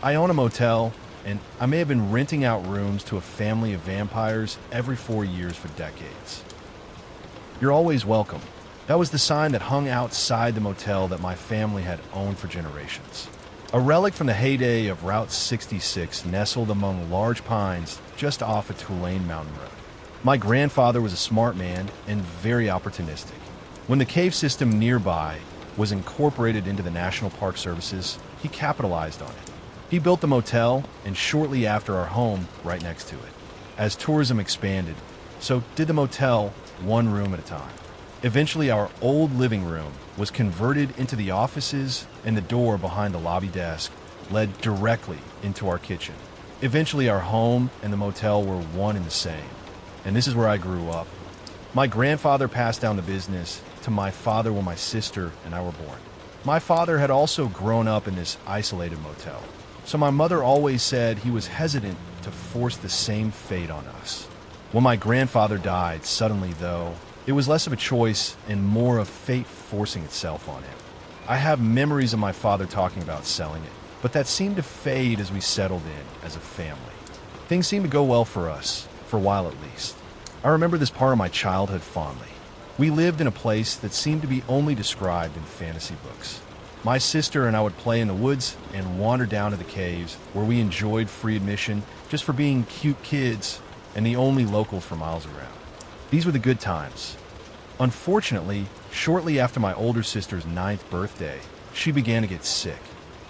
I own a motel, and I may have been renting out rooms to a family of vampires every 4 years for decades. You're always welcome. That was the sign that hung outside the motel that my family had owned for generations. A relic from the heyday of Route 66 nestled among large pines just off of Tulane Mountain Road. My grandfather was a smart man and very opportunistic. When the cave system nearby was incorporated into the National Park Services, he capitalized on it. He built the motel, and shortly after our home right next to it. As tourism expanded, so did the motel, one room at a time. Eventually, our old living room was converted into the offices, and the door behind the lobby desk led directly into our kitchen. Eventually, our home and the motel were one and the same, and this is where I grew up. My grandfather passed down the business to my father when my sister and I were born. My father had also grown up in this isolated motel, so my mother always said he was hesitant to force the same fate on us. When my grandfather died suddenly, though, it was less of a choice and more of fate forcing itself on him. I have memories of my father talking about selling it, but that seemed to fade as we settled in as a family. Things seemed to go well for us, for a while at least. I remember this part of my childhood fondly. We lived in a place that seemed to be only described in fantasy books. My sister and I would play in the woods and wander down to the caves, where we enjoyed free admission just for being cute kids and the only locals for miles around. These were the good times. Unfortunately, shortly after my older sister's 9th birthday, she began to get sick.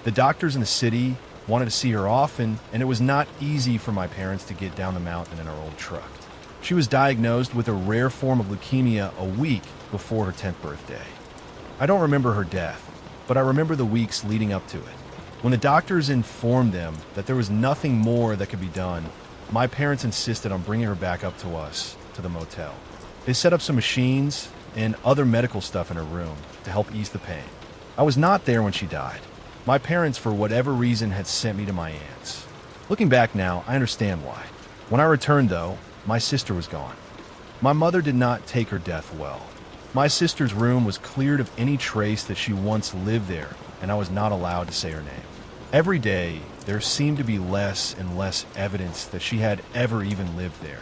The doctors in the city wanted to see her often, and it was not easy for my parents to get down the mountain in our old truck. She was diagnosed with a rare form of leukemia a week before her 10th birthday. I don't remember her death, but I remember the weeks leading up to it. When the doctors informed them that there was nothing more that could be done, my parents insisted on bringing her back up to us, to the motel. They set up some machines and other medical stuff in her room to help ease the pain. I was not there when she died. My parents, for whatever reason, had sent me to my aunt's. Looking back now, I understand why. When I returned, though, my sister was gone. My mother did not take her death well. My sister's room was cleared of any trace that she once lived there, and I was not allowed to say her name. Every day, there seemed to be less and less evidence that she had ever even lived there.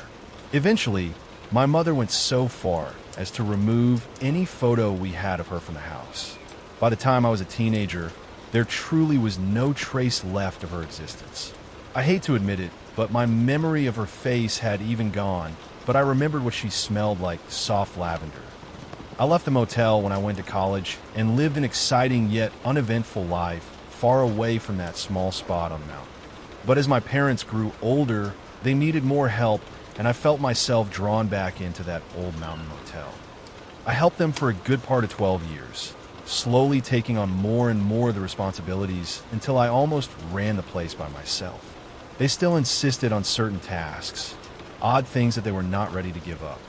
Eventually, my mother went so far as to remove any photo we had of her from the house. By the time I was a teenager, there truly was no trace left of her existence. I hate to admit it, but my memory of her face had even gone, but I remembered what she smelled like: soft lavender. I left the motel when I went to college and lived an exciting yet uneventful life far away from that small spot on the mountain. But as my parents grew older, they needed more help, and I felt myself drawn back into that old mountain motel. I helped them for a good part of 12 years, slowly taking on more and more of the responsibilities until I almost ran the place by myself. They still insisted on certain tasks, odd things that they were not ready to give up.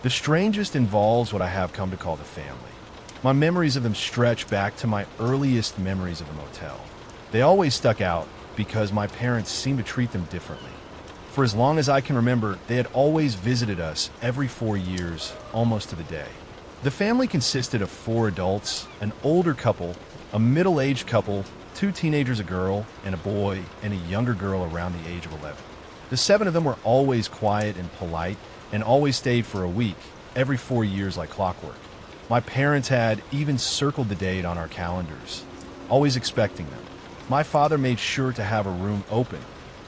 The strangest involves what I have come to call the family. My memories of them stretch back to my earliest memories of the motel. They always stuck out because my parents seemed to treat them differently. For as long as I can remember, they had always visited us every 4 years, almost to the day. The family consisted of 4 adults, an older couple, a middle-aged couple, 2 teenagers, a girl and a boy, and a younger girl around the age of 11. The 7 of them were always quiet and polite, and always stayed for a week, every 4 years like clockwork. My parents had even circled the date on our calendars, always expecting them. My father made sure to have a room open,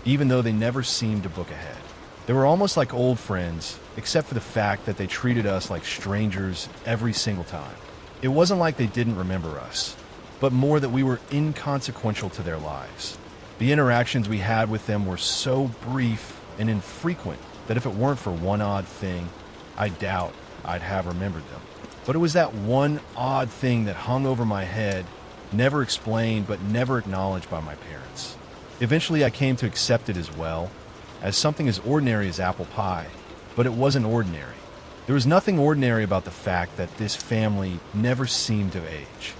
even though they never seemed to book ahead. They were almost like old friends, except for the fact that they treated us like strangers every single time. It wasn't like they didn't remember us, but more that we were inconsequential to their lives. The interactions we had with them were so brief and infrequent that if it weren't for one odd thing, I doubt I'd have remembered them. But it was that one odd thing that hung over my head, never explained but never acknowledged by my parents. Eventually I came to accept it as well, as something as ordinary as apple pie, but it wasn't ordinary. There was nothing ordinary about the fact that this family never seemed to age.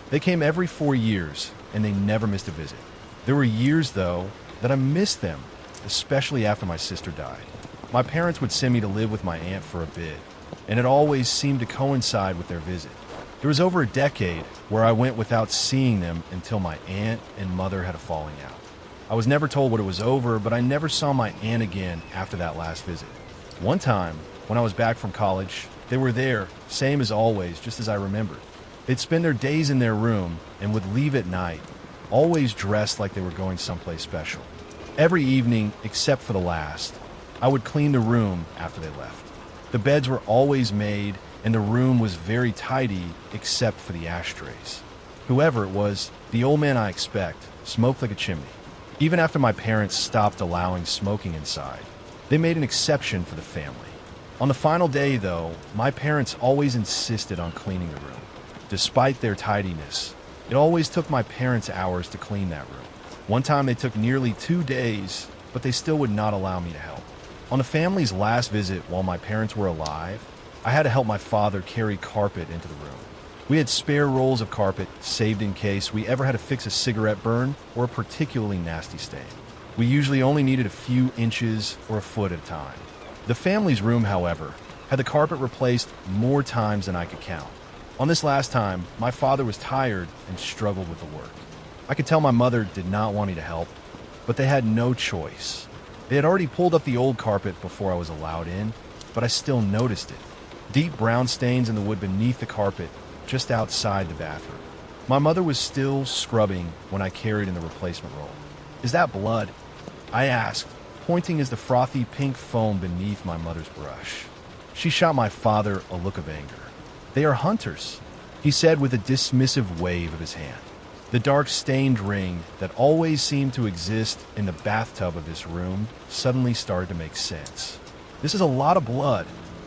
They came every 4 years, and they never missed a visit. There were years, though, that I missed them, especially after my sister died. My parents would send me to live with my aunt for a bit, and it always seemed to coincide with their visit. There was over a decade where I went without seeing them until my aunt and mother had a falling out. I was never told what it was over, but I never saw my aunt again after that last visit. One time, when I was back from college, they were there, same as always, just as I remembered. They'd spend their days in their room and would leave at night, always dressed like they were going someplace special. Every evening, except for the last, I would clean the room after they left. The beds were always made, and the room was very tidy except for the ashtrays. Whoever it was, the old man I expect, smoked like a chimney. Even after my parents stopped allowing smoking inside, they made an exception for the family. On the final day, though, my parents always insisted on cleaning the room. Despite their tidiness, it always took my parents hours to clean that room. One time they took nearly 2 days, but they still would not allow me to help. On the family's last visit while my parents were alive, I had to help my father carry carpet into the room. We had spare rolls of carpet saved in case we ever had to fix a cigarette burn or a particularly nasty stain. We usually only needed a few inches or a foot at a time. The family's room, however, had the carpet replaced more times than I could count. On this last time, my father was tired and struggled with the work. I could tell my mother did not want me to help, but they had no choice. They had already pulled up the old carpet before I was allowed in, but I still noticed it. Deep brown stains in the wood beneath the carpet, just outside the bathroom. My mother was still scrubbing when I carried in the replacement roll. "Is that blood?" I asked, pointing as the frothy pink foam beneath my mother's brush. She shot my father a look of anger. "They are hunters," he said with a dismissive wave of his hand. The dark stained ring that always seemed to exist in the bathtub of this room suddenly started to make sense. "This is a lot of blood,"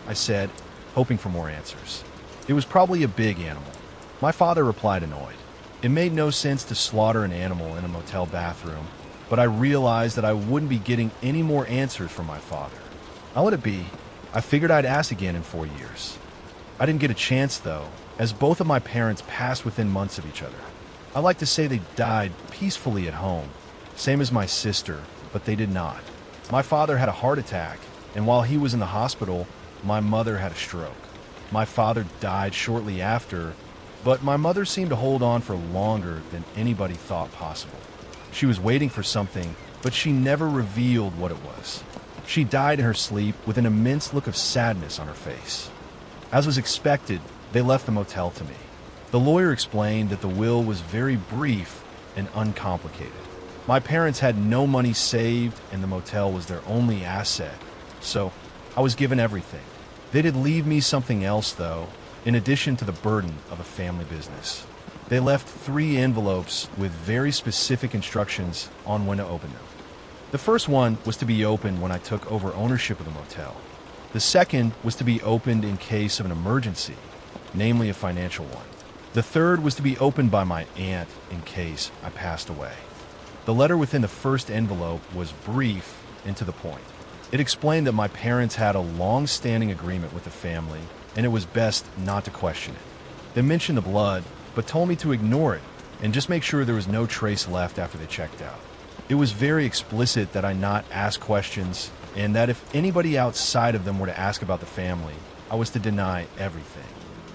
I said, hoping for more answers. "It was probably a big animal." My father replied, annoyed. It made no sense to slaughter an animal in a motel bathroom, but I realized that I wouldn't be getting any more answers from my father. I let it be. I figured I'd ask again in 4 years. I didn't get a chance, though, as both of my parents passed within months of each other. I like to say they died peacefully at home, same as my sister, but they did not. My father had a heart attack, and while he was in the hospital, my mother had a stroke. My father died shortly after, but my mother seemed to hold on for longer than anybody thought possible. She was waiting for something, but she never revealed what it was. She died in her sleep with an immense look of sadness on her face. As was expected, they left the motel to me. The lawyer explained that the will was very brief and uncomplicated. My parents had no money saved, and the motel was their only asset, so I was given everything. They did leave me something else, though, in addition to the burden of a family business. They left 3 envelopes with very specific instructions on when to open them. The first one was to be opened when I took over ownership of the motel. The second was to be opened in case of an emergency, namely a financial one. The third was to be opened by my aunt in case I passed away. The letter within the first envelope was brief and to the point. It explained that my parents had a long-standing agreement with the family, and it was best not to question it. They mentioned the blood, but told me to ignore it and just make sure there was no trace left after they checked out. It was very explicit that I not ask questions, and that if anybody outside of them were to ask about the family, I was to deny everything.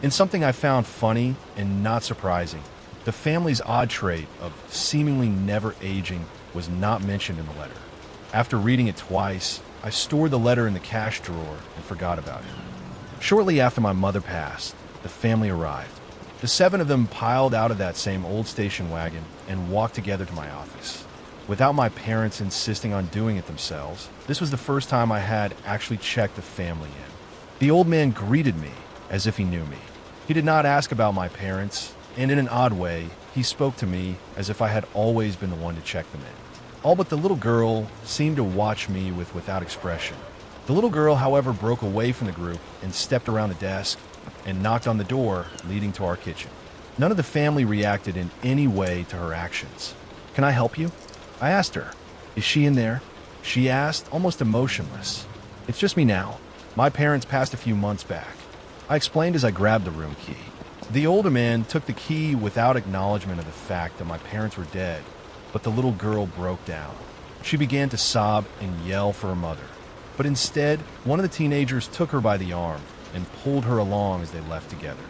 In something I found funny and not surprising, the family's odd trait of seemingly never aging was not mentioned in the letter. After reading it twice, I stored the letter in the cash drawer and forgot about it. Shortly after my mother passed, the family arrived. The 7 of them piled out of that same old station wagon and walked together to my office. Without my parents insisting on doing it themselves, this was the first time I had actually checked the family in. The old man greeted me as if he knew me. He did not ask about my parents, and in an odd way, he spoke to me as if I had always been the one to check them in. All but the little girl seemed to watch me without expression. The little girl, however, broke away from the group and stepped around the desk and knocked on the door leading to our kitchen. None of the family reacted in any way to her actions. "Can I help you?" I asked her. "Is she in there?" She asked, almost emotionless. "It's just me now. My parents passed a few months back." I explained as I grabbed the room key. The older man took the key without acknowledgement of the fact that my parents were dead, but the little girl broke down. She began to sob and yell for her mother, but instead, one of the teenagers took her by the arm and pulled her along as they left together.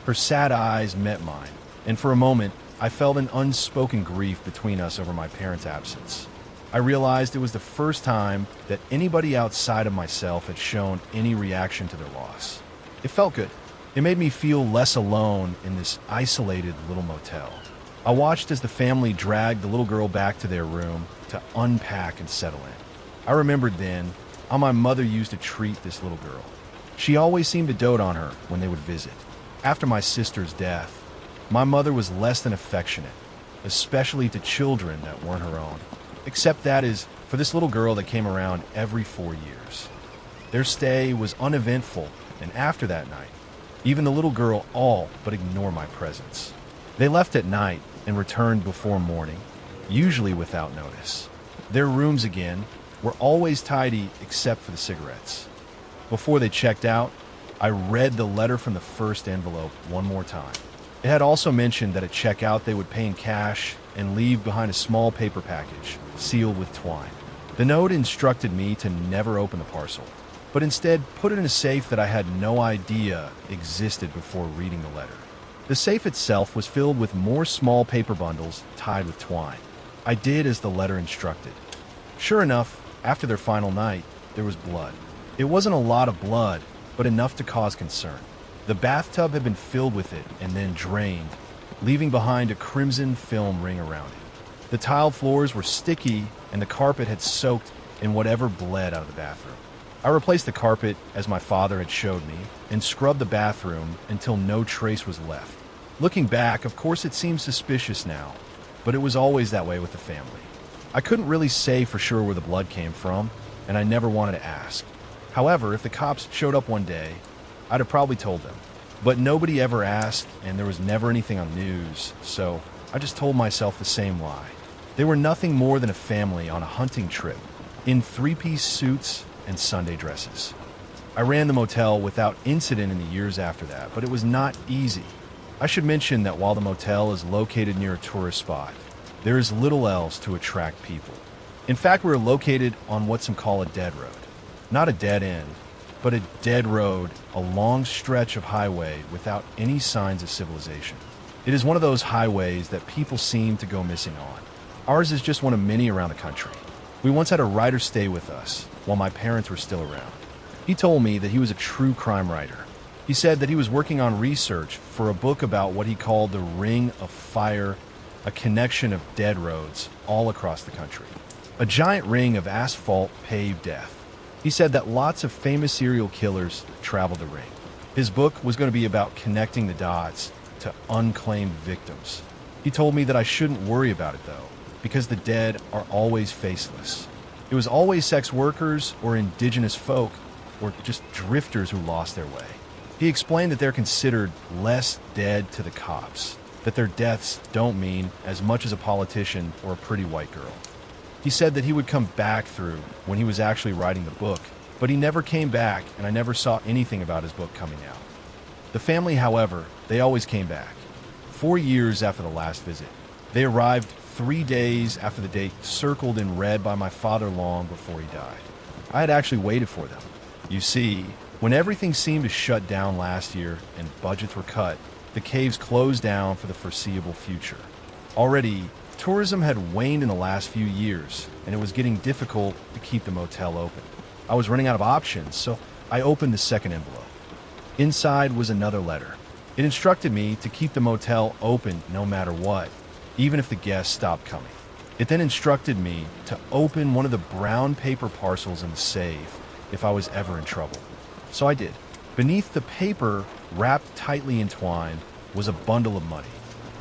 Her sad eyes met mine, and for a moment, I felt an unspoken grief between us over my parents' absence. I realized it was the first time that anybody outside of myself had shown any reaction to their loss. It felt good. It made me feel less alone in this isolated little motel. I watched as the family dragged the little girl back to their room to unpack and settle in. I remembered then how my mother used to treat this little girl. She always seemed to dote on her when they would visit. After my sister's death, my mother was less than affectionate, especially to children that weren't her own. Except that is for this little girl that came around every 4 years. Their stay was uneventful, and after that night, even the little girl all but ignored my presence. They left at night and returned before morning, usually without notice. Their rooms, again, were always tidy except for the cigarettes. Before they checked out, I read the letter from the first envelope one more time. It had also mentioned that at checkout they would pay in cash and leave behind a small paper package, sealed with twine. The note instructed me to never open the parcel, but instead put it in a safe that I had no idea existed before reading the letter. The safe itself was filled with more small paper bundles tied with twine. I did as the letter instructed. Sure enough, after their final night, there was blood. It wasn't a lot of blood, but enough to cause concern. The bathtub had been filled with it and then drained, leaving behind a crimson film ring around it. The tiled floors were sticky and the carpet had soaked in whatever bled out of the bathroom. I replaced the carpet as my father had showed me and scrubbed the bathroom until no trace was left. Looking back, of course it seems suspicious now, but it was always that way with the family. I couldn't really say for sure where the blood came from, and I never wanted to ask. However, if the cops showed up one day, I'd have probably told them. But nobody ever asked, and there was never anything on news, so I just told myself the same lie. They were nothing more than a family on a hunting trip, in three-piece suits and Sunday dresses. I ran the motel without incident in the years after that, but it was not easy. I should mention that while the motel is located near a tourist spot, there is little else to attract people. In fact, we're located on what some call a dead road. Not a dead end, but a dead road, a long stretch of highway without any signs of civilization. It is one of those highways that people seem to go missing on. Ours is just one of many around the country. We once had a writer stay with us while my parents were still around. He told me that he was a true crime writer. He said that he was working on research for a book about what he called the Ring of Fire, a connection of dead roads all across the country. A giant ring of asphalt paved death. He said that lots of famous serial killers traveled the ring. His book was going to be about connecting the dots to unclaimed victims. He told me that I shouldn't worry about it though, because the dead are always faceless. It was always sex workers or indigenous folk or just drifters who lost their way. He explained that they're considered less dead to the cops, that their deaths don't mean as much as a politician or a pretty white girl. He said that he would come back through when he was actually writing the book, but he never came back and I never saw anything about his book coming out. The family, however, they always came back. 4 years after the last visit. They arrived 3 days after the date circled in red by my father long before he died. I had actually waited for them. You see, when everything seemed to shut down last year and budgets were cut, the caves closed down for the foreseeable future. Already, tourism had waned in the last few years, and it was getting difficult to keep the motel open. I was running out of options, so I opened the second envelope. Inside was another letter. It instructed me to keep the motel open no matter what, even if the guests stopped coming. It then instructed me to open one of the brown paper parcels in the safe if I was ever in trouble. So I did. Beneath the paper, wrapped tightly in twine, was a bundle of money.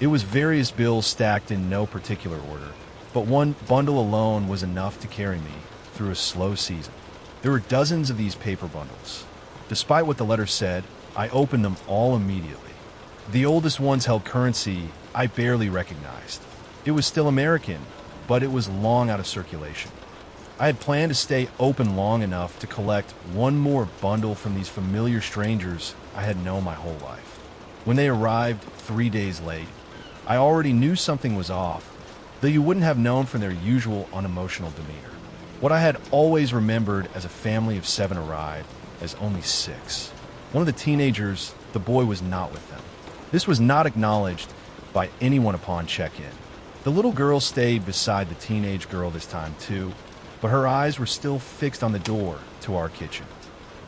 It was various bills stacked in no particular order, but one bundle alone was enough to carry me through a slow season. There were dozens of these paper bundles. Despite what the letter said, I opened them all immediately. The oldest ones held currency I barely recognized. It was still American, but it was long out of circulation. I had planned to stay open long enough to collect one more bundle from these familiar strangers I had known my whole life. When they arrived 3 days late, I already knew something was off, though you wouldn't have known from their usual unemotional demeanor. What I had always remembered as a family of 7 arrived as only 6. One of the teenagers, the boy, was not with them. This was not acknowledged by anyone upon check-in. The little girl stayed beside the teenage girl this time too, but her eyes were still fixed on the door to our kitchen.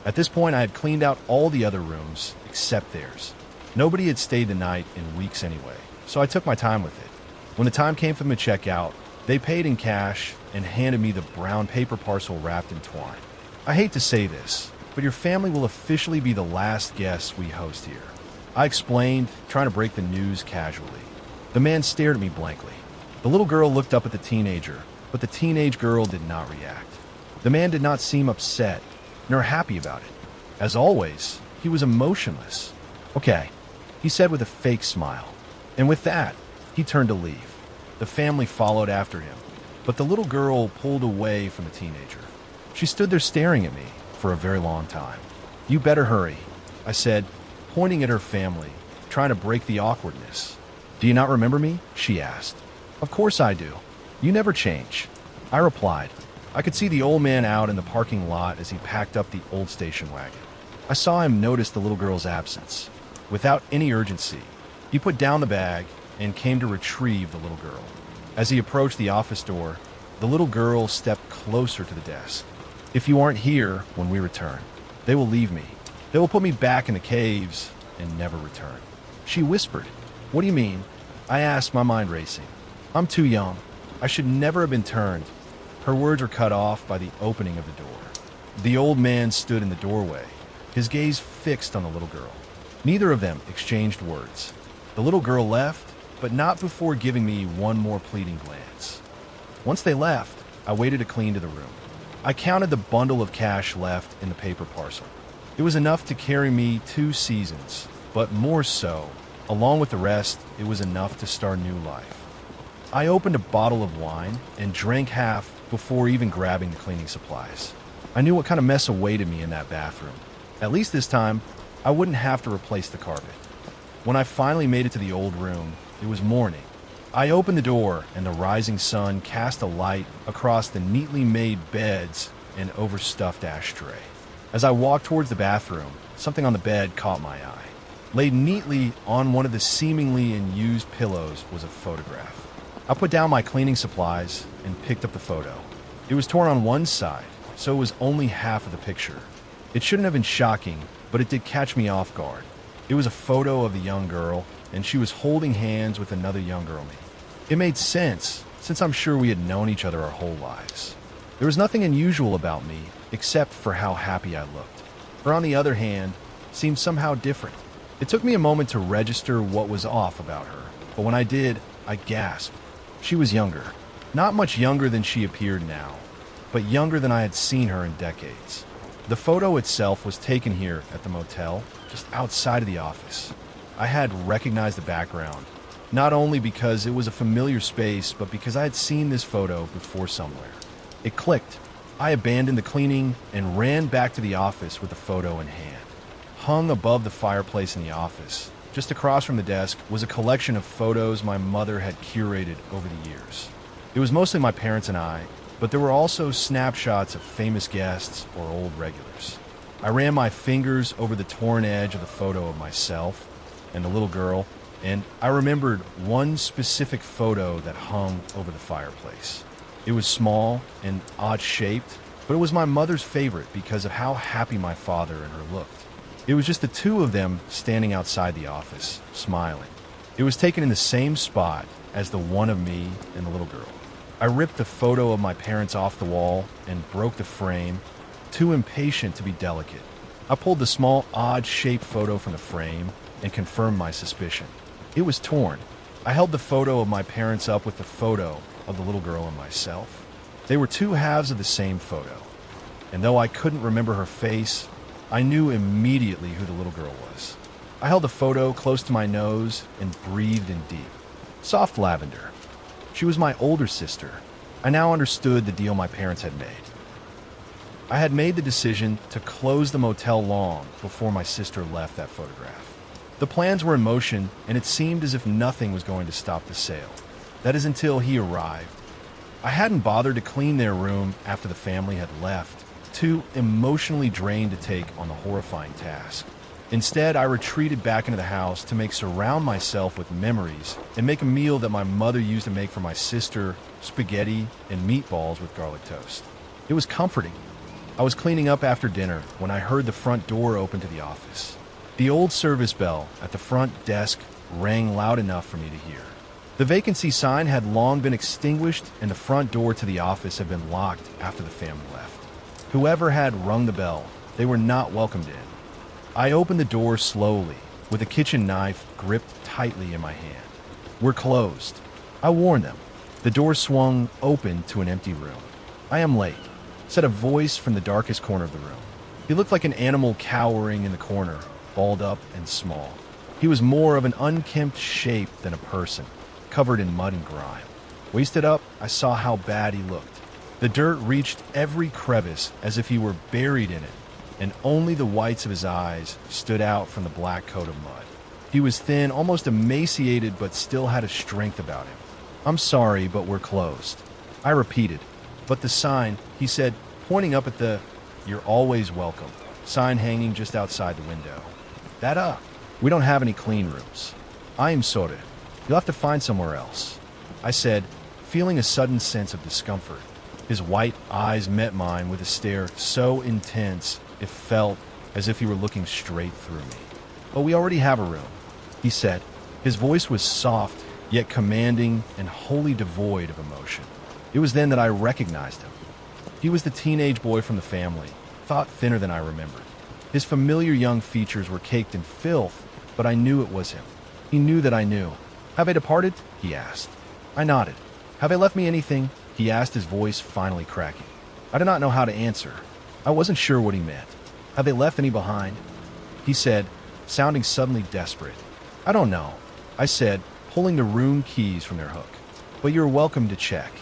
At this point, I had cleaned out all the other rooms except theirs. Nobody had stayed the night in weeks anyway, so I took my time with it. When the time came for them to check out, they paid in cash and handed me the brown paper parcel wrapped in twine. I hate to say this, but your family will officially be the last guests we host here, I explained, trying to break the news casually. The man stared at me blankly. The little girl looked up at the teenager, but the teenage girl did not react. The man did not seem upset, nor happy about it. As always, he was emotionless. "Okay," he said with a fake smile. And with that, he turned to leave. The family followed after him, but the little girl pulled away from the teenager. She stood there staring at me for a very long time. "You better hurry," I said, pointing at her family, trying to break the awkwardness. "Do you not remember me?" she asked. "Of course I do. You never change," I replied. I could see the old man out in the parking lot as he packed up the old station wagon. I saw him notice the little girl's absence. Without any urgency, he put down the bag and came to retrieve the little girl. As he approached the office door, the little girl stepped closer to the desk. "If you aren't here when we return, they will leave me. They will put me back in the caves and never return," she whispered. "What do you mean?" I asked, my mind racing. "I'm too young. I should never have been turned." Her words were cut off by the opening of the door. The old man stood in the doorway, his gaze fixed on the little girl. Neither of them exchanged words. The little girl left, but not before giving me one more pleading glance. Once they left, I waited to clean to the room. I counted the bundle of cash left in the paper parcel. It was enough to carry me 2 seasons, but more so, along with the rest, it was enough to start new life. I opened a bottle of wine and drank half before even grabbing the cleaning supplies. I knew what kind of mess awaited me in that bathroom. At least this time, I wouldn't have to replace the carpet. When I finally made it to the old room, it was morning. I opened the door and the rising sun cast a light across the neatly made beds and overstuffed ashtray. As I walked towards the bathroom, something on the bed caught my eye. Laid neatly on one of the seemingly unused pillows was a photograph. I put down my cleaning supplies and picked up the photo. It was torn on one side, so it was only half of the picture. It shouldn't have been shocking, but it did catch me off guard. It was a photo of the young girl, and she was holding hands with another young girl. It made sense, since I'm sure we had known each other our whole lives. There was nothing unusual about me, except for how happy I looked. Her, on the other hand, seemed somehow different. It took me a moment to register what was off about her, but when I did, I gasped. She was younger. Not much younger than she appeared now, but younger than I had seen her in decades. The photo itself was taken here at the motel, just outside of the office. I had recognized the background, not only because it was a familiar space, but because I had seen this photo before somewhere. It clicked. I abandoned the cleaning and ran back to the office with the photo in hand. Hung above the fireplace in the office, just across from the desk, was a collection of photos my mother had curated over the years. It was mostly my parents and I, but there were also snapshots of famous guests or old regulars. I ran my fingers over the torn edge of the photo of myself and the little girl, and I remembered one specific photo that hung over the fireplace. It was small and odd-shaped, but it was my mother's favorite because of how happy my father and her looked. It was just the two of them standing outside the office, smiling. It was taken in the same spot as the one of me and the little girl. I ripped the photo of my parents off the wall and broke the frame, too impatient to be delicate. I pulled the small, odd-shaped photo from the frame and confirmed my suspicion. It was torn. I held the photo of my parents up with the photo of the little girl and myself. They were two halves of the same photo, and though I couldn't remember her face, I knew immediately who the little girl was. I held the photo close to my nose and breathed in deep. Soft lavender. She was my older sister. I now understood the deal my parents had made. I had made the decision to close the motel long before my sister left that photograph. The plans were in motion, and it seemed as if nothing was going to stop the sale. That is until he arrived. I hadn't bothered to clean their room after the family had left, too emotionally drained to take on the horrifying task. Instead, I retreated back into the house to surround myself with memories and make a meal that my mother used to make for my sister, spaghetti and meatballs with garlic toast. It was comforting. I was cleaning up after dinner when I heard the front door open to the office. The old service bell at the front desk rang loud enough for me to hear. The vacancy sign had long been extinguished and the front door to the office had been locked after the family left. Whoever had rung the bell, they were not welcomed in. I opened the door slowly, with a kitchen knife gripped tightly in my hand. "We're closed," I warned them. The door swung open to an empty room. "I am late," said a voice from the darkest corner of the room. He looked like an animal cowering in the corner, balled up and small. He was more of an unkempt shape than a person, covered in mud and grime. Waisted up, I saw how bad he looked. The dirt reached every crevice as if he were buried in it, and only the whites of his eyes stood out from the black coat of mud. He was thin, almost emaciated, but still had a strength about him. "I'm sorry, but we're closed," I repeated. "But the sign," he said, pointing up at the "You're always welcome" sign hanging just outside the window. We don't have any clean rooms. 𝐈'𝐯𝐲. You'll have to find somewhere else," I said, feeling a sudden sense of discomfort. His white eyes met mine with a stare so intense it felt as if he were looking straight through me. "But we already have a room," he said. His voice was soft, yet commanding and wholly devoid of emotion. It was then that I recognized him. He was the teenage boy from the family, thought thinner than I remembered. His familiar young features were caked in filth, but I knew it was him. He knew that I knew. "Have they departed?" he asked. I nodded. "Have they left me anything?" he asked, his voice finally cracking. I did not know how to answer. I wasn't sure what he meant. "Have they left any behind?" he said, sounding suddenly desperate. "I don't know," I said, pulling the room keys from their hook. "But you're welcome to check."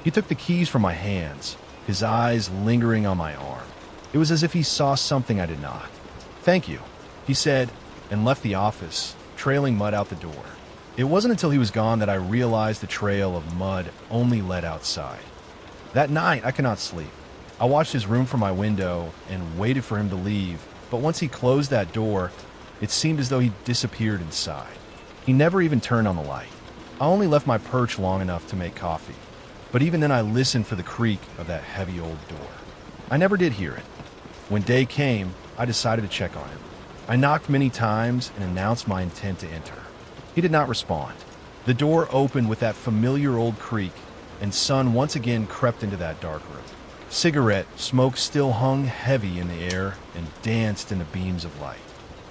He took the keys from my hands, his eyes lingering on my arm. It was as if he saw something I did not. "Thank you," he said, and left the office, trailing mud out the door. It wasn't until he was gone that I realized the trail of mud only led outside. That night, I could not sleep. I watched his room from my window and waited for him to leave, but once he closed that door, it seemed as though he disappeared inside. He never even turned on the light. I only left my perch long enough to make coffee, but even then I listened for the creak of that heavy old door. I never did hear it. When day came, I decided to check on him. I knocked many times and announced my intent to enter. He did not respond. The door opened with that familiar old creak, and sun once again crept into that dark room. Cigarette smoke still hung heavy in the air and danced in the beams of light.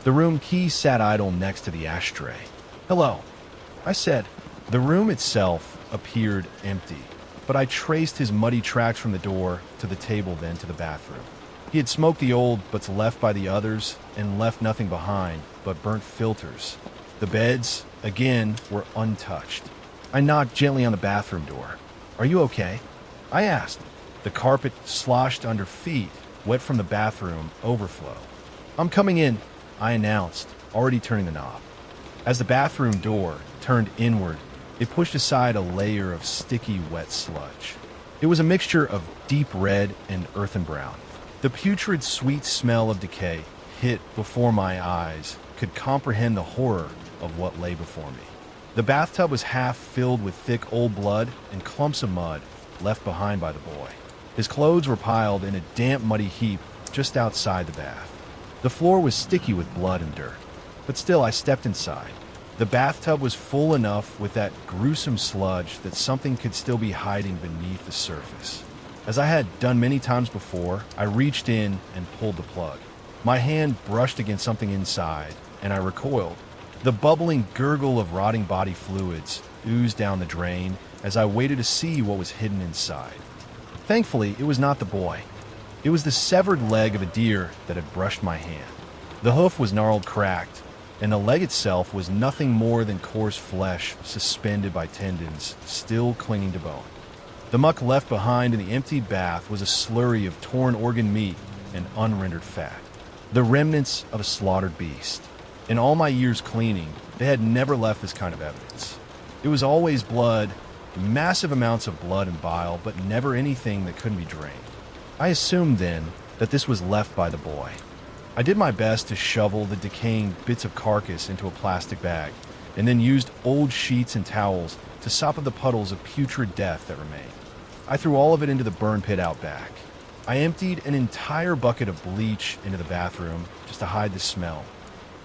The room key sat idle next to the ashtray. "Hello," I said. The room itself appeared empty, but I traced his muddy tracks from the door to the table, then to the bathroom. He had smoked the old butts left by the others and left nothing behind but burnt filters. The beds, again, were untouched. I knocked gently on the bathroom door. "Are you okay?" I asked. The carpet sloshed under feet, wet from the bathroom overflow. "I'm coming in," I announced, already turning the knob. As the bathroom door turned inward, it pushed aside a layer of sticky, wet sludge. It was a mixture of deep red and earthen brown. The putrid, sweet smell of decay hit before my eyes could comprehend the horror of what lay before me. The bathtub was half filled with thick old blood and clumps of mud left behind by the boy. His clothes were piled in a damp, muddy heap just outside the bath. The floor was sticky with blood and dirt, but still I stepped inside. The bathtub was full enough with that gruesome sludge that something could still be hiding beneath the surface. As I had done many times before, I reached in and pulled the plug. My hand brushed against something inside, and I recoiled. The bubbling gurgle of rotting body fluids oozed down the drain as I waited to see what was hidden inside. Thankfully, it was not the boy. It was the severed leg of a deer that had brushed my hand. The hoof was gnarled, cracked, and the leg itself was nothing more than coarse flesh suspended by tendons still clinging to bone. The muck left behind in the emptied bath was a slurry of torn organ meat and unrendered fat, the remnants of a slaughtered beast. In all my years cleaning, they had never left this kind of evidence. It was always blood, massive amounts of blood and bile, but never anything that couldn't be drained. I assumed then that this was left by the boy. I did my best to shovel the decaying bits of carcass into a plastic bag, and then used old sheets and towels to sop up the puddles of putrid death that remained. I threw all of it into the burn pit out back. I emptied an entire bucket of bleach into the bathroom just to hide the smell.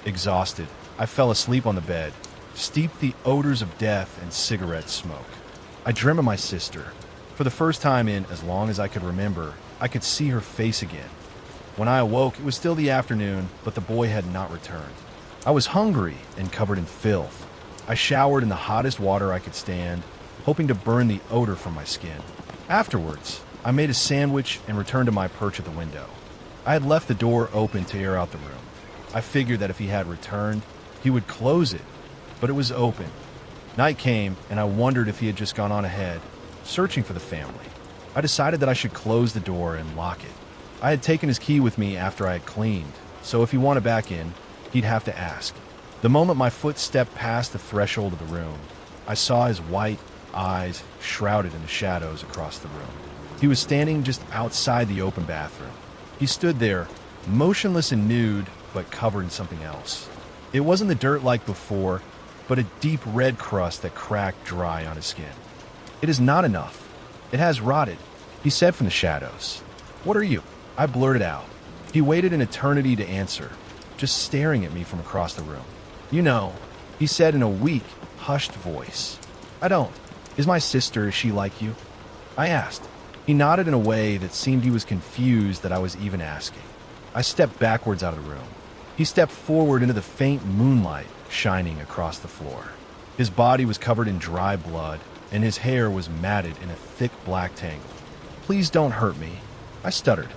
Exhausted, I fell asleep on the bed, steeped the odors of death and cigarette smoke. I dreamt of my sister. For the first time in as long as I could remember, I could see her face again. When I awoke, it was still the afternoon, but the boy had not returned. I was hungry and covered in filth. I showered in the hottest water I could stand, hoping to burn the odor from my skin. Afterwards, I made a sandwich and returned to my perch at the window. I had left the door open to air out the room. I figured that if he had returned, he would close it, but it was open. Night came, and I wondered if he had just gone on ahead, searching for the family. I decided that I should close the door and lock it. I had taken his key with me after I had cleaned, so if he wanted back in, he'd have to ask. The moment my foot stepped past the threshold of the room, I saw his white eyes shrouded in the shadows across the room. He was standing just outside the open bathroom. He stood there, motionless and nude, but covered in something else. It wasn't the dirt like before, but a deep red crust that cracked dry on his skin. "It is not enough. It has rotted," he said from the shadows. "What are you?" I blurted out. He waited an eternity to answer, just staring at me from across the room. "You know," he said in a weak, hushed voice. "I don't. Is my sister, is she like you?" I asked. He nodded in a way that seemed he was confused that I was even asking. I stepped backwards out of the room. He stepped forward into the faint moonlight shining across the floor. His body was covered in dry blood, and his hair was matted in a thick black tangle. "Please don't hurt me," I stuttered.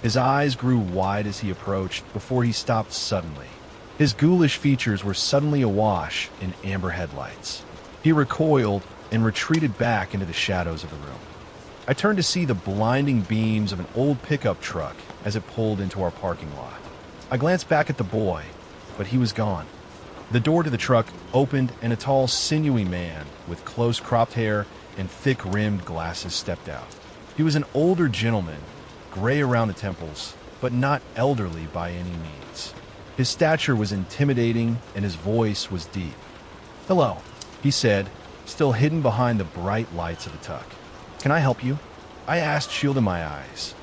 His eyes grew wide as he approached before he stopped suddenly. His ghoulish features were suddenly awash in amber headlights. He recoiled and retreated back into the shadows of the room. I turned to see the blinding beams of an old pickup truck as it pulled into our parking lot. I glanced back at the boy, but he was gone. The door to the truck opened and a tall, sinewy man with close cropped hair and thick-rimmed glasses stepped out. He was an older gentleman, gray around the temples, but not elderly by any means. His stature was intimidating and his voice was deep. "Hello," he said, still hidden behind the bright lights of the truck. "Can I help you?" I asked, shielding my eyes.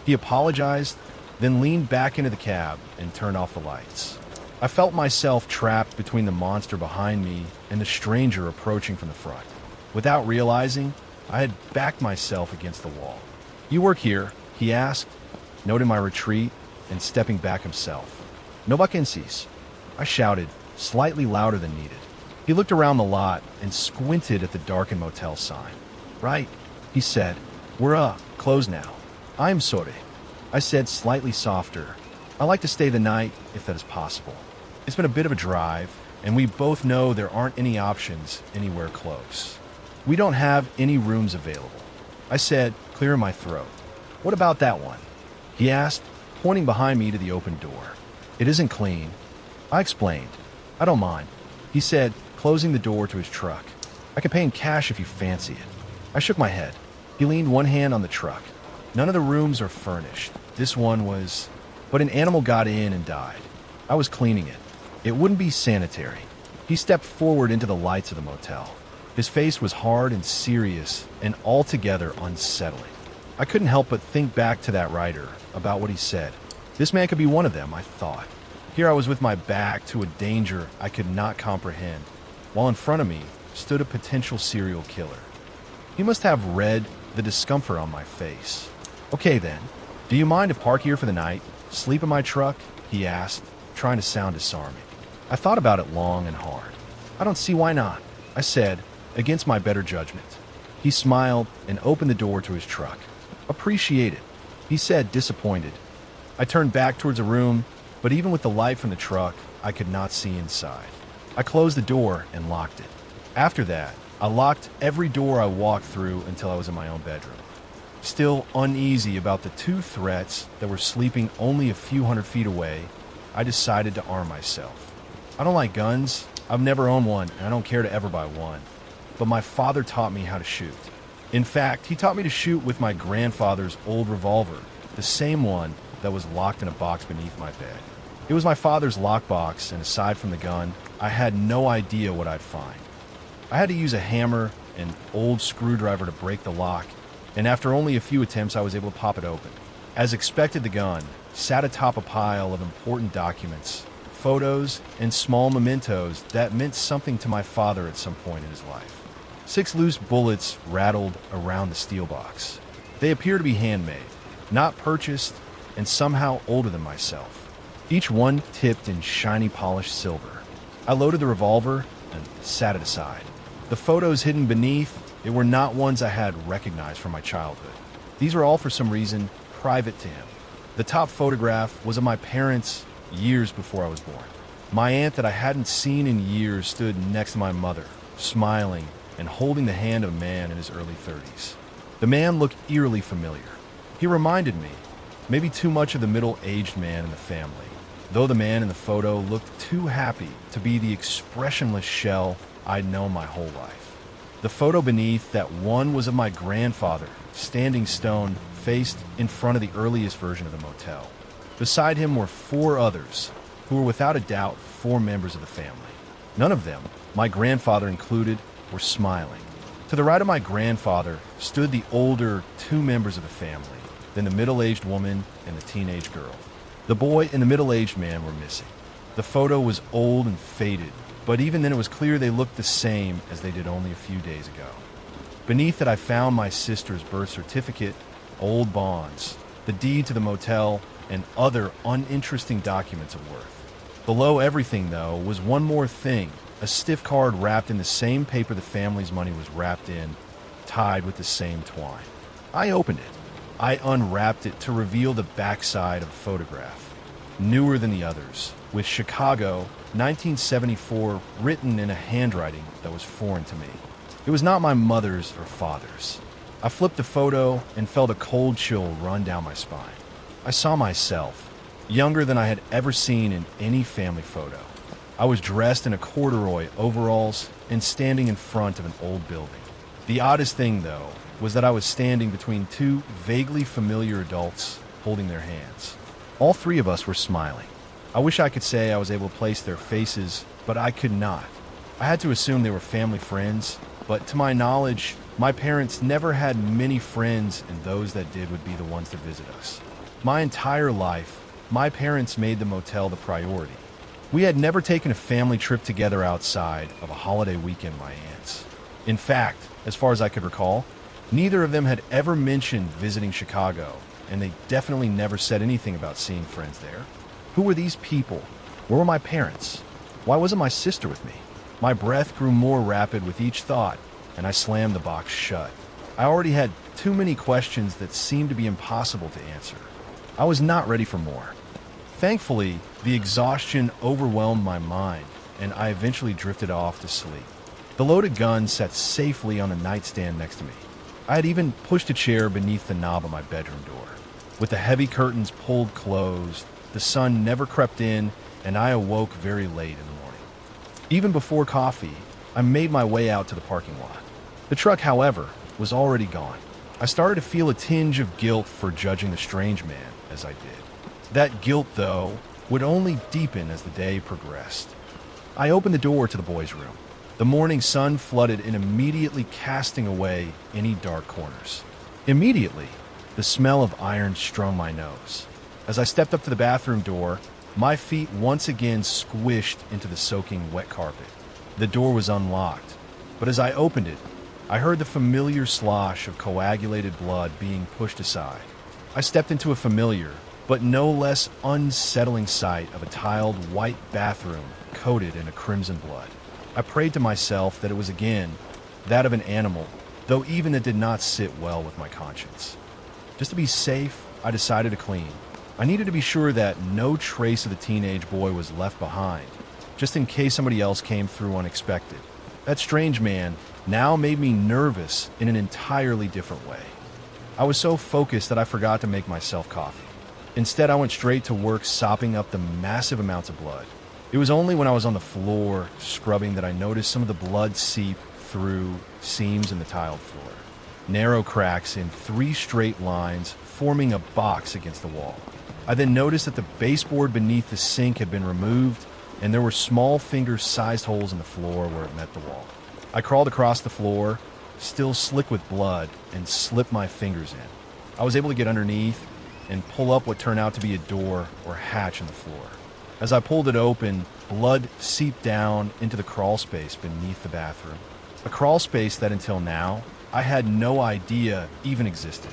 He apologized, then leaned back into the cab and turned off the lights. I felt myself trapped between the monster behind me and the stranger approaching from the front. Without realizing, I had backed myself against the wall. "You work here?" he asked, noting my retreat and stepping back himself. "No vacancies," I shouted, slightly louder than needed. He looked around the lot and squinted at the darkened motel sign. "Right," he said. "We're closed now." "I'm sorry," I said slightly softer. "I like to stay the night if that is possible. It's been a bit of a drive, and we both know there aren't any options anywhere close. We don't have any rooms available," I said, clearing my throat. "What about that one?" he asked, pointing behind me to the open door. "It isn't clean," I explained. "I don't mind," he said, closing the door to his truck. "I can pay in cash if you fancy it." I shook my head. He leaned one hand on the truck. "None of the rooms are furnished. This one was, but an animal got in and died. I was cleaning it. It wouldn't be sanitary." He stepped forward into the lights of the motel. His face was hard and serious and altogether unsettling. I couldn't help but think back to that writer, about what he said. This man could be one of them, I thought. Here I was with my back to a danger I could not comprehend, while in front of me stood a potential serial killer. He must have read the discomfort on my face. "Okay then, do you mind if I park here for the night? Sleep in my truck?" he asked, trying to sound disarming. I thought about it long and hard. "I don't see why not," I said, against my better judgment. He smiled and opened the door to his truck. "Appreciate it," he said, disappointed. I turned back towards the room, but even with the light from the truck, I could not see inside. I closed the door and locked it. After that, I locked every door I walked through until I was in my own bedroom. Still uneasy about the two threats that were sleeping only a few hundred feet away, I decided to arm myself. I don't like guns. I've never owned one, and I don't care to ever buy one. But my father taught me how to shoot. In fact, he taught me to shoot with my grandfather's old revolver, the same one that was locked in a box beneath my bed. It was my father's lockbox, and aside from the gun, I had no idea what I'd find. I had to use a hammer and old screwdriver to break the lock, and after only a few attempts, I was able to pop it open. As expected, the gun sat atop a pile of important documents, photos, and small mementos that meant something to my father at some point in his life. 6 loose bullets rattled around the steel box. They appear to be handmade, not purchased, and somehow older than myself. Each one tipped in shiny polished silver. I loaded the revolver and sat it aside. The photos hidden beneath, they were not ones I had recognized from my childhood. These were all for some reason private to him. The top photograph was of my parents years before I was born. My aunt that I hadn't seen in years stood next to my mother, smiling and holding the hand of a man in his early 30s. The man looked eerily familiar. He reminded me, maybe too much of the middle-aged man in the family, though the man in the photo looked too happy to be the expressionless shell I'd known my whole life. The photo beneath that one was of my grandfather, standing stone, faced in front of the earliest version of the motel. Beside him were 4 others, who were without a doubt 4 members of the family. None of them, my grandfather included, were smiling. To the right of my grandfather stood the older 2 members of the family, then the middle-aged woman and the teenage girl. The boy and the middle-aged man were missing. The photo was old and faded, but even then it was clear they looked the same as they did only a few days ago. Beneath it I found my sister's birth certificate, old bonds, the deed to the motel, and other uninteresting documents of worth. Below everything, though, was one more thing, a stiff card wrapped in the same paper the family's money was wrapped in, tied with the same twine. I opened it. I unwrapped it to reveal the backside of a photograph, newer than the others, with Chicago, 1974, written in a handwriting that was foreign to me. It was not my mother's or father's. I flipped the photo and felt a cold chill run down my spine. I saw myself, younger than I had ever seen in any family photo. I was dressed in a corduroy overalls and standing in front of an old building. The oddest thing, though, was that I was standing between 2 vaguely familiar adults holding their hands. All 3 of us were smiling. I wish I could say I was able to place their faces, but I could not. I had to assume they were family friends, but to my knowledge, my parents never had many friends, and those that did would be the ones to visit us. My entire life, my parents made the motel the priority. We had never taken a family trip together outside of a holiday weekend, my aunts. In fact, as far as I could recall, neither of them had ever mentioned visiting Chicago, and they definitely never said anything about seeing friends there. Who were these people? Where were my parents? Why wasn't my sister with me? My breath grew more rapid with each thought, and I slammed the box shut. I already had too many questions that seemed to be impossible to answer. I was not ready for more. Thankfully, the exhaustion overwhelmed my mind, and I eventually drifted off to sleep. The loaded gun sat safely on the nightstand next to me. I had even pushed a chair beneath the knob of my bedroom door. With the heavy curtains pulled closed, the sun never crept in, and I awoke very late in the morning. Even before coffee, I made my way out to the parking lot. The truck, however, was already gone. I started to feel a tinge of guilt for judging the strange man as I did. That guilt, though, would only deepen as the day progressed. I opened the door to the boys' room. The morning sun flooded in, immediately casting away any dark corners. Immediately, the smell of iron strung my nose. As I stepped up to the bathroom door, my feet once again squished into the soaking wet carpet. The door was unlocked, but as I opened it, I heard the familiar slosh of coagulated blood being pushed aside. I stepped into a familiar, but no less unsettling sight of a tiled white bathroom coated in a crimson blood. I prayed to myself that it was again that of an animal, though even it did not sit well with my conscience. Just to be safe, I decided to clean. I needed to be sure that no trace of the teenage boy was left behind, just in case somebody else came through unexpected. That strange man now made me nervous in an entirely different way. I was so focused that I forgot to make myself coffee. Instead, I went straight to work sopping up the massive amounts of blood. It was only when I was on the floor scrubbing that I noticed some of the blood seep through seams in the tiled floor. Narrow cracks in 3 straight lines forming a box against the wall. I then noticed that the baseboard beneath the sink had been removed, and there were small finger-sized holes in the floor where it met the wall. I crawled across the floor, still slick with blood, and slipped my fingers in. I was able to get underneath and pull up what turned out to be a door or hatch in the floor. As I pulled it open, blood seeped down into the crawl space beneath the bathroom. A crawl space that until now, I had no idea even existed.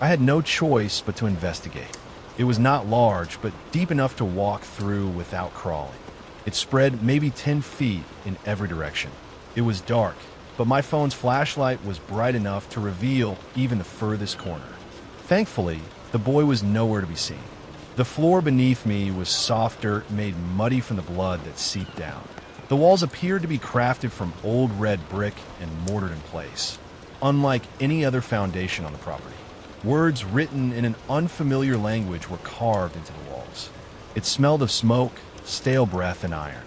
I had no choice but to investigate. It was not large, but deep enough to walk through without crawling. It spread maybe 10 feet in every direction. It was dark, but my phone's flashlight was bright enough to reveal even the furthest corner. Thankfully, the boy was nowhere to be seen. The floor beneath me was soft dirt made muddy from the blood that seeped down. The walls appeared to be crafted from old red brick and mortared in place, unlike any other foundation on the property. Words written in an unfamiliar language were carved into the walls. It smelled of smoke, stale breath, and iron.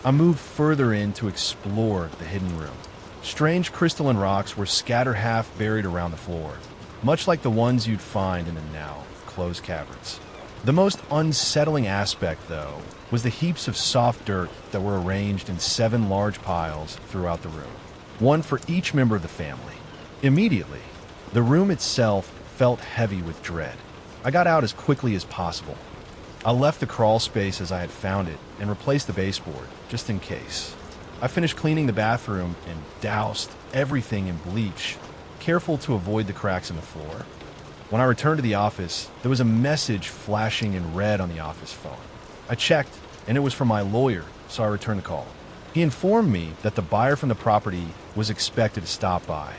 I moved further in to explore the hidden room. Strange crystalline rocks were scattered half buried around the floor, much like the ones you'd find in the now closed caverns. The most unsettling aspect, though, was the heaps of soft dirt that were arranged in 7 large piles throughout the room, one for each member of the family. Immediately, the room itself felt heavy with dread. I got out as quickly as possible. I left the crawl space as I had found it and replaced the baseboard, just in case. I finished cleaning the bathroom and doused everything in bleach, careful to avoid the cracks in the floor. When I returned to the office, there was a message flashing in red on the office phone. I checked, and it was from my lawyer, so I returned the call. He informed me that the buyer from the property was expected to stop by.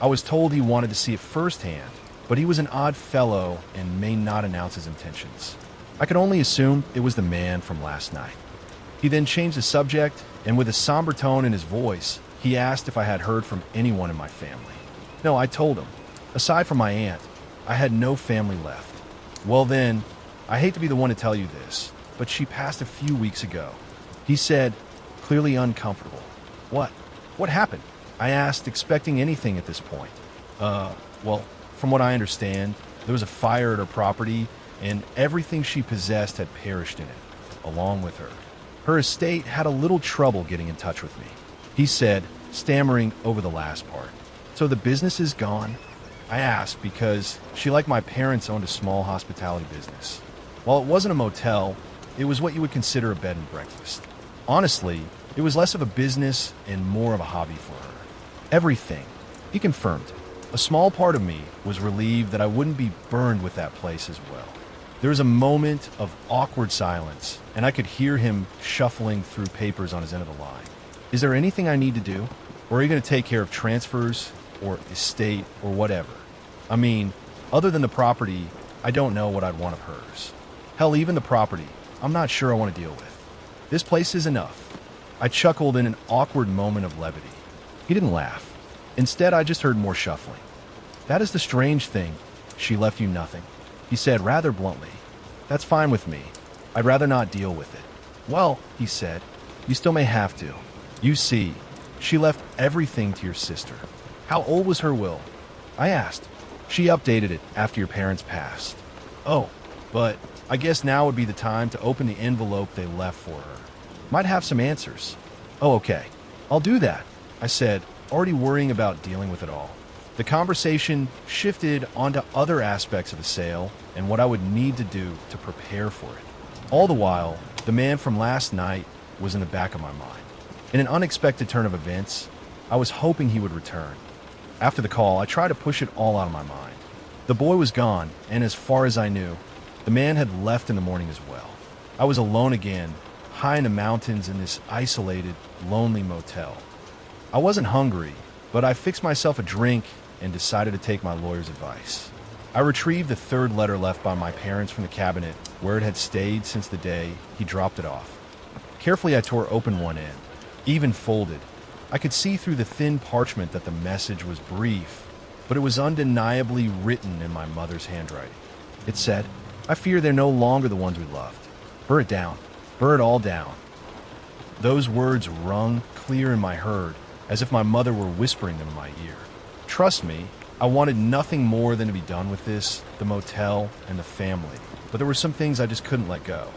I was told he wanted to see it firsthand, but he was an odd fellow and may not announce his intentions. I could only assume it was the man from last night. He then changed the subject, and with a somber tone in his voice, he asked if I had heard from anyone in my family. No, I told him. Aside from my aunt, I had no family left. Well then, I hate to be the one to tell you this, but she passed a few weeks ago. He said, clearly uncomfortable. What? What happened? I asked, expecting anything at this point. Well, from what I understand, there was a fire at her property, and everything she possessed had perished in it, along with her. Her estate had a little trouble getting in touch with me. He said, stammering over the last part. So the business is gone? I asked because she, like my parents, owned a small hospitality business. While it wasn't a motel, it was what you would consider a bed and breakfast. Honestly, it was less of a business and more of a hobby for her. Everything, he confirmed. A small part of me was relieved that I wouldn't be burned with that place as well. There was a moment of awkward silence, and I could hear him shuffling through papers on his end of the line. Is there anything I need to do? Or are you going to take care of transfers or estate or whatever? I mean, other than the property, I don't know what I'd want of hers. Hell, even the property, I'm not sure I want to deal with. This place is enough. I chuckled in an awkward moment of levity. He didn't laugh. Instead, I just heard more shuffling. That is the strange thing. She left you nothing. He said rather bluntly. That's fine with me. I'd rather not deal with it. Well, he said, you still may have to. You see, she left everything to your sister. How old was her will? I asked. She updated it after your parents passed. Oh, but I guess now would be the time to open the envelope they left for her. Might have some answers. Oh, okay. I'll do that, I said, already worrying about dealing with it all. The conversation shifted onto other aspects of the sale and what I would need to do to prepare for it. All the while, the man from last night was in the back of my mind. In an unexpected turn of events, I was hoping he would return. After the call, I tried to push it all out of my mind. The boy was gone, and as far as I knew, the man had left in the morning as well. I was alone again, high in the mountains in this isolated, lonely motel. I wasn't hungry, but I fixed myself a drink and decided to take my lawyer's advice. I retrieved the 3rd letter left by my parents from the cabinet where it had stayed since the day he dropped it off. Carefully, I tore open one end, even folded. I could see through the thin parchment that the message was brief, but it was undeniably written in my mother's handwriting. It said, I fear they're no longer the ones we loved. Burn it down. Burn it all down. Those words rung clear in my heard, as if my mother were whispering them in my ear. Trust me, I wanted nothing more than to be done with this, the motel, and the family. But there were some things I just couldn't let go.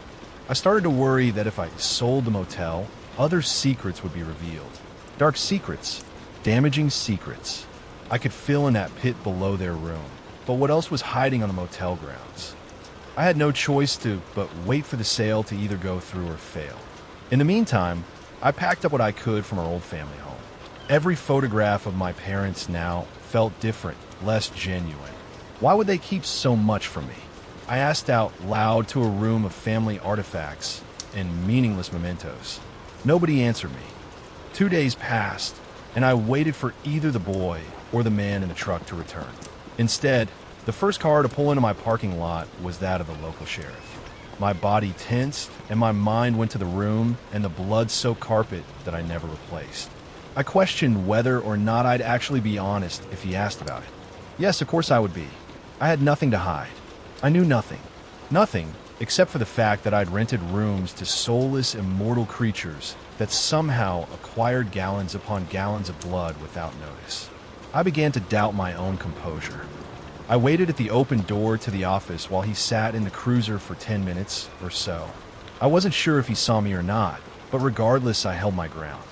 I started to worry that if I sold the motel, other secrets would be revealed. Dark secrets. Damaging secrets. I could fill in that pit below their room. But what else was hiding on the motel grounds? I had no choice but wait for the sale to either go through or fail. In the meantime, I packed up what I could from our old family home. Every photograph of my parents now felt different, less genuine. Why would they keep so much from me? I asked out loud to a room of family artifacts and meaningless mementos. Nobody answered me. 2 days passed, and I waited for either the boy or the man in the truck to return. Instead, the first car to pull into my parking lot was that of the local sheriff. My body tensed, and my mind went to the room and the blood-soaked carpet that I never replaced. I questioned whether or not I'd actually be honest if he asked about it. Yes, of course I would be. I had nothing to hide. I knew nothing. Nothing except for the fact that I'd rented rooms to soulless, immortal creatures that somehow acquired gallons upon gallons of blood without notice. I began to doubt my own composure. I waited at the open door to the office while he sat in the cruiser for 10 minutes or so. I wasn't sure if he saw me or not, but regardless, I held my ground.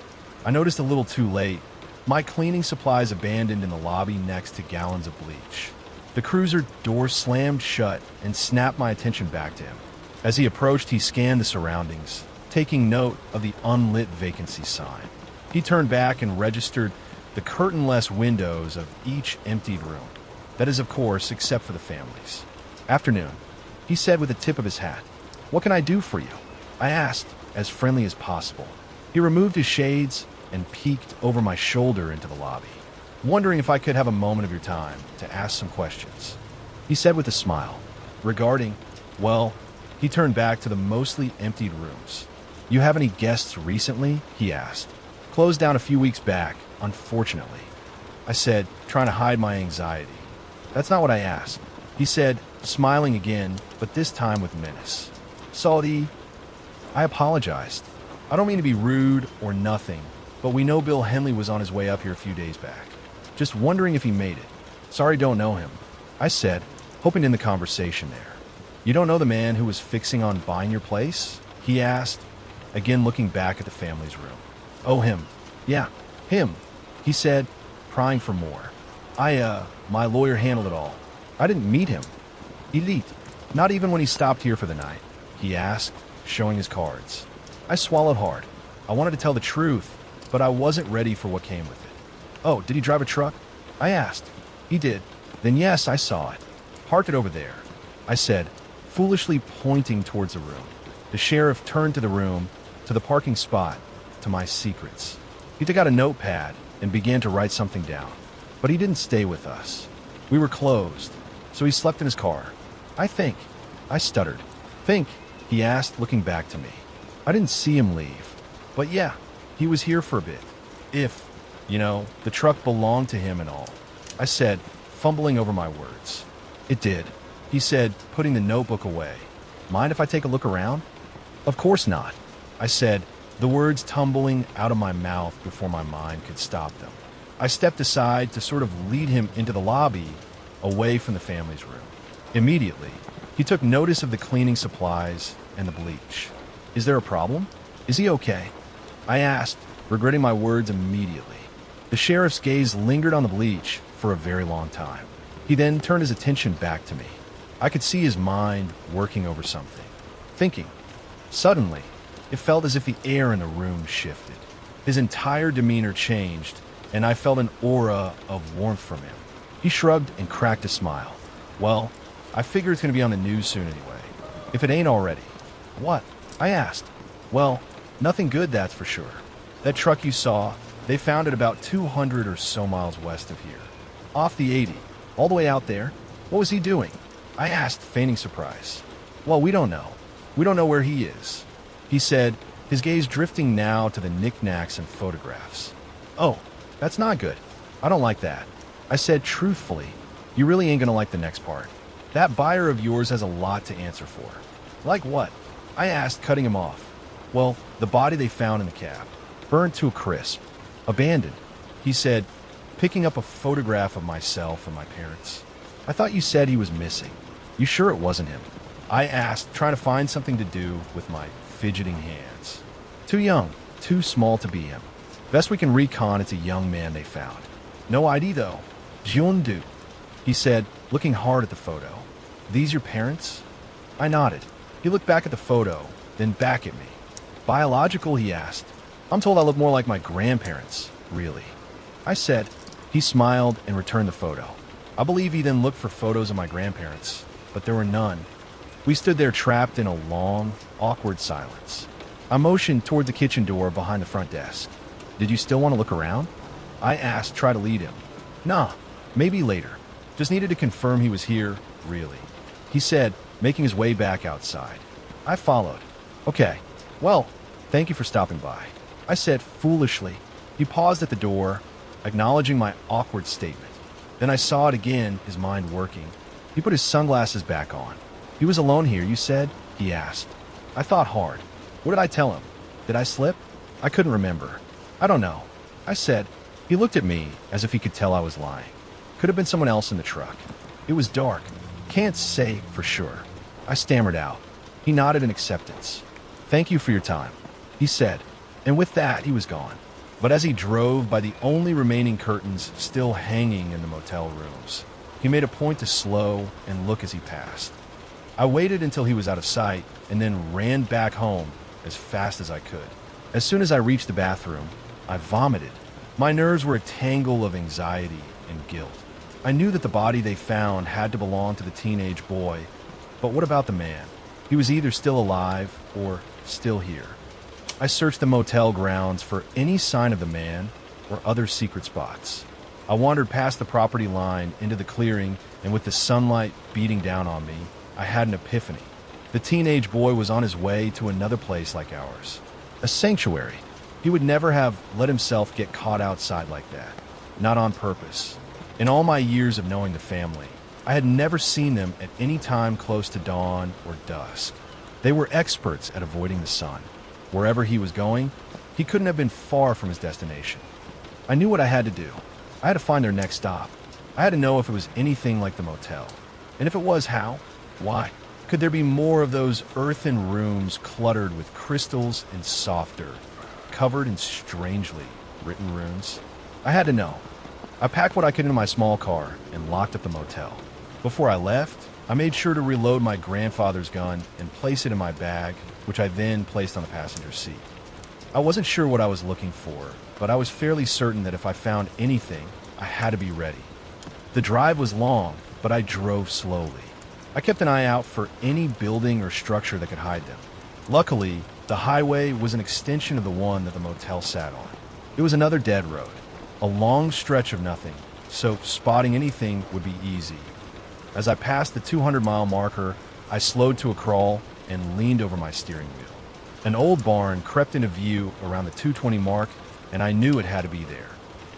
I noticed a little too late, my cleaning supplies abandoned in the lobby next to gallons of bleach. The cruiser door slammed shut and snapped my attention back to him. As he approached, he scanned the surroundings, taking note of the unlit vacancy sign. He turned back and registered the curtain-less windows of each emptied room. That is, of course, except for the families. Afternoon, he said with the tip of his hat. What can I do for you? I asked, as friendly as possible. He removed his shades and peeked over my shoulder into the lobby, wondering if I could have a moment of your time to ask some questions. He said with a smile, regarding, well, he turned back to the mostly emptied rooms. You have any guests recently? He asked. Closed down a few weeks back, unfortunately. I said, trying to hide my anxiety. That's not what I asked. He said, smiling again, but this time with menace. Salty. I apologized. I don't mean to be rude or nothing, but we know Bill Henley was on his way up here a few days back. Just wondering if he made it. Sorry, don't know him. I said, hoping to end the conversation there. You don't know the man who was fixing on buying your place? He asked, again looking back at the family's room. Oh, him. Yeah, him. He said, prying for more. My lawyer handled it all. I didn't meet him. Elite. Not even when he stopped here for the night. He asked, showing his cards. I swallowed hard. I wanted to tell the truth, but I wasn't ready for what came with it. Oh, did he drive a truck? I asked. He did. Then yes, I saw it. Parked it over there. I said, foolishly pointing towards the room. The sheriff turned to the room, to the parking spot, to my secrets. He took out a notepad and began to write something down. But he didn't stay with us. We were closed, so he slept in his car. I think. I stuttered. Think, he asked, looking back to me. I didn't see him leave. But yeah, he was here for a bit. If, the truck belonged to him and all. I said, fumbling over my words. It did. He said, putting the notebook away. Mind if I take a look around? Of course not. I said, the words tumbling out of my mouth before my mind could stop them. I stepped aside to sort of lead him into the lobby, away from the family's room. Immediately, he took notice of the cleaning supplies and the bleach. Is there a problem? Is he okay? I asked, regretting my words immediately. The sheriff's gaze lingered on the bleach for a very long time. He then turned his attention back to me. I could see his mind working over something, thinking. Suddenly, it felt as if the air in the room shifted. His entire demeanor changed, and I felt an aura of warmth from him. He shrugged and cracked a smile. Well, I figure it's going to be on the news soon anyway, if it ain't already. What? I asked. Well, nothing good, that's for sure. That truck you saw, they found it about 200 or so miles west of here. Off the 80, all the way out there. What was he doing? I asked, feigning surprise. Well, we don't know. We don't know where he is. He said, his gaze drifting now to the knickknacks and photographs. Oh, that's not good. I don't like that. I said truthfully, you really ain't gonna like the next part. That buyer of yours has a lot to answer for. Like what? I asked, cutting him off. Well, the body they found in the cab, burned to a crisp, abandoned. He said, picking up a photograph of myself and my parents. I thought you said he was missing. You sure it wasn't him? I asked, trying to find something to do with my fidgeting hands. Too young, too small to be him. Best we can recon, it's a young man they found. No ID though. 𝐁𝐞𝐞𝐧, he said, looking hard at the photo. These your parents? I nodded. He looked back at the photo, then back at me. Biological, he asked. I'm told I look more like my grandparents, really. I said. He smiled and returned the photo. I believe he then looked for photos of my grandparents, but there were none. We stood there trapped in a long, awkward silence. I motioned toward the kitchen door behind the front desk. Did you still want to look around? I asked, try to lead him. Nah, maybe later. Just needed to confirm he was here, really. He said, making his way back outside. I followed. Okay, well, thank you for stopping by. I said foolishly. He paused at the door, acknowledging my awkward statement. Then I saw it again, his mind working. He put his sunglasses back on. He was alone here, you said? He asked. I thought hard. What did I tell him? Did I slip? I couldn't remember. I don't know. I said. He looked at me as if he could tell I was lying. Could have been someone else in the truck. It was dark. Can't say for sure. I stammered out. He nodded in acceptance. Thank you for your time, he said. And with that, he was gone. But as he drove by the only remaining curtains still hanging in the motel rooms, he made a point to slow and look as he passed. I waited until he was out of sight and then ran back home as fast as I could. As soon as I reached the bathroom, I vomited. My nerves were a tangle of anxiety and guilt. I knew that the body they found had to belong to the teenage boy, but what about the man? He was either still alive or still here. I searched the motel grounds for any sign of the man or other secret spots. I wandered past the property line into the clearing, and with the sunlight beating down on me, I had an epiphany. The teenage boy was on his way to another place like ours. A sanctuary. He would never have let himself get caught outside like that. Not on purpose. In all my years of knowing the family, I had never seen them at any time close to dawn or dusk. They were experts at avoiding the sun. Wherever he was going, he couldn't have been far from his destination. I knew what I had to do. I had to find their next stop. I had to know if it was anything like the motel. And if it was, how? Why? Could there be more of those earthen rooms cluttered with crystals and softer, covered in strangely written runes? I had to know. I packed what I could into my small car and locked up the motel. Before I left, I made sure to reload my grandfather's gun and place it in my bag, which I then placed on the passenger seat. I wasn't sure what I was looking for, but I was fairly certain that if I found anything, I had to be ready. The drive was long, but I drove slowly. I kept an eye out for any building or structure that could hide them. Luckily, the highway was an extension of the one that the motel sat on. It was another dead road, a long stretch of nothing, so spotting anything would be easy. As I passed the 200-mile marker, I slowed to a crawl and leaned over my steering wheel. An old barn crept into view around the 220 mark, and I knew it had to be there.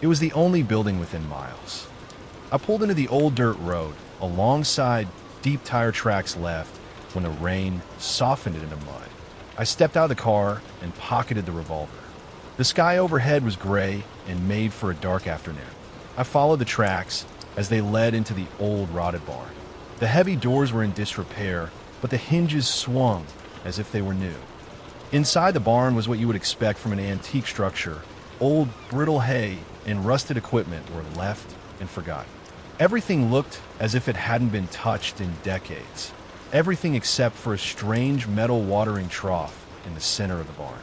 It was the only building within miles. I pulled into the old dirt road, alongside deep tire tracks left when the rain softened it into mud. I stepped out of the car and pocketed the revolver. The sky overhead was gray and made for a dark afternoon. I followed the tracks as they led into the old rotted barn. The heavy doors were in disrepair, but the hinges swung as if they were new. Inside the barn was what you would expect from an antique structure. Old, brittle hay and rusted equipment were left and forgotten. Everything looked as if it hadn't been touched in decades. Everything except for a strange metal watering trough in the center of the barn.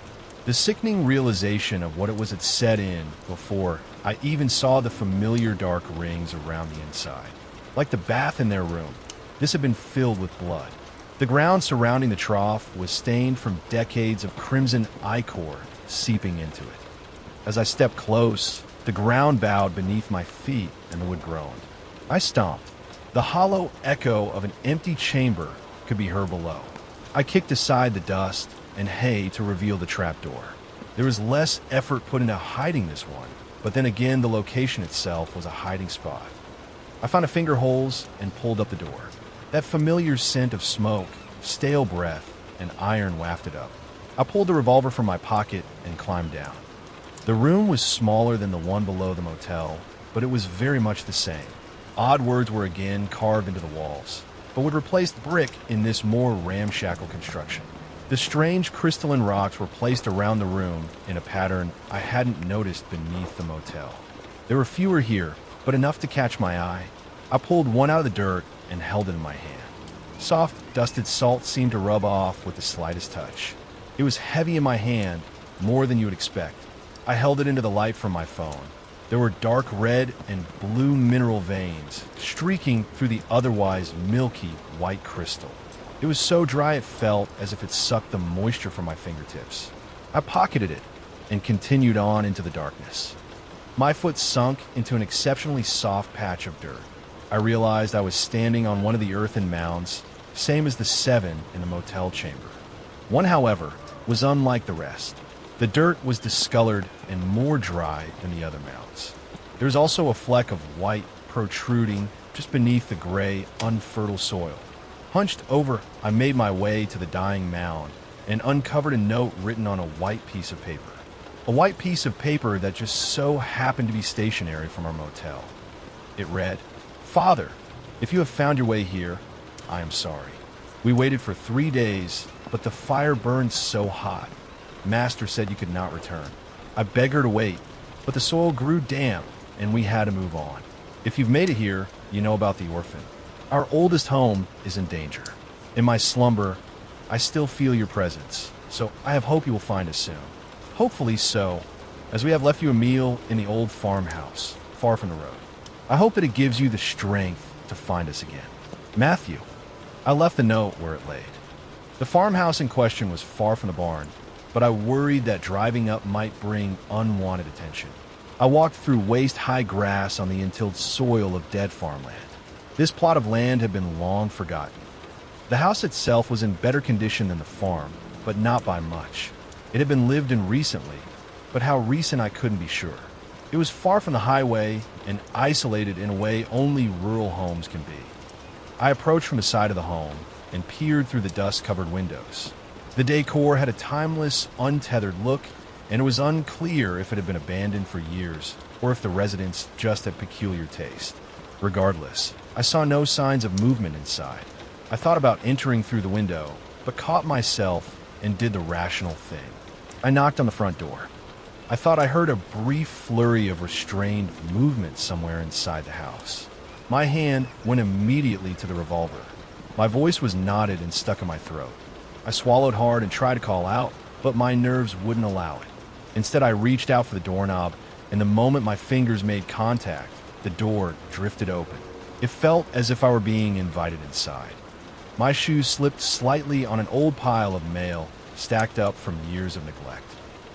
The sickening realization of what it was had set in before I even saw the familiar dark rings around the inside. Like the bath in their room, this had been filled with blood. The ground surrounding the trough was stained from decades of crimson ichor seeping into it. As I stepped close, the ground bowed beneath my feet and the wood groaned. I stomped. The hollow echo of an empty chamber could be heard below. I kicked aside the dust and hay to reveal the trapdoor. There was less effort put into hiding this one, but then again the location itself was a hiding spot. I found a finger holes and pulled up the door. That familiar scent of smoke, stale breath, and iron wafted up. I pulled the revolver from my pocket and climbed down. The room was smaller than the one below the motel, but it was very much the same. Odd words were again carved into the walls, but would replace brick in this more ramshackle construction. The strange crystalline rocks were placed around the room in a pattern I hadn't noticed beneath the motel. There were fewer here, but enough to catch my eye. I pulled one out of the dirt and held it in my hand. Soft, dusted salt seemed to rub off with the slightest touch. It was heavy in my hand, more than you would expect. I held it into the light from my phone. There were dark red and blue mineral veins streaking through the otherwise milky white crystal. It was so dry it felt as if it sucked the moisture from my fingertips. I pocketed it and continued on into the darkness. My foot sunk into an exceptionally soft patch of dirt. I realized I was standing on one of the earthen mounds, same as the 7 in the motel chamber. One, however, was unlike the rest. The dirt was discolored and more dry than the other mounds. There was also a fleck of white protruding just beneath the gray, unfertile soil. Hunched over, I made my way to the dying mound and uncovered a note written on a white piece of paper. A white piece of paper that just so happened to be stationary from our motel. It read, "Father, if you have found your way here, I am sorry. We waited for 3 days, but the fire burned so hot. Master said you could not return. I begged her to wait, but the soil grew damp and we had to move on. If you've made it here, you know about the orphan. Our oldest home is in danger. In my slumber, I still feel your presence, so I have hope you will find us soon. Hopefully so, as we have left you a meal in the old farmhouse, far from the road. I hope that it gives you the strength to find us again. Matthew." I left the note where it laid. The farmhouse in question was far from the barn, but I worried that driving up might bring unwanted attention. I walked through waist-high grass on the untilled soil of dead farmland. This plot of land had been long forgotten. The house itself was in better condition than the farm, but not by much. It had been lived in recently, but how recent I couldn't be sure. It was far from the highway and isolated in a way only rural homes can be. I approached from the side of the home and peered through the dust-covered windows. The decor had a timeless, untethered look, and it was unclear if it had been abandoned for years or if the residents just had peculiar taste. Regardless, I saw no signs of movement inside. I thought about entering through the window, but caught myself and did the rational thing. I knocked on the front door. I thought I heard a brief flurry of restrained movement somewhere inside the house. My hand went immediately to the revolver. My voice was knotted and stuck in my throat. I swallowed hard and tried to call out, but my nerves wouldn't allow it. Instead, I reached out for the doorknob, and the moment my fingers made contact, the door drifted open. It felt as if I were being invited inside. My shoes slipped slightly on an old pile of mail stacked up from years of neglect.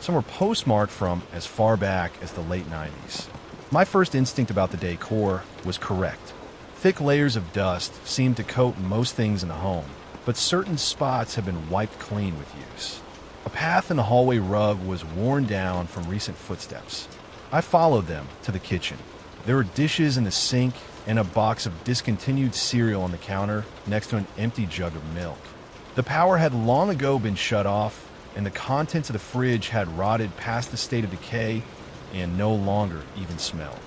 Some were postmarked from as far back as the late 90s. My first instinct about the decor was correct. Thick layers of dust seemed to coat most things in the home, but certain spots had been wiped clean with use. A path in the hallway rug was worn down from recent footsteps. I followed them to the kitchen. There were dishes in the sink and a box of discontinued cereal on the counter next to an empty jug of milk. The power had long ago been shut off, and the contents of the fridge had rotted past the state of decay and no longer even smelled.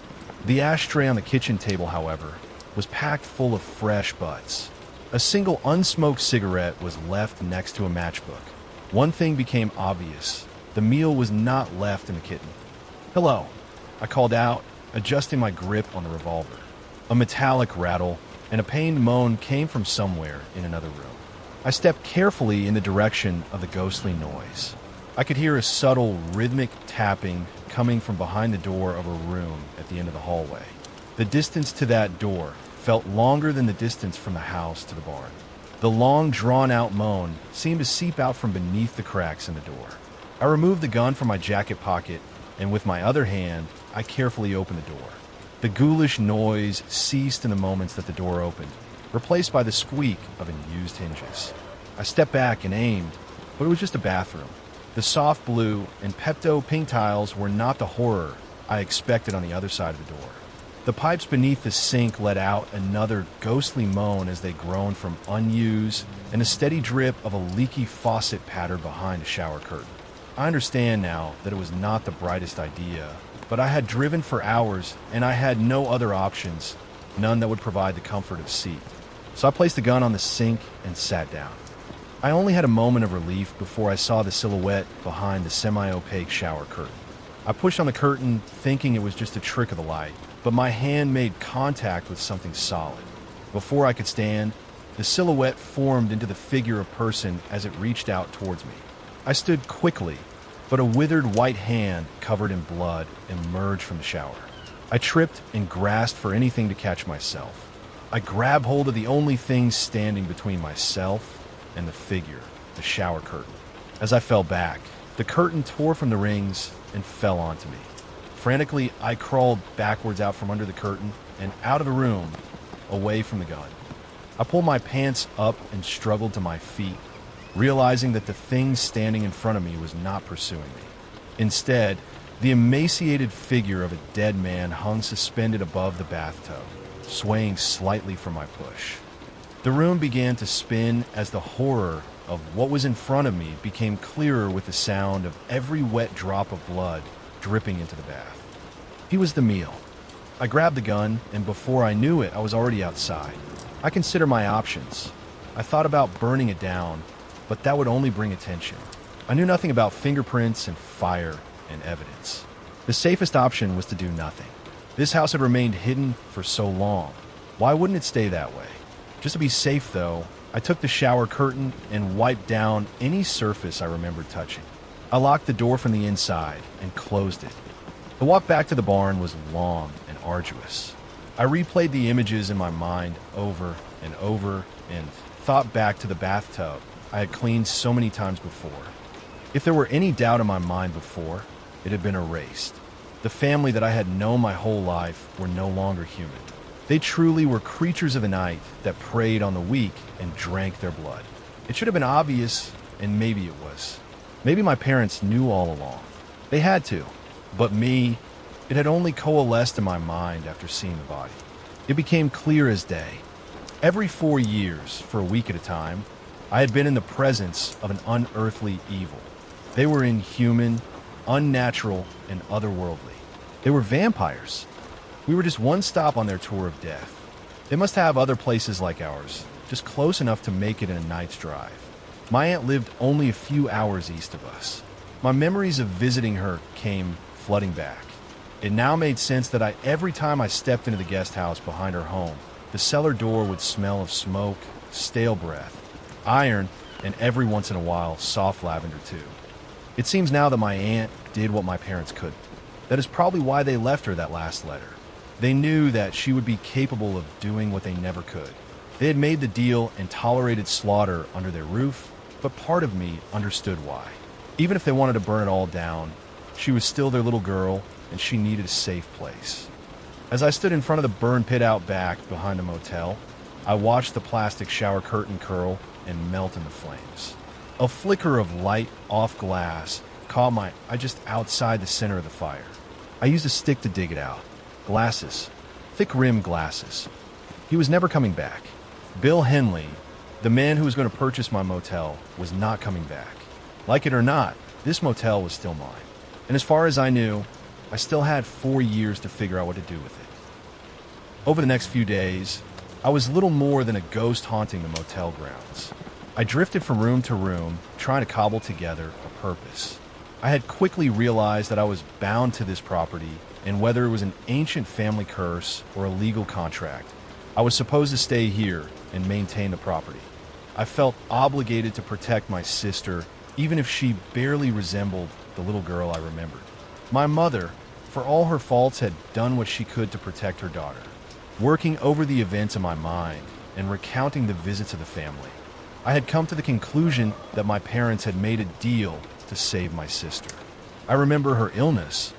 The ashtray on the kitchen table, however, was packed full of fresh butts. A single unsmoked cigarette was left next to a matchbook. One thing became obvious. The meal was not left in the kitchen. "Hello," I called out, adjusting my grip on the revolver. A metallic rattle and a pained moan came from somewhere in another room. I stepped carefully in the direction of the ghostly noise. I could hear a subtle, rhythmic tapping coming from behind the door of a room at the end of the hallway. The distance to that door felt longer than the distance from the house to the barn. The long, drawn-out moan seemed to seep out from beneath the cracks in the door. I removed the gun from my jacket pocket, and with my other hand, I carefully opened the door. The ghoulish noise ceased in the moments that the door opened, replaced by the squeak of unused hinges. I stepped back and aimed, but it was just a bathroom. The soft blue and Pepto pink tiles were not the horror I expected on the other side of the door. The pipes beneath the sink let out another ghostly moan as they groaned from unused and a steady drip of a leaky faucet pattered behind a shower curtain. I understand now that it was not the brightest idea, but I had driven for hours and I had no other options, none that would provide the comfort of a seat. So I placed the gun on the sink and sat down. I only had a moment of relief before I saw the silhouette behind the semi-opaque shower curtain. I pushed on the curtain thinking it was just a trick of the light, but my hand made contact with something solid. Before I could stand, the silhouette formed into the figure of a person as it reached out towards me. I stood quickly, but a withered white hand covered in blood emerged from the shower. I tripped and grasped for anything to catch myself. I grabbed hold of the only thing standing between myself and the figure, the shower curtain. As I fell back, the curtain tore from the rings and fell onto me. Frantically, I crawled backwards out from under the curtain and out of the room, away from the gun. I pulled my pants up and struggled to my feet, realizing that the thing standing in front of me was not pursuing me. Instead, the emaciated figure of a dead man hung suspended above the bathtub, swaying slightly from my push. The room began to spin as the horror of what was in front of me became clearer with the sound of every wet drop of blood dripping into the bath. He was the meal. I grabbed the gun, and before I knew it, I was already outside. I considered my options. I thought about burning it down, but that would only bring attention. I knew nothing about fingerprints and fire and evidence. The safest option was to do nothing. This house had remained hidden for so long. Why wouldn't it stay that way? Just to be safe, though, I took the shower curtain and wiped down any surface I remembered touching. I locked the door from the inside and closed it. The walk back to the barn was long and arduous. I replayed the images in my mind over and over and thought back to the bathtub I had cleaned so many times before. If there were any doubt in my mind before, it had been erased. The family that I had known my whole life were no longer human. They truly were creatures of the night that preyed on the weak and drank their blood. It should have been obvious, and maybe it was. Maybe my parents knew all along. They had to. But me, it had only coalesced in my mind after seeing the body. It became clear as day. Every 4 years, for a week at a time, I had been in the presence of an unearthly evil. They were inhuman, unnatural, and otherworldly. They were vampires. We were just one stop on their tour of death. They must have other places like ours, just close enough to make it in a night's drive. My aunt lived only a few hours east of us. My memories of visiting her came flooding back. It now made sense that every time I stepped into the guest house behind her home, the cellar door would smell of smoke, stale breath, iron, and every once in a while, soft lavender too. It seems now that my aunt did what my parents couldn't. That is probably why they left her that last letter. They knew that she would be capable of doing what they never could. They had made the deal and tolerated slaughter under their roof, but part of me understood why. Even if they wanted to burn it all down, she was still their little girl, and she needed a safe place. As I stood in front of the burn pit out back behind the motel, I watched the plastic shower curtain curl and melt in the flames. A flicker of light off glass caught my eye just outside the center of the fire. I used a stick to dig it out. Glasses. Thick-rimmed glasses. He was never coming back. Bill Henley, the man who was going to purchase my motel, was not coming back. Like it or not, this motel was still mine. And as far as I knew, I still had 4 years to figure out what to do with it. Over the next few days, I was little more than a ghost haunting the motel grounds. I drifted from room to room, trying to cobble together a purpose. I had quickly realized that I was bound to this property, and whether it was an ancient family curse or a legal contract, I was supposed to stay here and maintain the property. I felt obligated to protect my sister, even if she barely resembled the little girl I remembered. My mother, for all her faults, had done what she could to protect her daughter, working over the events in my mind and recounting the visits of the family. I had come to the conclusion that my parents had made a deal to save my sister. I remember her illness.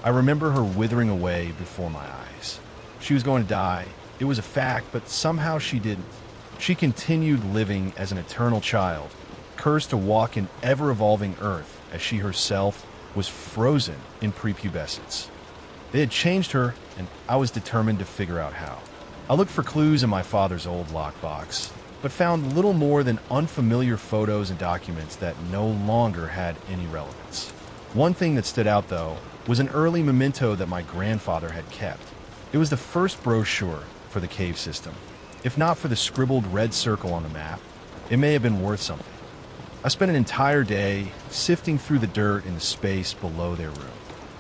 I remember her withering away before my eyes. She was going to die. It was a fact, but somehow she didn't. She continued living as an eternal child, cursed to walk in ever-evolving earth as she herself was frozen in prepubescence. They had changed her, and I was determined to figure out how. I looked for clues in my father's old lockbox, but found little more than unfamiliar photos and documents that no longer had any relevance. One thing that stood out, though, was an early memento that my grandfather had kept. It was the first brochure for the cave system. If not for the scribbled red circle on the map, it may have been worth something. I spent an entire day sifting through the dirt in the space below their room.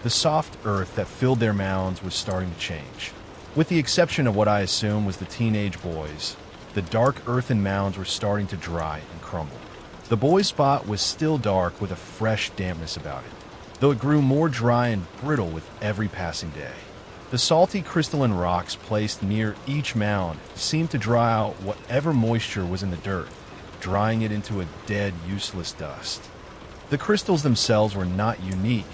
The soft earth that filled their mounds was starting to change. With the exception of what I assume was the teenage boys, the dark earthen mounds were starting to dry and crumble. The boys' spot was still dark with a fresh dampness about it, though it grew more dry and brittle with every passing day. The salty crystalline rocks placed near each mound seemed to dry out whatever moisture was in the dirt, drying it into a dead, useless dust. The crystals themselves were not unique,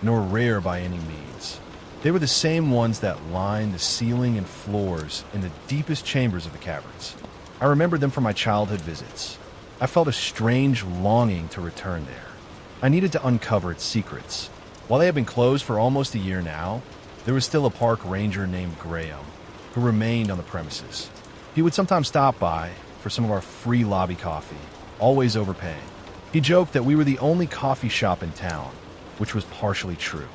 nor rare by any means. They were the same ones that lined the ceiling and floors in the deepest chambers of the caverns. I remembered them from my childhood visits. I felt a strange longing to return there. I needed to uncover its secrets. While they had been closed for almost a year now, there was still a park ranger named Graham, who remained on the premises. He would sometimes stop by for some of our free lobby coffee, always overpaying. He joked that we were the only coffee shop in town, which was partially true.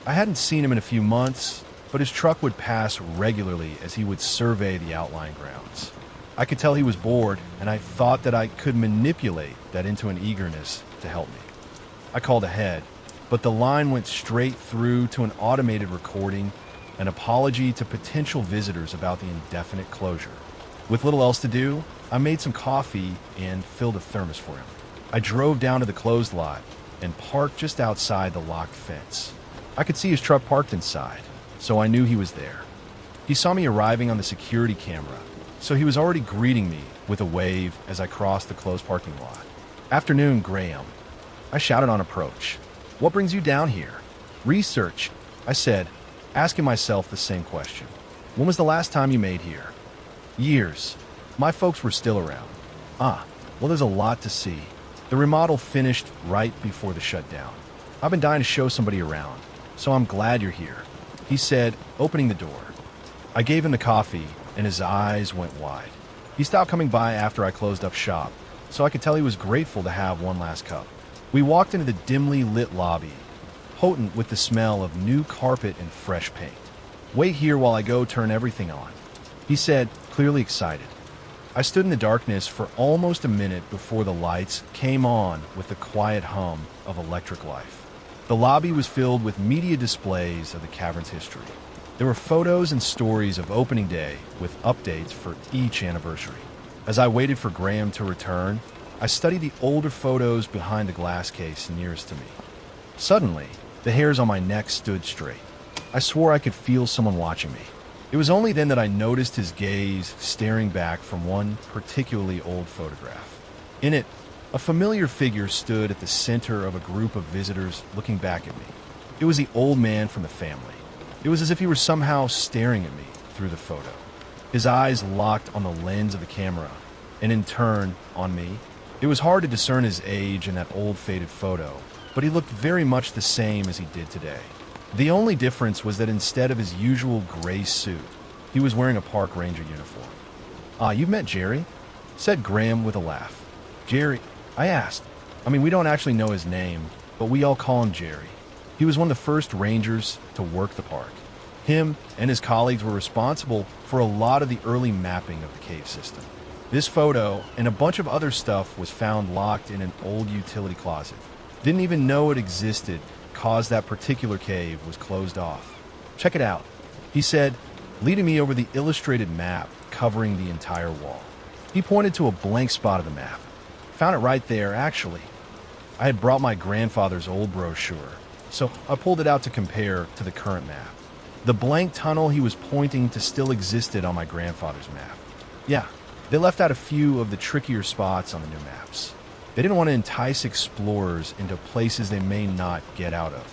I hadn't seen him in a few months, but his truck would pass regularly as he would survey the outlying grounds. I could tell he was bored, and I thought that I could manipulate that into an eagerness to help me. I called ahead, but the line went straight through to an automated recording, an apology to potential visitors about the indefinite closure. With little else to do, I made some coffee and filled a thermos for him. I drove down to the closed lot and parked just outside the locked fence. I could see his truck parked inside, so I knew he was there. He saw me arriving on the security camera, so he was already greeting me with a wave as I crossed the closed parking lot. "Afternoon, Graham," I shouted on approach. "What brings you down here?" "Research," I said, asking myself the same question. "When was the last time you made here?" "Years. My folks were still around." "Ah, well, there's a lot to see. The remodel finished right before the shutdown. I've been dying to show somebody around, so I'm glad you're here," he said, opening the door. I gave him the coffee, and his eyes went wide. He stopped coming by after I closed up shop, so I could tell he was grateful to have one last cup. We walked into the dimly lit lobby, potent with the smell of new carpet and fresh paint. "Wait here while I go turn everything on," he said, clearly excited. I stood in the darkness for almost a minute before the lights came on with the quiet hum of electric life. The lobby was filled with media displays of the cavern's history. There were photos and stories of opening day with updates for each anniversary. As I waited for Graham to return, I studied the older photos behind the glass case nearest to me. Suddenly, the hairs on my neck stood straight. I swore I could feel someone watching me. It was only then that I noticed his gaze staring back from one particularly old photograph. In it, a familiar figure stood at the center of a group of visitors looking back at me. It was the old man from the family. It was as if he were somehow staring at me through the photo. His eyes locked on the lens of the camera, and in turn, on me. It was hard to discern his age in that old faded photo, but he looked very much the same as he did today. The only difference was that instead of his usual gray suit, he was wearing a park ranger uniform. "Ah, you've met Jerry?" said Graham with a laugh. "Jerry?" I asked. We don't actually know his name, but we all call him Jerry. He was one of the first rangers to work the park. Him and his colleagues were responsible for a lot of the early mapping of the cave system. This photo and a bunch of other stuff was found locked in an old utility closet. Didn't even know it existed, cause that particular cave was closed off. "Check it out," he said, leading me over the illustrated map covering the entire wall. He pointed to a blank spot of the map. "Found it right there, actually." I had brought my grandfather's old brochure, so I pulled it out to compare to the current map. The blank tunnel he was pointing to still existed on my grandfather's map. Yeah, they left out a few of the trickier spots on the new maps. They didn't want to entice explorers into places they may not get out of.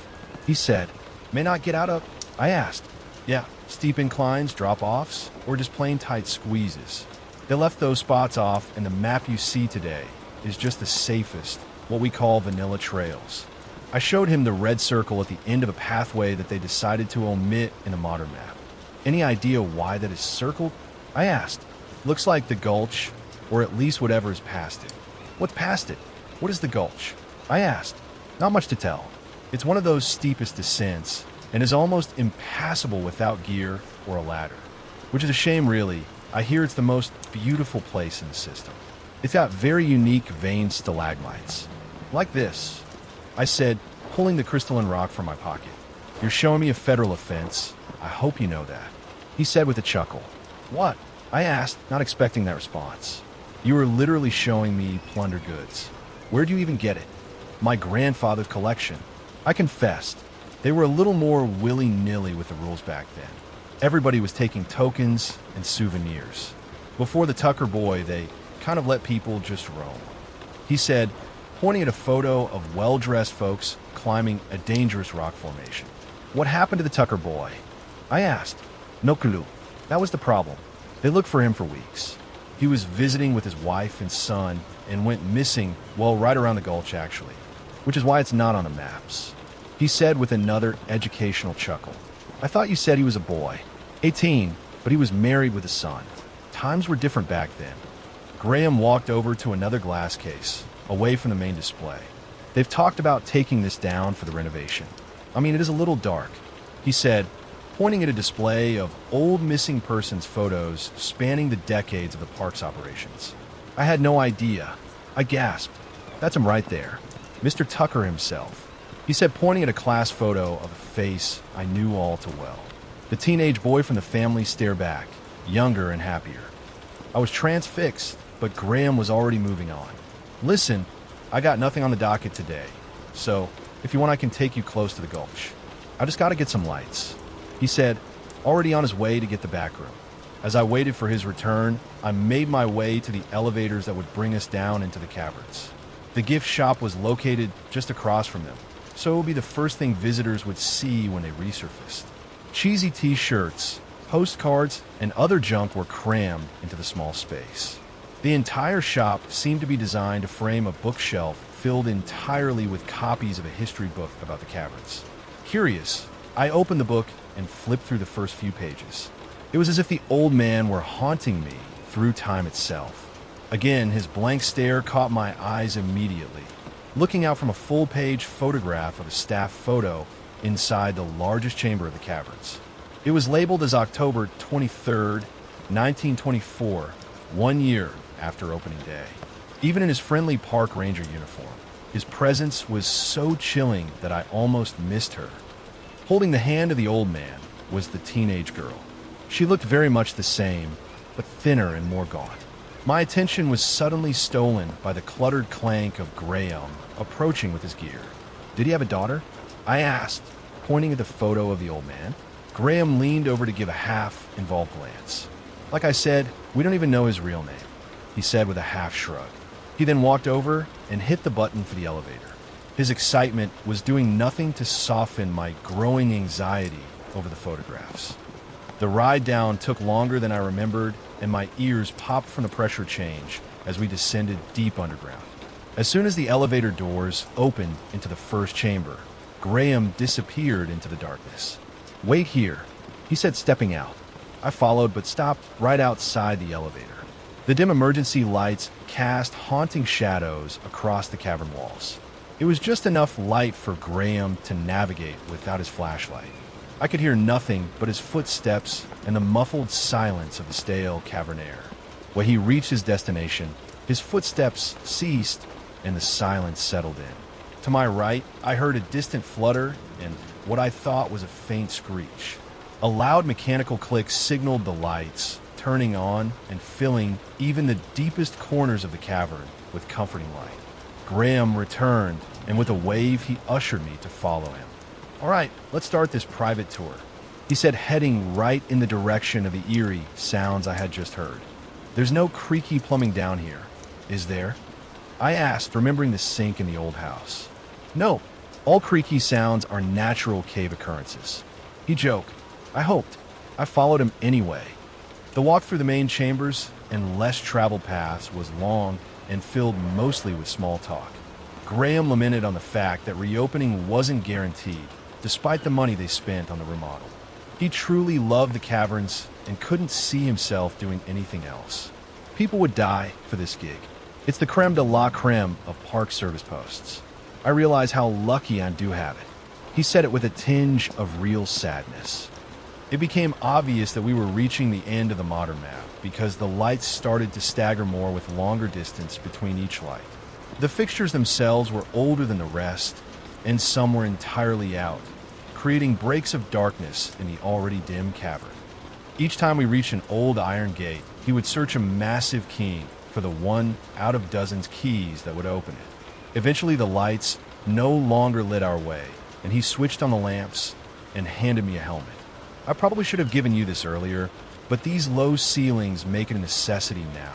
He said, "May not get out of?" I asked. "Yeah, steep inclines, drop-offs, or just plain tight squeezes. They left those spots off, and the map you see today is just the safest, what we call vanilla trails." I showed him the red circle at the end of a pathway that they decided to omit in a modern map. "Any idea why that is circled?" I asked. "Looks like the gulch, or at least whatever is past it." "What's past it? What is the gulch?" I asked. "Not much to tell. It's one of those steepest descents and is almost impassable without gear or a ladder, which is a shame really. I hear it's the most beautiful place in the system. It's got very unique veined stalagmites. Like this, I said, pulling the crystalline rock from my pocket. You're showing me a federal offense. I hope you know that. He said with a chuckle. What? I asked, not expecting that response. You were literally showing me plundered goods. Where'd you even get it? My grandfather's collection. I confessed. They were a little more willy-nilly with the rules back then. Everybody was taking tokens and souvenirs. Before the Tucker boy, they kind of let people just roam. He said, pointing at a photo of well-dressed folks climbing a dangerous rock formation. What happened to the Tucker boy? I asked. No clue. That was the problem. They looked for him for weeks. He was visiting with his wife and son and went missing, well, right around the gulch actually, which is why it's not on the maps. He said with another educational chuckle. I thought you said he was a boy. 18, but he was married with a son. Times were different back then. Graham walked over to another glass case, away from the main display. They've talked about taking this down for the renovation. I mean, it is a little dark. He said, pointing at a display of old missing persons photos spanning the decades of the park's operations. I had no idea. I gasped. That's him right there. Mr. Tucker himself. He said, pointing at a class photo of a face I knew all too well. The teenage boy from the family stared back, younger and happier. I was transfixed, but Graham was already moving on. Listen, I got nothing on the docket today, so if you want I can take you close to the gulch. I just got to get some lights. He said, already on his way to get the back room. As I waited for his return, I made my way to the elevators that would bring us down into the caverns. The gift shop was located just across from them, so it would be the first thing visitors would see when they resurfaced. Cheesy t-shirts, postcards, and other junk were crammed into the small space. The entire shop seemed to be designed to frame a bookshelf filled entirely with copies of a history book about the caverns. Curious, I opened the book and flipped through the first few pages. It was as if the old man were haunting me through time itself. Again, his blank stare caught my eyes immediately. Looking out from a full-page photograph of a staff photo inside the largest chamber of the caverns. It was labeled as October 23rd, 1924, 1 year after opening day. Even in his friendly park ranger uniform, his presence was so chilling that I almost missed her. Holding the hand of the old man was the teenage girl. She looked very much the same, but thinner and more gaunt. My attention was suddenly stolen by the cluttered clank of Graham approaching with his gear. Did he have a daughter? I asked, pointing at the photo of the old man. Graham leaned over to give a half-involved glance. Like I said, we don't even know his real name, he said with a half shrug. He then walked over and hit the button for the elevator. His excitement was doing nothing to soften my growing anxiety over the photographs. The ride down took longer than I remembered, and my ears popped from the pressure change as we descended deep underground. As soon as the elevator doors opened into the first chamber, Graham disappeared into the darkness. Wait here, he said, stepping out. I followed but stopped right outside the elevator. The dim emergency lights cast haunting shadows across the cavern walls. It was just enough light for Graham to navigate without his flashlight. I could hear nothing but his footsteps and the muffled silence of the stale cavern air. When he reached his destination, his footsteps ceased and the silence settled in. To my right, I heard a distant flutter and what I thought was a faint screech. A loud mechanical click signaled the lights, turning on and filling even the deepest corners of the cavern with comforting light. Graham returned, and with a wave, he ushered me to follow him. All right, let's start this private tour, he said, heading right in the direction of the eerie sounds I had just heard. There's no creaky plumbing down here, is there? I asked, remembering the sink in the old house. No, all creaky sounds are natural cave occurrences. He joked. I hoped. I followed him anyway. The walk through the main chambers and less traveled paths was long and filled mostly with small talk. Graham lamented on the fact that reopening wasn't guaranteed, despite the money they spent on the remodel. He truly loved the caverns and couldn't see himself doing anything else. People would die for this gig. It's the creme de la creme of park service posts. I realize how lucky I do have it. He said it with a tinge of real sadness. It became obvious that we were reaching the end of the modern map because the lights started to stagger more with longer distance between each light. The fixtures themselves were older than the rest, and some were entirely out, creating breaks of darkness in the already dim cavern. Each time we reached an old iron gate, he would search a massive key for the one out of dozens keys that would open it. Eventually the lights no longer lit our way, and he switched on the lamps and handed me a helmet. I probably should have given you this earlier, but these low ceilings make it a necessity now,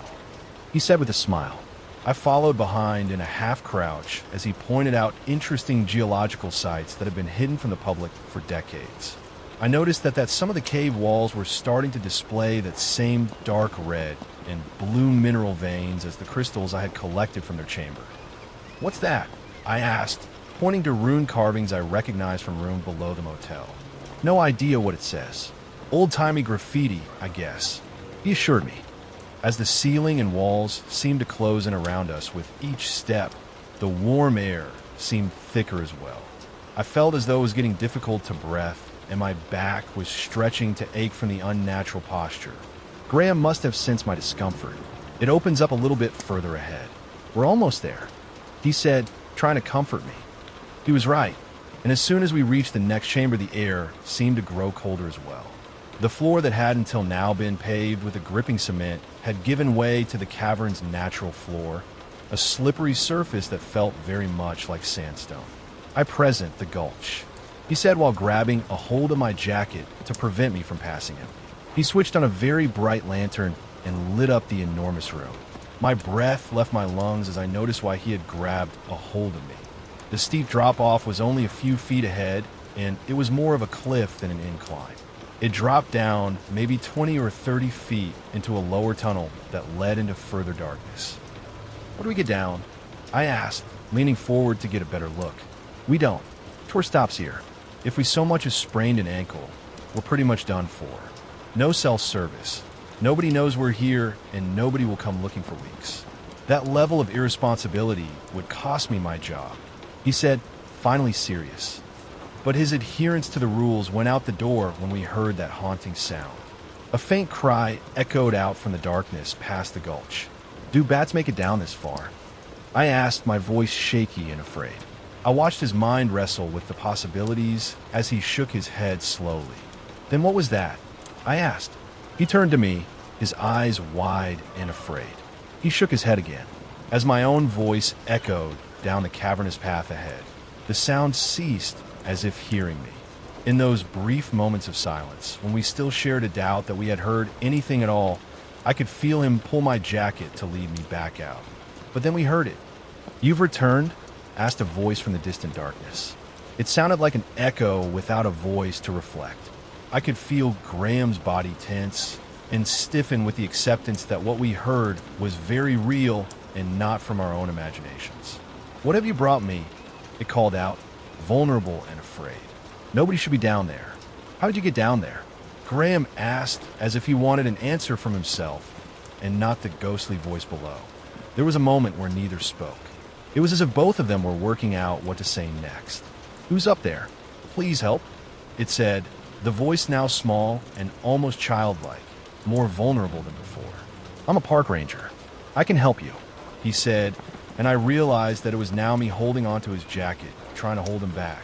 he said with a smile. I followed behind in a half-crouch as he pointed out interesting geological sites that have been hidden from the public for decades. I noticed that some of the cave walls were starting to display that same dark red and blue mineral veins as the crystals I had collected from their chamber. "What's that?" I asked, pointing to rune carvings I recognized from a room below the motel. "No idea what it says. Old-timey graffiti, I guess," he assured me. As the ceiling and walls seemed to close in around us with each step, the warm air seemed thicker as well. I felt as though it was getting difficult to breathe, and my back was stretching to ache from the unnatural posture. Graham must have sensed my discomfort. "It opens up a little bit further ahead. We're almost there," he said, trying to comfort me. He was right, and as soon as we reached the next chamber, the air seemed to grow colder as well. The floor that had until now been paved with a gripping cement had given way to the cavern's natural floor, a slippery surface that felt very much like sandstone. "I present the gulch," he said while grabbing a hold of my jacket to prevent me from passing him. He switched on a very bright lantern and lit up the enormous room. My breath left my lungs as I noticed why he had grabbed a hold of me. The steep drop-off was only a few feet ahead, and it was more of a cliff than an incline. It dropped down maybe 20 or 30 feet into a lower tunnel that led into further darkness. "Where do we get down?" I asked, leaning forward to get a better look. "We don't. Tour stops here. If we so much as sprained an ankle, we're pretty much done for. No self-service. Nobody knows we're here, and nobody will come looking for weeks. That level of irresponsibility would cost me my job," he said, finally serious. But his adherence to the rules went out the door when we heard that haunting sound. A faint cry echoed out from the darkness past the gulch. "Do bats make it down this far?" I asked, my voice shaky and afraid. I watched his mind wrestle with the possibilities as he shook his head slowly. "Then what was that?" I asked. He turned to me, his eyes wide and afraid. He shook his head again, as my own voice echoed down the cavernous path ahead. The sound ceased as if hearing me. In those brief moments of silence, when we still shared a doubt that we had heard anything at all, I could feel him pull my jacket to lead me back out. But then we heard it. "You've returned?" asked a voice from the distant darkness. It sounded like an echo without a voice to reflect. I could feel Graham's body tense and stiffen with the acceptance that what we heard was very real and not from our own imaginations. "What have you brought me?" it called out, vulnerable and afraid. "Nobody should be down there." "How did you get down there?" Graham asked as if he wanted an answer from himself and not the ghostly voice below. There was a moment where neither spoke. It was as if both of them were working out what to say next. "Who's up there? Please help," it said, the voice now small and almost childlike, more vulnerable than before. "I'm a park ranger. I can help you," he said, and I realized that it was now me holding onto his jacket, trying to hold him back.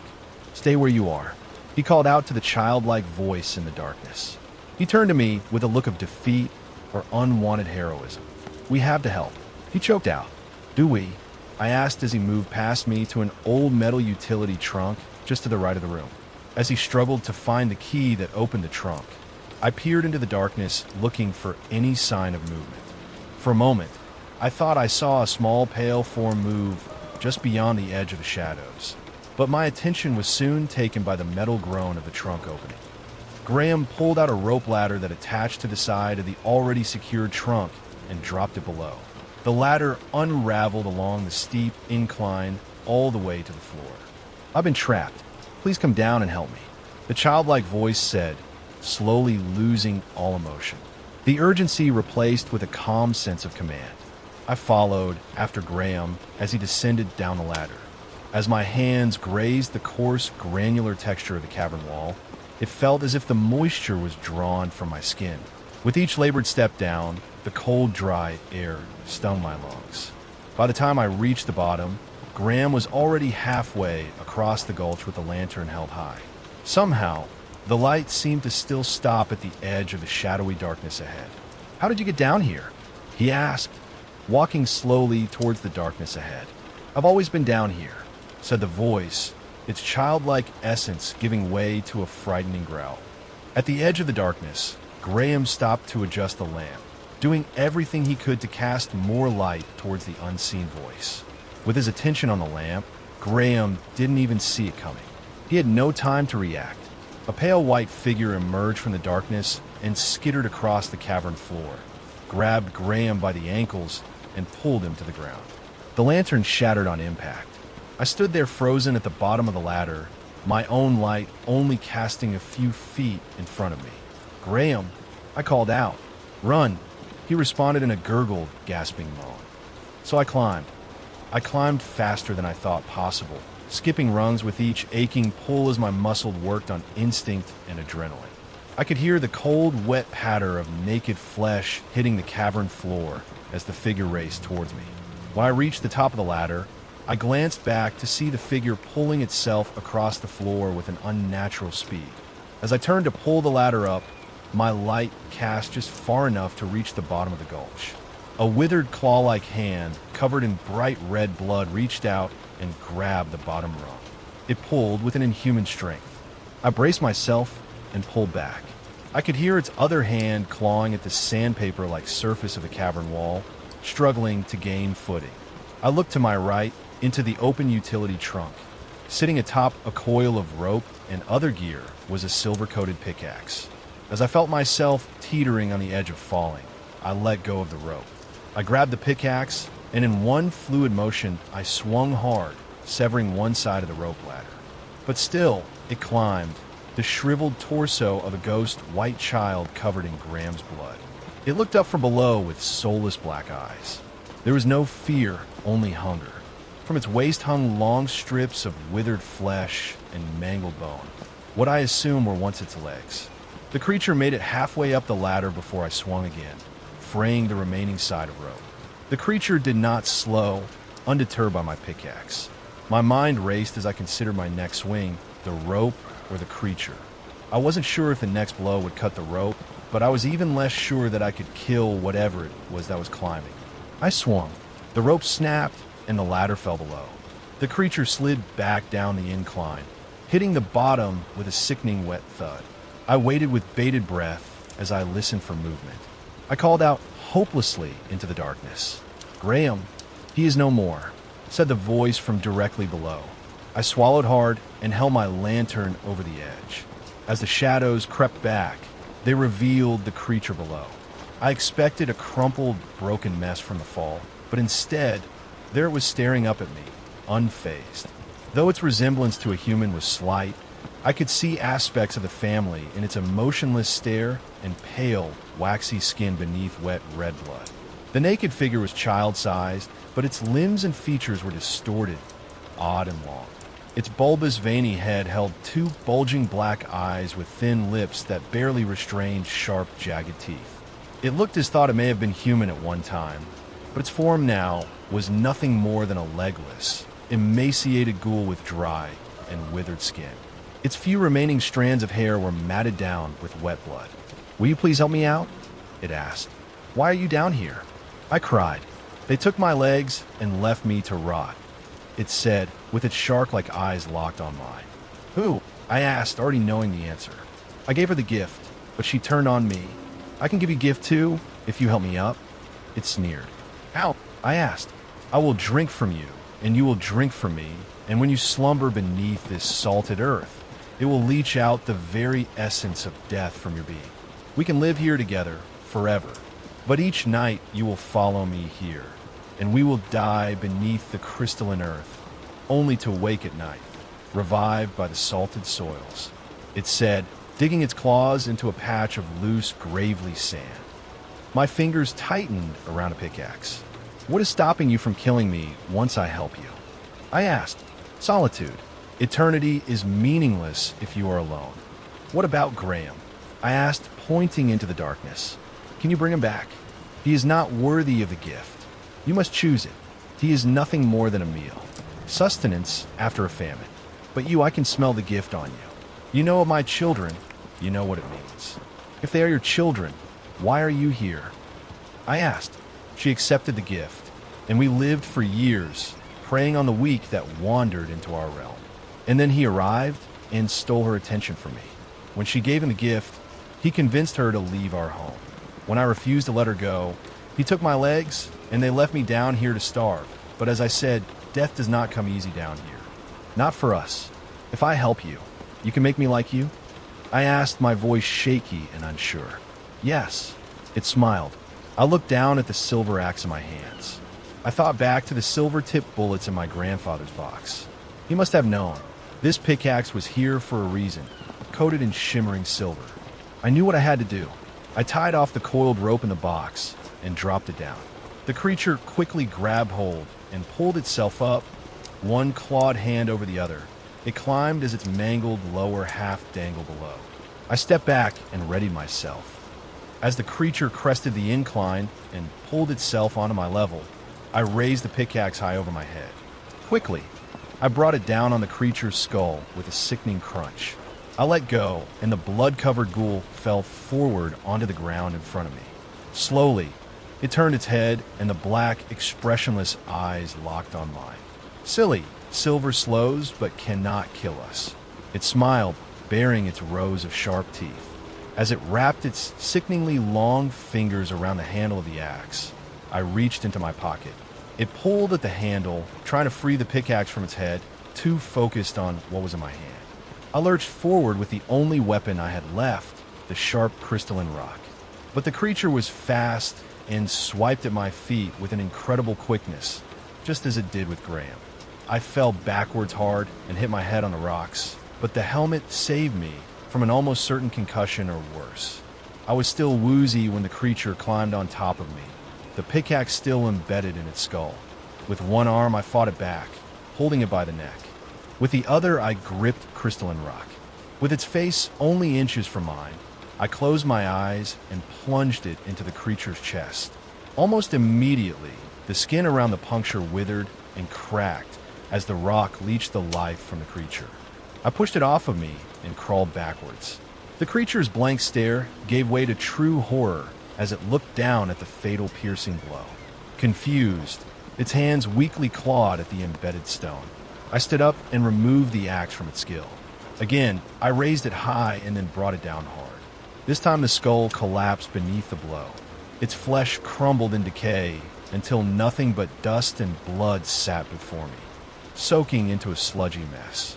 "Stay where you are," he called out to the childlike voice in the darkness. He turned to me with a look of defeat or unwanted heroism. "We have to help," he choked out. "Do we?" I asked as he moved past me to an old metal utility trunk just to the right of the room. As he struggled to find the key that opened the trunk, I peered into the darkness looking for any sign of movement. For a moment, I thought I saw a small pale form move just beyond the edge of the shadows, but my attention was soon taken by the metal groan of the trunk opening. Graham pulled out a rope ladder that attached to the side of the already secured trunk and dropped it below. The ladder unraveled along the steep incline all the way to the floor. "I've been trapped. Please come down and help me," the childlike voice said, slowly losing all emotion. The urgency replaced with a calm sense of command. I followed after Graham as he descended down the ladder. As my hands grazed the coarse, granular texture of the cavern wall, it felt as if the moisture was drawn from my skin. With each labored step down, the cold, dry air stung my lungs. By the time I reached the bottom, Graham was already halfway across the gulch with the lantern held high. Somehow, the light seemed to still stop at the edge of the shadowy darkness ahead. "How did you get down here?" he asked, walking slowly towards the darkness ahead. "I've always been down here," said the voice, its childlike essence giving way to a frightening growl. At the edge of the darkness, Graham stopped to adjust the lamp, doing everything he could to cast more light towards the unseen voice. With his attention on the lamp, Graham didn't even see it coming. He had no time to react. A pale white figure emerged from the darkness and skittered across the cavern floor, grabbed Graham by the ankles, and pulled him to the ground. The lantern shattered on impact. I stood there frozen at the bottom of the ladder, my own light only casting a few feet in front of me. "Graham," I called out. "Run," he responded in a gurgled, gasping moan. So I climbed. I climbed faster than I thought possible, skipping rungs with each aching pull as my muscles worked on instinct and adrenaline. I could hear the cold, wet patter of naked flesh hitting the cavern floor as the figure raced towards me. When I reached the top of the ladder, I glanced back to see the figure pulling itself across the floor with an unnatural speed. As I turned to pull the ladder up, my light cast just far enough to reach the bottom of the gulch. A withered claw-like hand, covered in bright red blood, reached out and grabbed the bottom rung. It pulled with an inhuman strength. I braced myself and pulled back. I could hear its other hand clawing at the sandpaper-like surface of the cavern wall, struggling to gain footing. I looked to my right, into the open utility trunk. Sitting atop a coil of rope and other gear was a silver-coated pickaxe. As I felt myself teetering on the edge of falling, I let go of the rope. I grabbed the pickaxe, and in one fluid motion, I swung hard, severing one side of the rope ladder. But still, it climbed, the shriveled torso of a ghost white child covered in Graham's blood. It looked up from below with soulless black eyes. There was no fear, only hunger. From its waist hung long strips of withered flesh and mangled bone, what I assume were once its legs. The creature made it halfway up the ladder before I swung again, fraying the remaining side of rope. The creature did not slow, undeterred by my pickaxe. My mind raced as I considered my next swing, the rope or the creature. I wasn't sure if the next blow would cut the rope, but I was even less sure that I could kill whatever it was that was climbing. I swung. The rope snapped, and the ladder fell below. The creature slid back down the incline, hitting the bottom with a sickening wet thud. I waited with bated breath as I listened for movement. I called out hopelessly into the darkness. "Graham, he is no more," said the voice from directly below. I swallowed hard and held my lantern over the edge. As the shadows crept back, they revealed the creature below. I expected a crumpled, broken mess from the fall, but instead, there it was staring up at me, unfazed. Though its resemblance to a human was slight, I could see aspects of the family in its emotionless stare and pale, waxy skin beneath wet red blood. The naked figure was child-sized, but its limbs and features were distorted, odd and long. Its bulbous, veiny head held two bulging black eyes with thin lips that barely restrained sharp, jagged teeth. It looked as though it may have been human at one time, but its form now was nothing more than a legless, emaciated ghoul with dry and withered skin. Its few remaining strands of hair were matted down with wet blood. "Will you please help me out?" it asked. "Why are you down here?" I cried. "They took my legs and left me to rot," it said, with its shark-like eyes locked on mine. "Who?" I asked, already knowing the answer. I gave her the gift, but she turned on me. "I can give you gift too, if you help me up," it sneered. "How?" I asked. "I will drink from you, and you will drink from me, and when you slumber beneath this salted earth, it will leach out the very essence of death from your being. We can live here together, forever, but each night you will follow me here, and we will die beneath the crystalline earth, only to wake at night, revived by the salted soils," it said, digging its claws into a patch of loose, gravelly sand. My fingers tightened around a pickaxe. "What is stopping you from killing me once I help you?" I asked. Solitude. Eternity is meaningless if you are alone. What about Graham? I asked, pointing into the darkness. Can you bring him back? He is not worthy of the gift. You must choose it. He is nothing more than a meal. Sustenance after a famine. But I can smell the gift on you. You know of my children. You know what it means. If they are your children, why are you here? I asked. She accepted the gift, and we lived for years, preying on the weak that wandered into our realm. And then he arrived and stole her attention from me. When she gave him the gift, he convinced her to leave our home. When I refused to let her go, he took my legs, and they left me down here to starve. But as I said, death does not come easy down here. Not for us. If I help you, you can make me like you? I asked, my voice shaky and unsure. Yes. It smiled. I looked down at the silver axe in my hands. I thought back to the silver-tipped bullets in my grandfather's box. He must have known. This pickaxe was here for a reason, coated in shimmering silver. I knew what I had to do. I tied off the coiled rope in the box and dropped it down. The creature quickly grabbed hold and pulled itself up, one clawed hand over the other. It climbed as its mangled lower half dangled below. I stepped back and readied myself. As the creature crested the incline and pulled itself onto my level, I raised the pickaxe high over my head. Quickly, I brought it down on the creature's skull with a sickening crunch. I let go, and the blood-covered ghoul fell forward onto the ground in front of me. Slowly, it turned its head, and the black, expressionless eyes locked on mine. Silly, silver slows, but cannot kill us. It smiled, baring its rows of sharp teeth. As it wrapped its sickeningly long fingers around the handle of the axe, I reached into my pocket. It pulled at the handle, trying to free the pickaxe from its head, too focused on what was in my hand. I lurched forward with the only weapon I had left, the sharp crystalline rock. But the creature was fast and swiped at my feet with an incredible quickness, just as it did with Graham. I fell backwards hard and hit my head on the rocks, but the helmet saved me from an almost certain concussion or worse. I was still woozy when the creature climbed on top of me, the pickaxe still embedded in its skull. With one arm, I fought it back, holding it by the neck. With the other, I gripped crystalline rock. With its face only inches from mine, I closed my eyes and plunged it into the creature's chest. Almost immediately, the skin around the puncture withered and cracked as the rock leached the life from the creature. I pushed it off of me and crawled backwards. The creature's blank stare gave way to true horror as it looked down at the fatal piercing blow. Confused, its hands weakly clawed at the embedded stone. I stood up and removed the axe from its gill. Again, I raised it high and then brought it down hard. This time the skull collapsed beneath the blow. Its flesh crumbled in decay until nothing but dust and blood sat before me, soaking into a sludgy mess.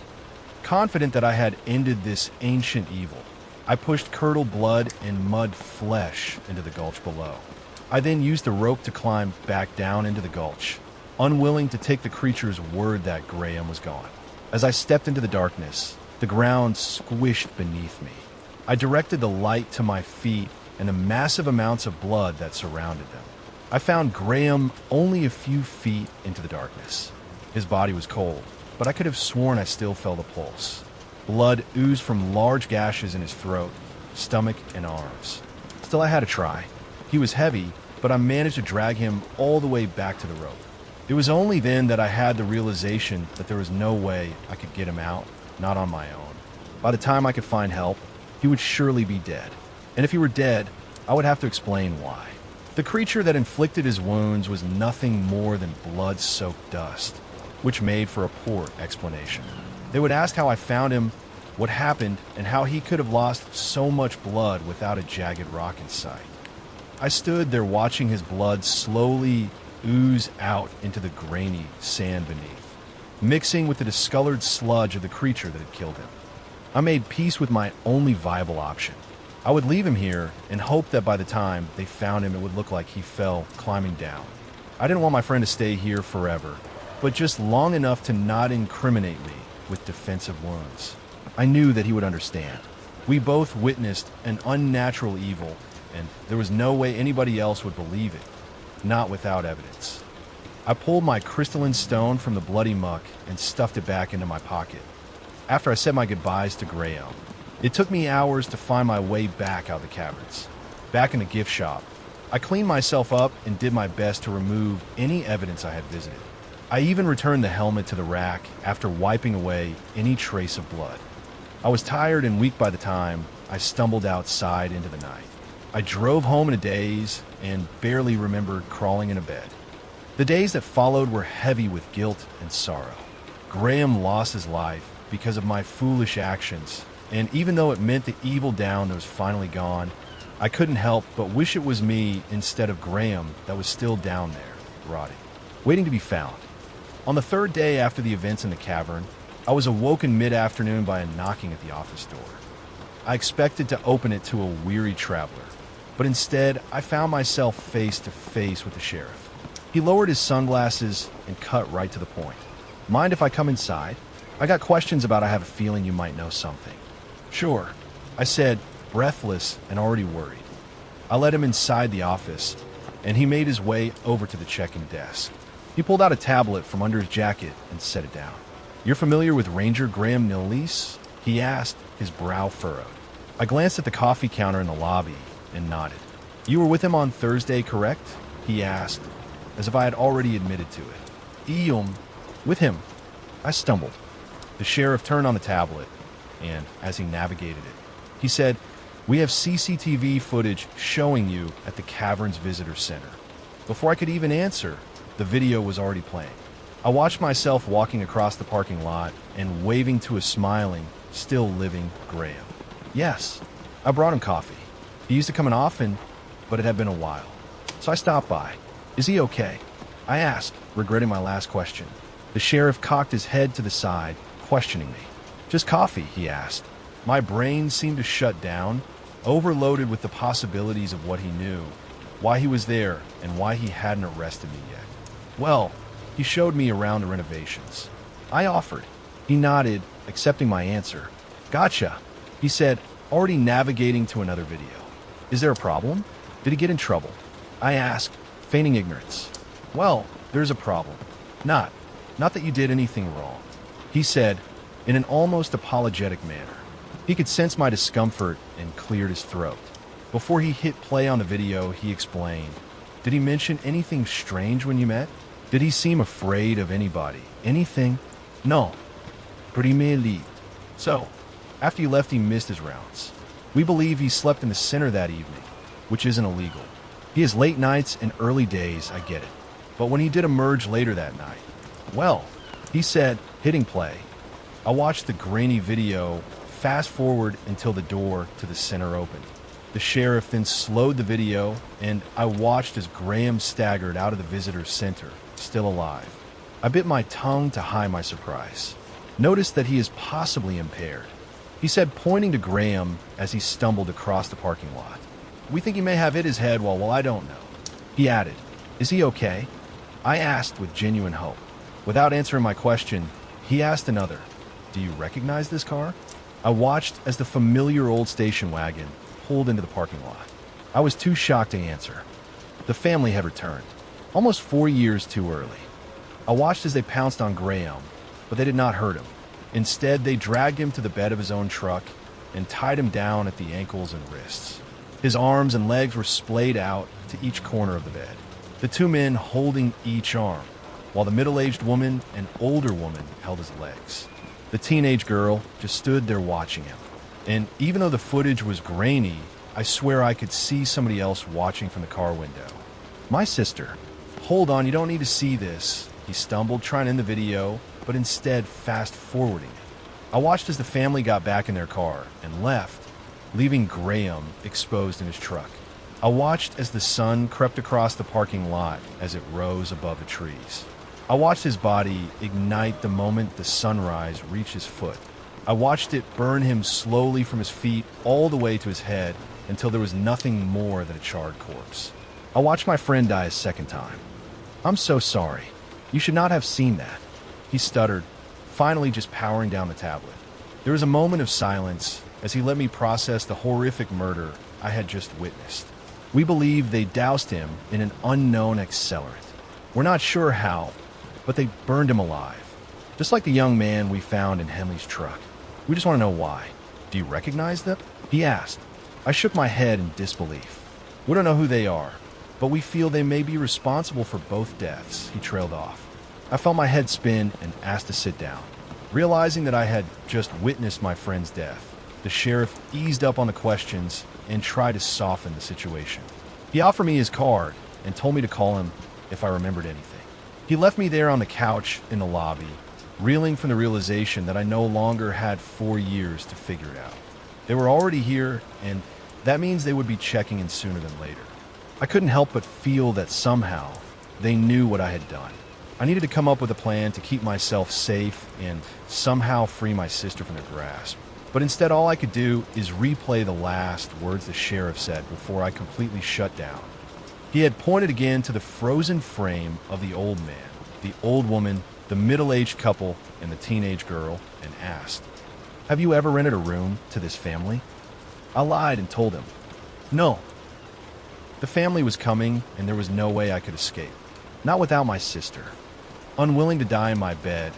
Confident that I had ended this ancient evil, I pushed curdled blood and mud flesh into the gulch below. I then used the rope to climb back down into the gulch, unwilling to take the creature's word that Graham was gone. As I stepped into the darkness, the ground squished beneath me. I directed the light to my feet and the massive amounts of blood that surrounded them. I found Graham only a few feet into the darkness. His body was cold, but I could have sworn I still felt a pulse. Blood oozed from large gashes in his throat, stomach, and arms. Still, I had to try. He was heavy, but I managed to drag him all the way back to the rope. It was only then that I had the realization that there was no way I could get him out, not on my own. By the time I could find help, he would surely be dead. And if he were dead, I would have to explain why. The creature that inflicted his wounds was nothing more than blood-soaked dust, which made for a poor explanation. They would ask how I found him, what happened, and how he could have lost so much blood without a jagged rock in sight. I stood there watching his blood slowly ooze out into the grainy sand beneath, mixing with the discolored sludge of the creature that had killed him. I made peace with my only viable option. I would leave him here and hope that by the time they found him, it would look like he fell climbing down. I didn't want my friend to stay here forever, but just long enough to not incriminate me with defensive wounds. I knew that he would understand. We both witnessed an unnatural evil, and there was no way anybody else would believe it, not without evidence. I pulled my crystalline stone from the bloody muck and stuffed it back into my pocket. After I said my goodbyes to Graham, it took me hours to find my way back out of the caverns. Back in the gift shop, I cleaned myself up and did my best to remove any evidence I had visited. I even returned the helmet to the rack after wiping away any trace of blood. I was tired and weak by the time I stumbled outside into the night. I drove home in a daze and barely remembered crawling into bed. The days that followed were heavy with guilt and sorrow. Graham lost his life because of my foolish actions, and even though it meant the evil down was finally gone, I couldn't help but wish it was me instead of Graham that was still down there, rotting, waiting to be found. On the third day after the events in the cavern, I was awoken mid-afternoon by a knocking at the office door. I expected to open it to a weary traveler, but instead I found myself face to face with the sheriff. He lowered his sunglasses and cut right to the point. "Mind if I come inside? I got questions about I have a feeling you might know something." "Sure," I said, breathless and already worried. I let him inside the office, and he made his way over to the check-in desk. He pulled out a tablet from under his jacket and set it down. "You're familiar with Ranger Graham Nilles?" he asked, his brow furrowed. I glanced at the coffee counter in the lobby and nodded. "You were with him on Thursday, correct?" he asked, as if I had already admitted to it. With him." I stumbled. The sheriff turned on the tablet, and as he navigated it, he said, "We have CCTV footage showing you at the Cavern's Visitor Center." Before I could even answer, the video was already playing. I watched myself walking across the parking lot and waving to a smiling, still living Graham. Yes, I brought him coffee. He used to come in often, but it had been a while. So I stopped by. "Is he okay?" I asked, regretting my last question. The sheriff cocked his head to the side, questioning me. "Just coffee?" he asked. My brain seemed to shut down, overloaded with the possibilities of what he knew, why he was there, and why he hadn't arrested me yet. "Well," he showed me around the renovations. I offered. He nodded, accepting my answer. "Gotcha," he said, already navigating to another video. "Is there a problem? Did he get in trouble?" I asked, feigning ignorance. "Well, there's a problem. Not that you did anything wrong," he said, in an almost apologetic manner. He could sense my discomfort and cleared his throat. Before he hit play on the video, he explained, "Did he mention anything strange when you met? Did he seem afraid of anybody? Anything?" "No. Pretty elite." "So, after you left, he missed his rounds. We believe he slept in the center that evening, which isn't illegal. He has late nights and early days, I get it. But when he did emerge later that night, well," he said, hitting play. I watched the grainy video fast forward until the door to the center opened. The sheriff then slowed the video, and I watched as Graham staggered out of the visitor's center, still alive. I bit my tongue to hide my surprise. "Noticed that he is possibly impaired," he said, pointing to Graham as he stumbled across the parking lot. "We think he may have hit his head well, I don't know." He added, "Is he okay?" I asked with genuine hope. Without answering my question, he asked another, "Do you recognize this car?" I watched as the familiar old station wagon pulled into the parking lot. I was too shocked to answer. The family had returned, almost 4 years too early. I watched as they pounced on Graham, but they did not hurt him. Instead, they dragged him to the bed of his own truck and tied him down at the ankles and wrists. His arms and legs were splayed out to each corner of the bed, the two men holding each arm, while the middle-aged woman and older woman held his legs. The teenage girl just stood there watching him. And even though the footage was grainy, I swear I could see somebody else watching from the car window. "My sister." "Hold on, you don't need to see this," he stumbled, trying to end the video, but instead fast-forwarding it. I watched as the family got back in their car and left, leaving Graham exposed in his truck. I watched as the sun crept across the parking lot as it rose above the trees. I watched his body ignite the moment the sunrise reached his foot. I watched it burn him slowly from his feet all the way to his head until there was nothing more than a charred corpse. I watched my friend die a second time. "I'm so sorry. You should not have seen that," he stuttered, finally just powering down the tablet. There was a moment of silence as he let me process the horrific murder I had just witnessed. We believe they doused him in an unknown accelerant. We're not sure how, but they burned him alive. Just like the young man we found in Henley's truck. We just want to know why. Do you recognize them? He asked. I shook my head in disbelief. We don't know who they are, but we feel they may be responsible for both deaths. He trailed off. I felt my head spin and asked to sit down. Realizing that I had just witnessed my friend's death, the sheriff eased up on the questions and tried to soften the situation. He offered me his card and told me to call him if I remembered anything. He left me there on the couch in the lobby, reeling from the realization that I no longer had 4 years to figure it out. They were already here, and that means they would be checking in sooner than later. I couldn't help but feel that somehow they knew what I had done. I needed to come up with a plan to keep myself safe and somehow free my sister from their grasp. But instead, all I could do is replay the last words the sheriff said before I completely shut down. He had pointed again to the frozen frame of the old man, the old woman, the middle-aged couple, and the teenage girl, and asked, "Have you ever rented a room to this family?" I lied and told him, "No." The family was coming, and there was no way I could escape. Not without my sister. Unwilling to die in my bed,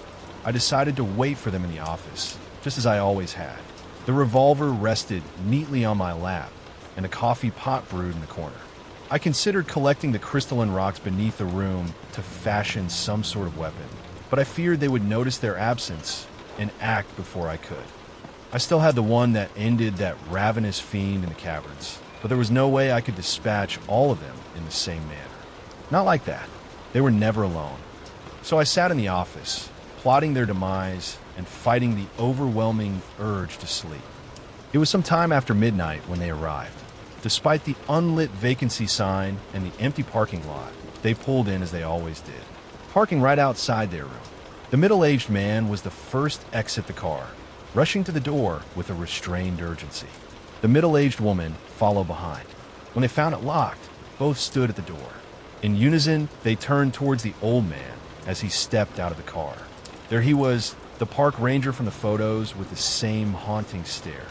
I decided to wait for them in the office, just as I always had. The revolver rested neatly on my lap, and a coffee pot brewed in the corner. I considered collecting the crystalline rocks beneath the room to fashion some sort of weapon, but I feared they would notice their absence and act before I could. I still had the one that ended that ravenous fiend in the caverns, but there was no way I could dispatch all of them in the same manner. Not like that. They were never alone. So I sat in the office, plotting their demise and fighting the overwhelming urge to sleep. It was some time after midnight when they arrived. Despite the unlit vacancy sign and the empty parking lot, they pulled in as they always did, parking right outside their room. The middle-aged man was the first to exit the car, rushing to the door with a restrained urgency. The middle-aged woman followed behind. When they found it locked, both stood at the door. In unison, they turned towards the old man as he stepped out of the car. There he was, the park ranger from the photos, with the same haunting stare.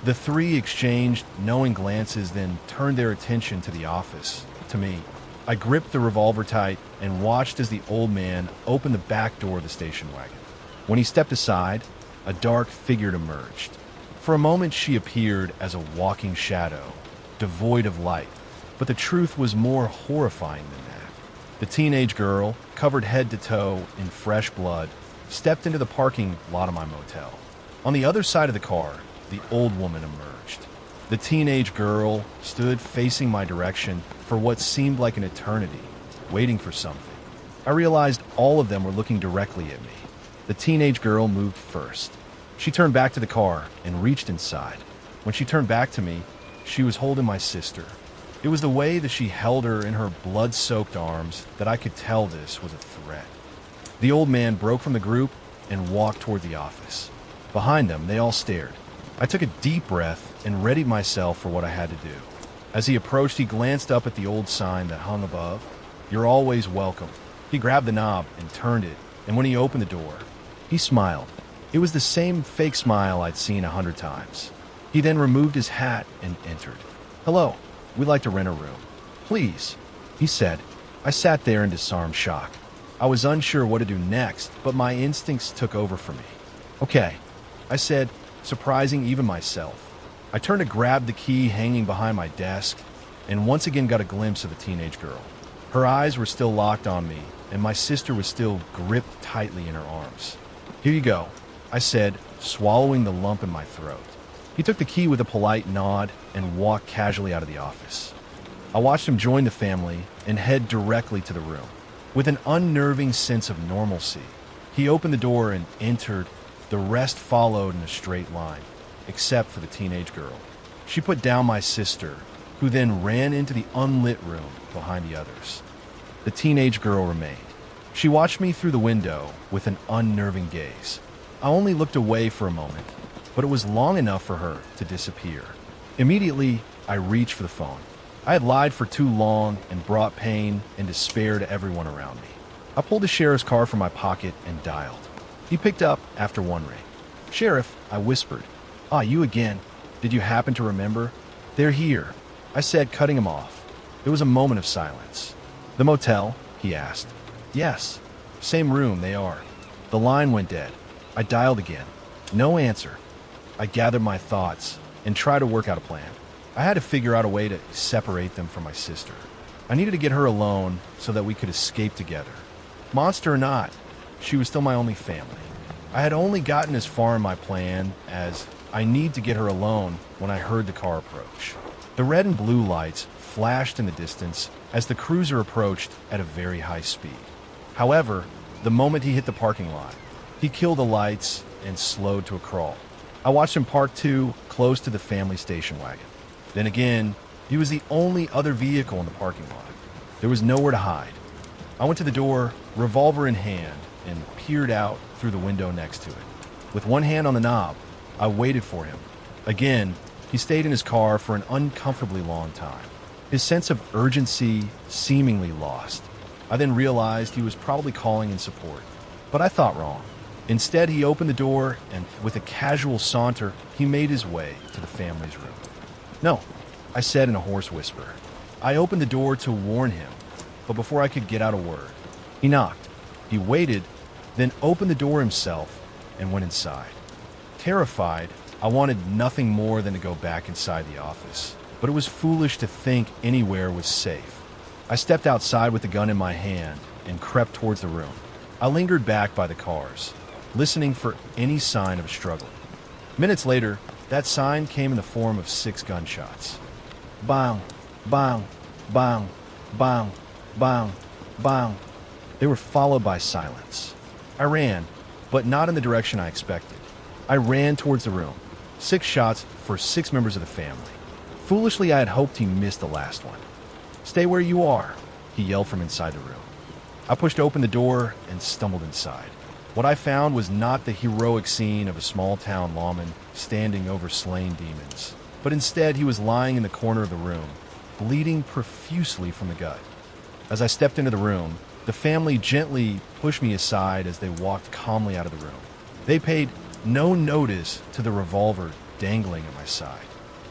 The three exchanged knowing glances, then turned their attention to the office, to me. I gripped the revolver tight and watched as the old man opened the back door of the station wagon. When he stepped aside, a dark figure emerged. For a moment, she appeared as a walking shadow, devoid of light, but the truth was more horrifying than that. The teenage girl, covered head to toe in fresh blood, stepped into the parking lot of my motel. On the other side of the car, the old woman emerged. The teenage girl stood facing my direction for what seemed like an eternity, waiting for something. I realized all of them were looking directly at me. The teenage girl moved first. She turned back to the car and reached inside. When she turned back to me, she was holding my sister. It was the way that she held her in her blood-soaked arms that I could tell this was a threat. The old man broke from the group and walked toward the office. Behind them, they all stared. I took a deep breath and readied myself for what I had to do. As he approached, he glanced up at the old sign that hung above. "You're always welcome." He grabbed the knob and turned it, and when he opened the door, he smiled. It was the same fake smile I'd seen 100 times. He then removed his hat and entered. "Hello, we'd like to rent a room." "Please," he said. I sat there in disarmed shock. I was unsure what to do next, but my instincts took over for me. "Okay," I said, surprising even myself. I turned to grab the key hanging behind my desk, and once again got a glimpse of the teenage girl. Her eyes were still locked on me, and my sister was still gripped tightly in her arms. "Here you go," I said, swallowing the lump in my throat. He took the key with a polite nod and walked casually out of the office. I watched him join the family and head directly to the room. With an unnerving sense of normalcy, he opened the door and entered. The rest followed in a straight line, except for the teenage girl. She put down my sister, who then ran into the unlit room behind the others. The teenage girl remained. She watched me through the window with an unnerving gaze. I only looked away for a moment, but it was long enough for her to disappear. Immediately, I reached for the phone. I had lied for too long and brought pain and despair to everyone around me. I pulled the sheriff's card from my pocket and dialed. He picked up after one ring. "Sheriff," I whispered. "Ah, you again. Did you happen to remember?" "They're here," I said, cutting him off. There was a moment of silence. "The motel?" he asked. Yes, same room they are. The line went dead. I dialed again. No answer. I gathered my thoughts and tried to work out a plan. I had to figure out a way to separate them from my sister. I needed to get her alone so that we could escape together. Monster or not, she was still my only family. I had only gotten as far in my plan as I need to get her alone when I heard the car approach. The red and blue lights flashed in the distance as the cruiser approached at a very high speed. However, the moment he hit the parking lot, he killed the lights and slowed to a crawl. I watched him park too close to the family station wagon. Then again, he was the only other vehicle in the parking lot. There was nowhere to hide. I went to the door, revolver in hand, and peered out through the window next to it. With one hand on the knob, I waited for him. Again, he stayed in his car for an uncomfortably long time, his sense of urgency seemingly lost. I then realized he was probably calling in support, but I thought wrong. Instead, he opened the door, and with a casual saunter, he made his way to the family's room. "No," I said in a hoarse whisper. I opened the door to warn him, but before I could get out a word, he knocked. He waited, then opened the door himself and went inside. Terrified, I wanted nothing more than to go back inside the office, but it was foolish to think anywhere was safe. I stepped outside with the gun in my hand and crept towards the room. I lingered back by the cars, listening for any sign of a struggle. Minutes later, that sign came in the form of 6 gunshots. Bang, bang, bang, bang, bang, bang. They were followed by silence. I ran, but not in the direction I expected. I ran towards the room. 6 shots for 6 members of the family. Foolishly, I had hoped he missed the last one. "Stay where you are," he yelled from inside the room. I pushed open the door and stumbled inside. What I found was not the heroic scene of a small-town lawman standing over slain demons, but instead he was lying in the corner of the room, bleeding profusely from the gut. As I stepped into the room, the family gently pushed me aside as they walked calmly out of the room. They paid no notice to the revolver dangling at my side.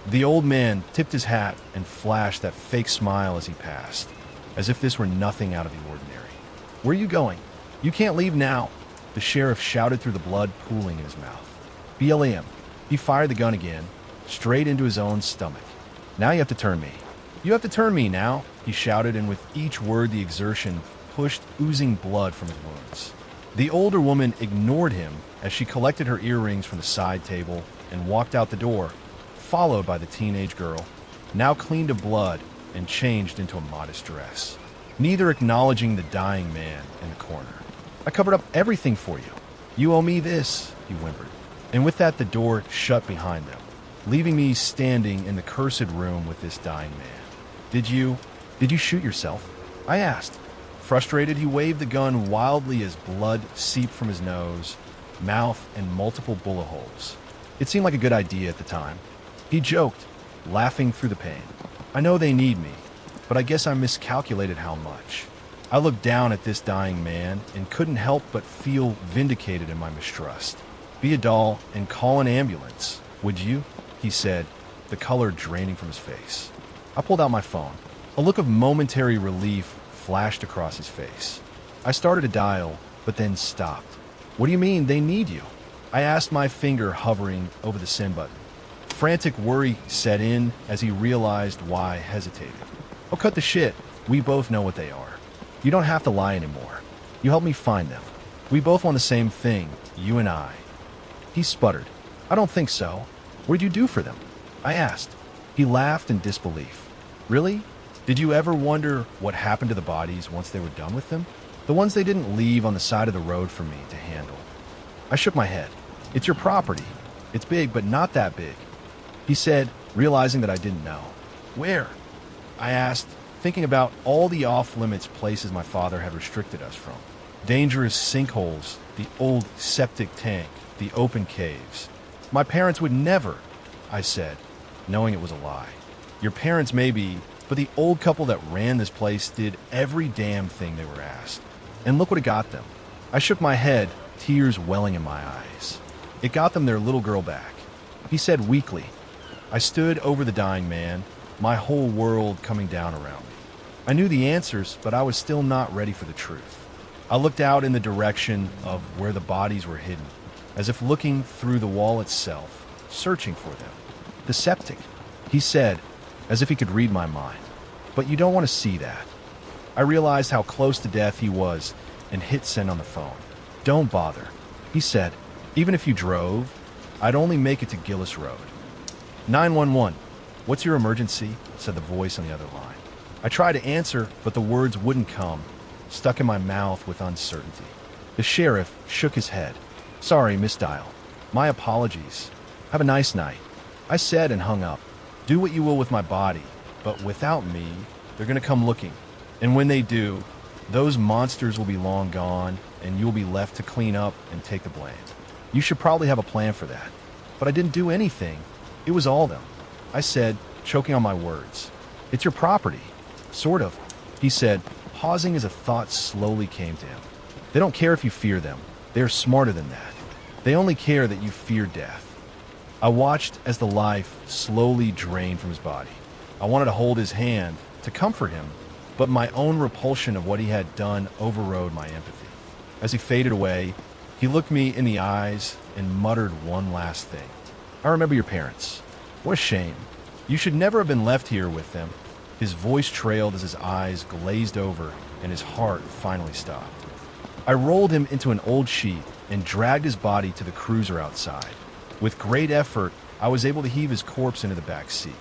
The old man tipped his hat and flashed that fake smile as he passed, as if this were nothing out of the ordinary. "Where are you going? You can't leave now," the sheriff shouted through the blood pooling in his mouth. BLM. He fired the gun again, straight into his own stomach. "Now you have to turn me. You have to turn me now," he shouted, and with each word the exertion pushed oozing blood from his wounds. The older woman ignored him as she collected her earrings from the side table and walked out the door, followed by the teenage girl, now clean to blood and changed into a modest dress, neither acknowledging the dying man in the corner. "I covered up everything for you. You owe me this," he whimpered. And with that, the door shut behind them, leaving me standing in the cursed room with this dying man. Did you shoot yourself?" I asked. Frustrated, he waved the gun wildly as blood seeped from his nose, mouth, and multiple bullet holes. It seemed like a good idea at the time. He joked, laughing through the pain. "I know they need me, but I guess I miscalculated how much." I looked down at this dying man and couldn't help but feel vindicated in my mistrust. "Be a doll and call an ambulance, would you?" he said, the color draining from his face. I pulled out my phone. A look of momentary relief flashed across his face. I started to dial, but then stopped. "What do you mean they need you?" I asked, my finger hovering over the send button. Frantic worry set in as he realized why I hesitated. "Oh, cut the shit. We both know what they are. You don't have to lie anymore. You help me find them. We both want the same thing, you and I." He sputtered. "I don't think so. What did you do for them?" I asked. He laughed in disbelief. "Really? Did you ever wonder what happened to the bodies once they were done with them? The ones they didn't leave on the side of the road for me to handle?" I shook my head. "It's your property. It's big, but not that big," he said, realizing that I didn't know. "Where?" I asked, thinking about all the off-limits places my father had restricted us from. Dangerous sinkholes, the old septic tank, the open caves. "My parents would never," I said, knowing it was a lie. "Your parents maybe, but the old couple that ran this place did every damn thing they were asked. And look what it got them." I shook my head, tears welling in my eyes. "It got them their little girl back," he said weakly. I stood over the dying man, my whole world coming down around me. I knew the answers, but I was still not ready for the truth. I looked out in the direction of where the bodies were hidden, as if looking through the wall itself, searching for them. "The septic," he said, as if he could read my mind. "But you don't want to see that." I realized how close to death he was and hit send on the phone. "Don't bother," he said. "Even if you drove, I'd only make it to Gillis Road." 911, "What's your emergency?" said the voice on the other line. I tried to answer, but the words wouldn't come, stuck in my mouth with uncertainty. The sheriff shook his head. "Sorry, misdial. My apologies. Have a nice night," I said and hung up. "Do what you will with my body, but without me, they're going to come looking. And when they do, those monsters will be long gone, and you'll be left to clean up and take the blame. You should probably have a plan for that." "But I didn't do anything. It was all them," I said, choking on my words. "It's your property." "Sort of," he said, pausing as a thought slowly came to him. "They don't care if you fear them. They are smarter than that. They only care that you fear death." I watched as the life slowly drained from his body. I wanted to hold his hand, to comfort him, but my own repulsion of what he had done overrode my empathy. As he faded away, he looked me in the eyes and muttered one last thing. "I remember your parents. What a shame. You should never have been left here with them." His voice trailed as his eyes glazed over and his heart finally stopped. I rolled him into an old sheet and dragged his body to the cruiser outside. With great effort, I was able to heave his corpse into the back seat.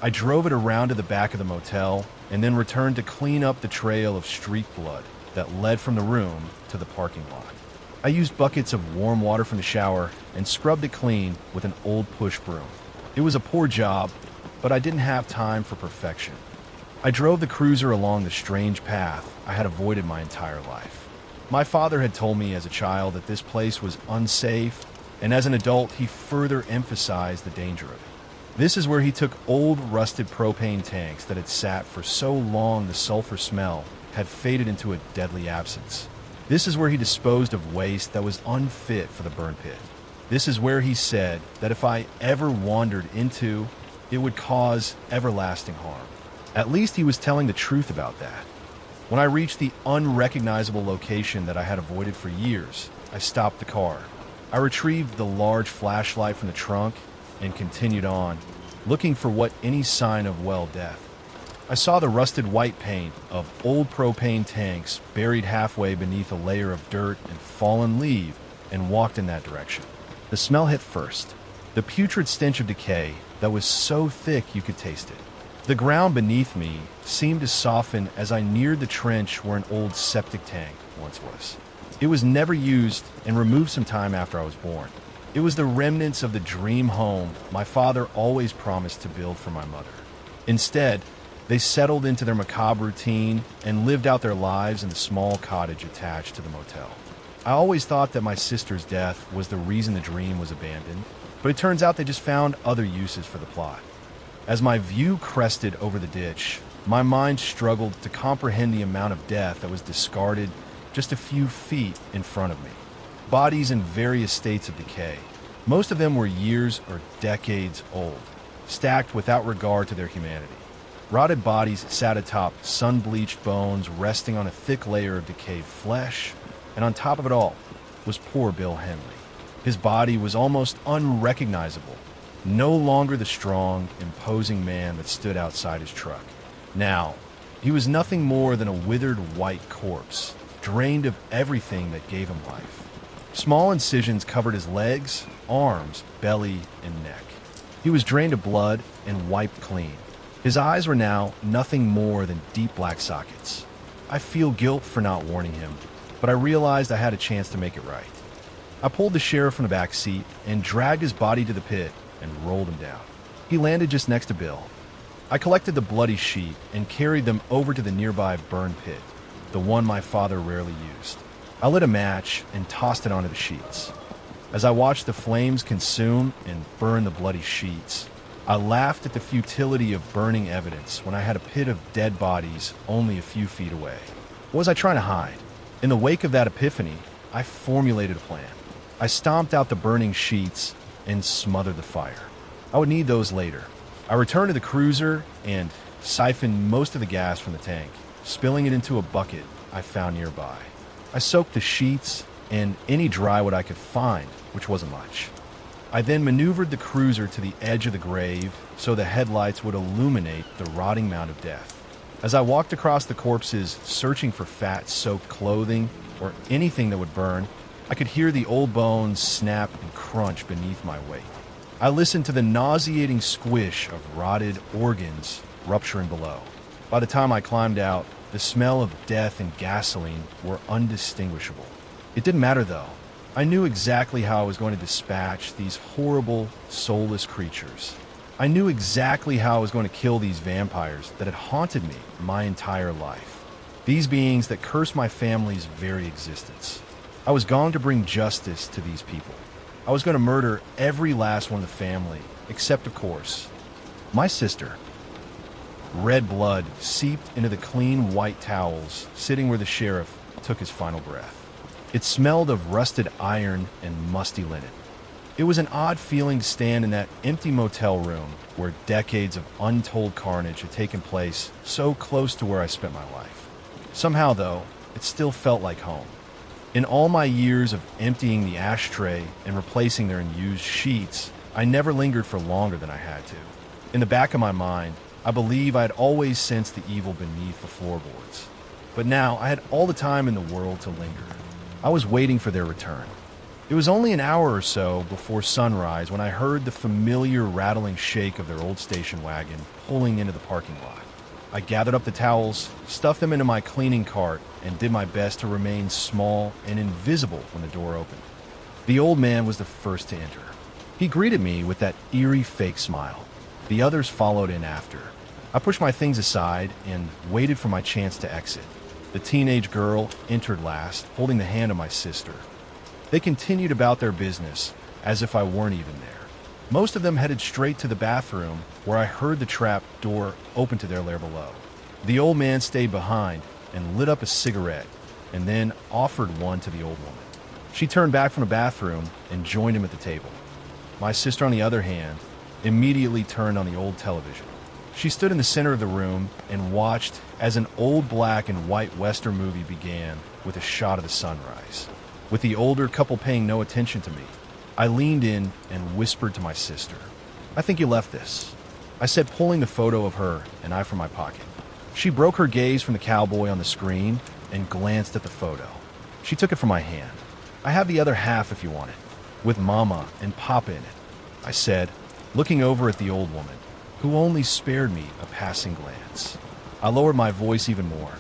I drove it around to the back of the motel and then returned to clean up the trail of street blood that led from the room to the parking lot. I used buckets of warm water from the shower and scrubbed it clean with an old push broom. It was a poor job, but I didn't have time for perfection. I drove the cruiser along the strange path I had avoided my entire life. My father had told me as a child that this place was unsafe, and as an adult, he further emphasized the danger of it. This is where he took old, rusted propane tanks that had sat for so long the sulfur smell had faded into a deadly absence. This is where he disposed of waste that was unfit for the burn pit. This is where he said that if I ever wandered into, it would cause everlasting harm. At least he was telling the truth about that. When I reached the unrecognizable location that I had avoided for years, I stopped the car. I retrieved the large flashlight from the trunk and continued on, looking for any sign of death. I saw the rusted white paint of old propane tanks buried halfway beneath a layer of dirt and fallen leaf and walked in that direction. The smell hit first, the putrid stench of decay that was so thick you could taste it. The ground beneath me seemed to soften as I neared the trench where an old septic tank once was. It was never used and removed some time after I was born. It was the remnants of the dream home my father always promised to build for my mother. Instead, they settled into their macabre routine and lived out their lives in the small cottage attached to the motel. I always thought that my sister's death was the reason the dream was abandoned, but it turns out they just found other uses for the plot. As my view crested over the ditch, my mind struggled to comprehend the amount of death that was discarded just a few feet in front of me. Bodies in various states of decay. Most of them were years or decades old, stacked without regard to their humanity. Rotted bodies sat atop sun-bleached bones resting on a thick layer of decayed flesh, and on top of it all was poor Bill Henley. His body was almost unrecognizable, no longer the strong, imposing man that stood outside his truck. Now, he was nothing more than a withered white corpse, drained of everything that gave him life. Small incisions covered his legs, arms, belly, and neck. He was drained of blood and wiped clean. His eyes were now nothing more than deep black sockets. I feel guilt for not warning him, but I realized I had a chance to make it right. I pulled the sheriff from the back seat and dragged his body to the pit and rolled him down. He landed just next to Bill. I collected the bloody sheet and carried them over to the nearby burn pit, the one my father rarely used. I lit a match and tossed it onto the sheets. As I watched the flames consume and burn the bloody sheets, I laughed at the futility of burning evidence when I had a pit of dead bodies only a few feet away. What was I trying to hide? In the wake of that epiphany, I formulated a plan. I stomped out the burning sheets and smothered the fire. I would need those later. I returned to the cruiser and siphoned most of the gas from the tank, spilling it into a bucket I found nearby. I soaked the sheets and any drywood I could find, which wasn't much. I then maneuvered the cruiser to the edge of the grave so the headlights would illuminate the rotting mound of death. As I walked across the corpses, searching for fat-soaked clothing or anything that would burn, I could hear the old bones snap and crunch beneath my weight. I listened to the nauseating squish of rotted organs rupturing below. By the time I climbed out, the smell of death and gasoline were undistinguishable. It didn't matter though. I knew exactly how I was going to dispatch these horrible, soulless creatures. I knew exactly how I was going to kill these vampires that had haunted me my entire life. These beings that cursed my family's very existence. I was going to bring justice to these people. I was going to murder every last one of the family, except, of course, my sister. Red blood seeped into the clean white towels sitting where the sheriff took his final breath. It smelled of rusted iron and musty linen. It was an odd feeling to stand in that empty motel room where decades of untold carnage had taken place so close to where I spent my life. Somehow, though, it still felt like home. In all my years of emptying the ashtray and replacing their unused sheets, I never lingered for longer than I had to. In the back of my mind, I believe I had always sensed the evil beneath the floorboards. But now I had all the time in the world to linger. I was waiting for their return. It was only an hour or so before sunrise when I heard the familiar rattling shake of their old station wagon pulling into the parking lot. I gathered up the towels, stuffed them into my cleaning cart, and did my best to remain small and invisible when the door opened. The old man was the first to enter. He greeted me with that eerie fake smile. The others followed in after. I pushed my things aside and waited for my chance to exit. The teenage girl entered last, holding the hand of my sister. They continued about their business, as if I weren't even there. Most of them headed straight to the bathroom, where I heard the trap door open to their lair below. The old man stayed behind and lit up a cigarette, and then offered one to the old woman. She turned back from the bathroom and joined him at the table. My sister, on the other hand, immediately turned on the old television. She stood in the center of the room and watched as an old black and white Western movie began with a shot of the sunrise. With the older couple paying no attention to me, I leaned in and whispered to my sister, "I think you left this," I said, pulling the photo of her and I from my pocket. She broke her gaze from the cowboy on the screen and glanced at the photo. She took it from my hand. "I have the other half if you want it, with Mama and Papa in it," I said, looking over at the old woman, who only spared me a passing glance. I lowered my voice even more.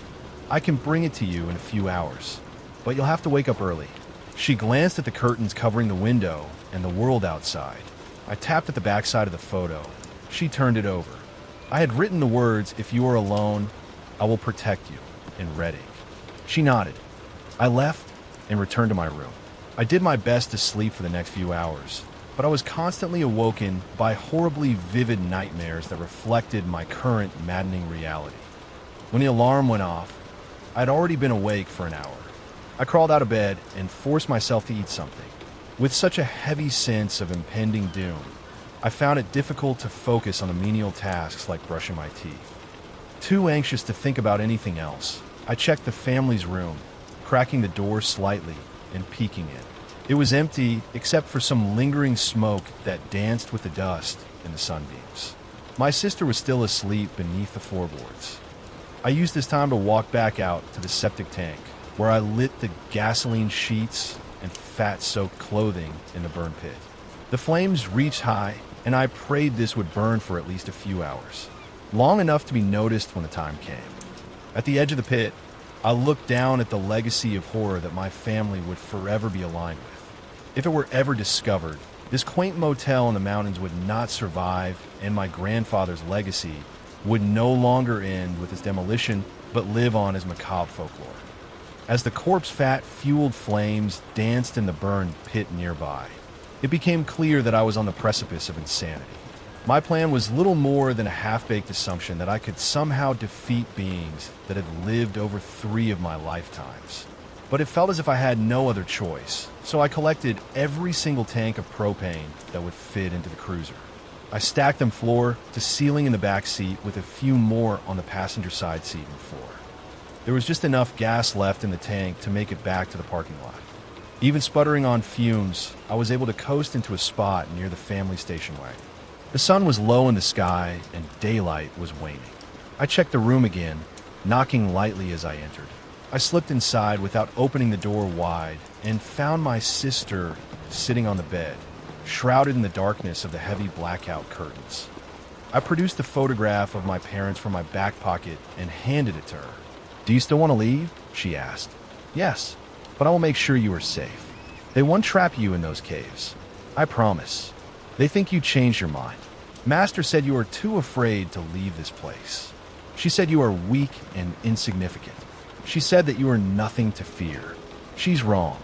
"I can bring it to you in a few hours, but you'll have to wake up early." She glanced at the curtains covering the window and the world outside. I tapped at the backside of the photo. She turned it over. I had written the words, "If you are alone, I will protect you," in red ink. She nodded. I left and returned to my room. I did my best to sleep for the next few hours, but I was constantly awoken by horribly vivid nightmares that reflected my current maddening reality. When the alarm went off, I had already been awake for an hour. I crawled out of bed and forced myself to eat something. With such a heavy sense of impending doom, I found it difficult to focus on the menial tasks like brushing my teeth. Too anxious to think about anything else, I checked the family's room, cracking the door slightly and peeking in. It was empty except for some lingering smoke that danced with the dust in the sunbeams. My sister was still asleep beneath the floorboards. I used this time to walk back out to the septic tank, where I lit the gasoline sheets and fat-soaked clothing in the burn pit. The flames reached high, and I prayed this would burn for at least a few hours, long enough to be noticed when the time came. At the edge of the pit, I looked down at the legacy of horror that my family would forever be aligned with. If it were ever discovered, this quaint motel in the mountains would not survive, and my grandfather's legacy would no longer end with its demolition, but live on as macabre folklore. As the corpse fat fueled flames danced in the burned pit nearby, it became clear that I was on the precipice of insanity. My plan was little more than a half-baked assumption that I could somehow defeat beings that had lived over 3 of my lifetimes. But it felt as if I had no other choice, so I collected every single tank of propane that would fit into the cruiser. I stacked them floor to ceiling in the back seat with a few more on the passenger side seat and floor. There was just enough gas left in the tank to make it back to the parking lot. Even sputtering on fumes, I was able to coast into a spot near the family station wagon. The sun was low in the sky and daylight was waning. I checked the room again, knocking lightly as I entered. I slipped inside without opening the door wide and found my sister sitting on the bed, shrouded in the darkness of the heavy blackout curtains. I produced a photograph of my parents from my back pocket and handed it to her. "Do you still want to leave?" she asked. "Yes, but I will make sure you are safe. They won't trap you in those caves. I promise. They think you changed your mind. Master said you are too afraid to leave this place. She said you are weak and insignificant. She said that you are nothing to fear. She's wrong,"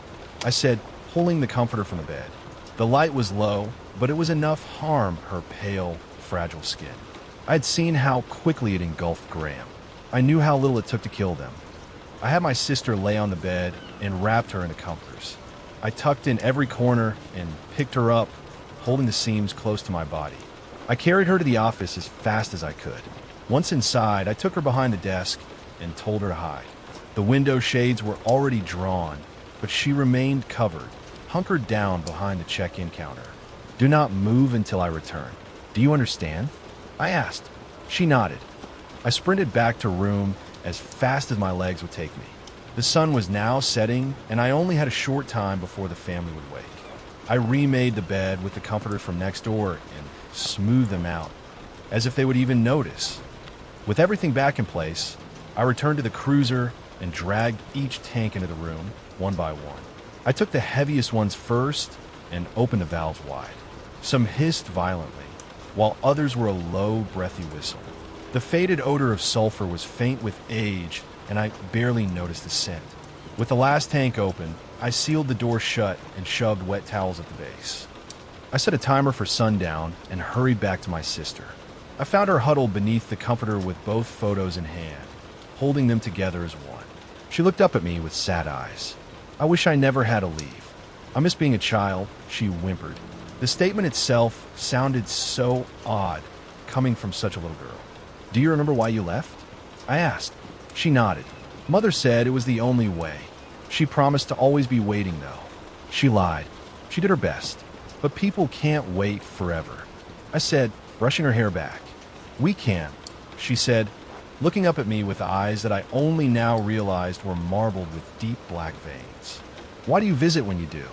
I said, pulling the comforter from the bed. The light was low, but it was enough harm her pale, fragile skin. I had seen how quickly it engulfed Graham. I knew how little it took to kill them. I had my sister lay on the bed and wrapped her in the comforters. I tucked in every corner and picked her up, holding the seams close to my body. I carried her to the office as fast as I could. Once inside, I took her behind the desk and told her to hide. The window shades were already drawn, but she remained covered, hunkered down behind the check-in counter. "Do not move until I return. Do you understand?" I asked. She nodded. I sprinted back to room as fast as my legs would take me. The sun was now setting, and I only had a short time before the family would wake. I remade the bed with the comforters from next door and smoothed them out, as if they would even notice. With everything back in place, I returned to the cruiser and dragged each tank into the room, one by one. I took the heaviest ones first and opened the valves wide. Some hissed violently, while others were a low, breathy whistle. The faded odor of sulfur was faint with age, and I barely noticed the scent. With the last tank open, I sealed the door shut and shoved wet towels at the base. I set a timer for sundown and hurried back to my sister. I found her huddled beneath the comforter with both photos in hand, holding them together as one. She looked up at me with sad eyes. "I wish I never had to leave. I miss being a child," she whimpered. The statement itself sounded so odd, coming from such a little girl. "Do you remember why you left?" I asked. She nodded. "Mother said it was the only way. She promised to always be waiting, though. She lied. She did her best. But people can't wait forever," I said, brushing her hair back. "We can," she said, looking up at me with eyes that I only now realized were marbled with deep black veins. "Why do you visit when you do?"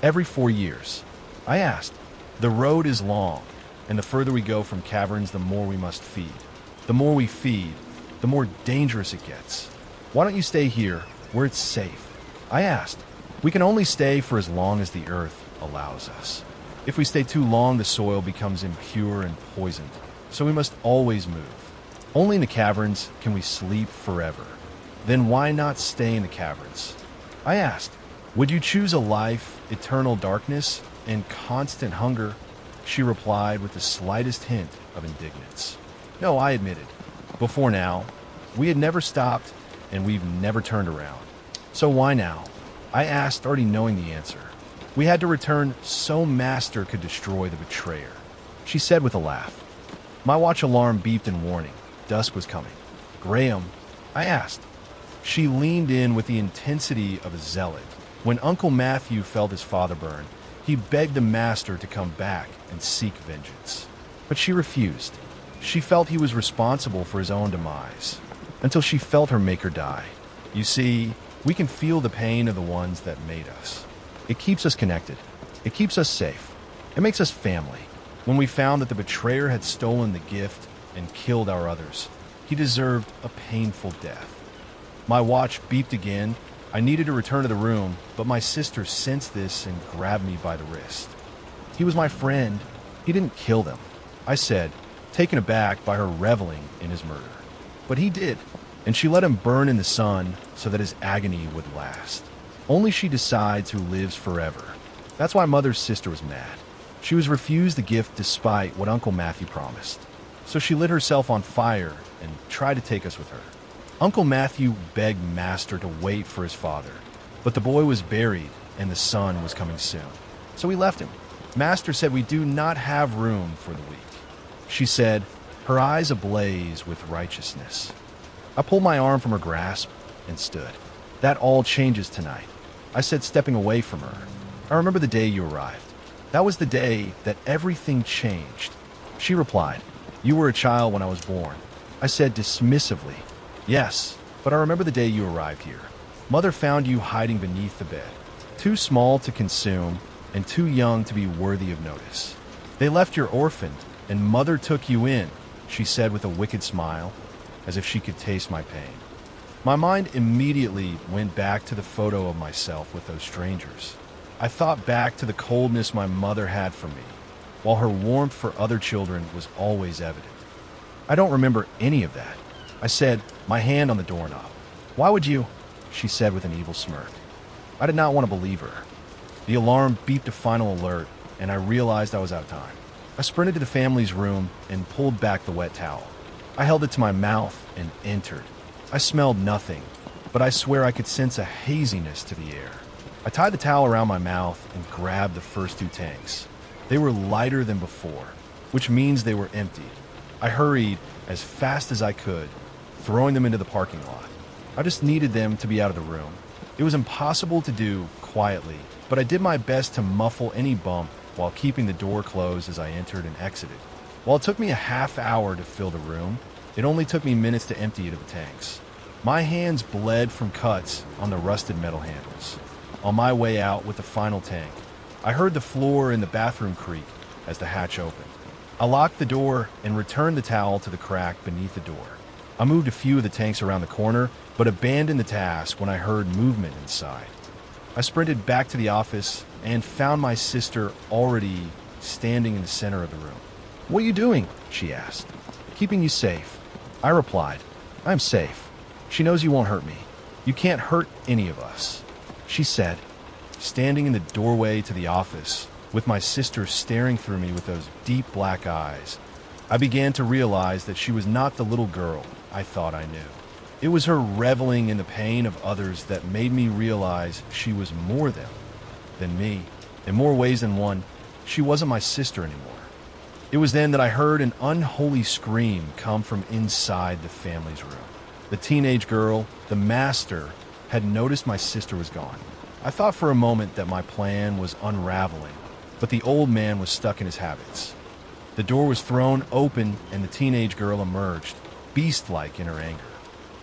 "Every 4 years." I asked. "The road is long, and the further we go from caverns, the more we must feed. The more we feed, the more dangerous it gets. Why don't you stay here, where it's safe?" I asked. "We can only stay for as long as the earth allows us. If we stay too long, the soil becomes impure and poisoned, so we must always move. Only in the caverns can we sleep forever. Then why not stay in the caverns?" I asked. "Would you choose a life, eternal darkness, and constant hunger?" She replied with the slightest hint of indignance. "No," I admitted. Before now, we had never stopped, and we've never turned around. "So why now?" I asked, already knowing the answer. "We had to return so Master could destroy the betrayer," she said with a laugh. My watch alarm beeped in warning. Dusk was coming. "Graham?" I asked. She leaned in with the intensity of a zealot. When Uncle Matthew felt his father burn, he begged the Master to come back and seek vengeance. But she refused. She felt he was responsible for his own demise, until she felt her maker die. You see, we can feel the pain of the ones that made us. It keeps us connected. It keeps us safe. It makes us family. When we found that the betrayer had stolen the gift and killed our others, he deserved a painful death. My watch beeped again. I needed to return to the room, but my sister sensed this and grabbed me by the wrist. "He was my friend. He didn't kill them," I said, taken aback by her reveling in his murder. "But he did, and she let him burn in the sun so that his agony would last. Only she decides who lives forever. That's why Mother's sister was mad. She was refused the gift despite what Uncle Matthew promised. So she lit herself on fire and tried to take us with her. Uncle Matthew begged Master to wait for his father, but the boy was buried and the sun was coming soon. So we left him. Master said we do not have room for the weak," she said, her eyes ablaze with righteousness. I pulled my arm from her grasp and stood. "That all changes tonight," I said, stepping away from her. "I remember the day you arrived. That was the day that everything changed." She replied, "You were a child when I was born." I said dismissively, "Yes, but I remember the day you arrived here. Mother found you hiding beneath the bed, too small to consume and too young to be worthy of notice. They left you orphaned, and Mother took you in," she said with a wicked smile, as if she could taste my pain. My mind immediately went back to the photo of myself with those strangers. I thought back to the coldness my mother had for me, while her warmth for other children was always evident. "I don't remember any of that," I said, my hand on the doorknob. "Why would you?" she said with an evil smirk. I did not want to believe her. The alarm beeped a final alert, and I realized I was out of time. I sprinted to the family's room and pulled back the wet towel. I held it to my mouth and entered. I smelled nothing, but I swear I could sense a haziness to the air. I tied the towel around my mouth and grabbed the first 2 tanks. They were lighter than before, which means they were empty. I hurried as fast as I could, throwing them into the parking lot. I just needed them to be out of the room. It was impossible to do quietly, but I did my best to muffle any bump while keeping the door closed as I entered and exited. While it took me a half hour to fill the room, it only took me minutes to empty it of the tanks. My hands bled from cuts on the rusted metal handles. On my way out with the final tank, I heard the floor in the bathroom creak as the hatch opened. I locked the door and returned the towel to the crack beneath the door. I moved a few of the tanks around the corner, but abandoned the task when I heard movement inside. I sprinted back to the office and found my sister already standing in the center of the room. "What are you doing?" she asked. "Keeping you safe," I replied. "I'm safe. She knows you won't hurt me. You can't hurt any of us," she said, standing in the doorway to the office, with my sister staring through me with those deep black eyes. I began to realize that she was not the little girl I thought I knew. It was her reveling in the pain of others that made me realize she was more than me. In more ways than one, she wasn't my sister anymore. It was then that I heard an unholy scream come from inside the family's room. The teenage girl, the master, had noticed my sister was gone. I thought for a moment that my plan was unraveling, but the old man was stuck in his habits. The door was thrown open and the teenage girl emerged, beast-like in her anger.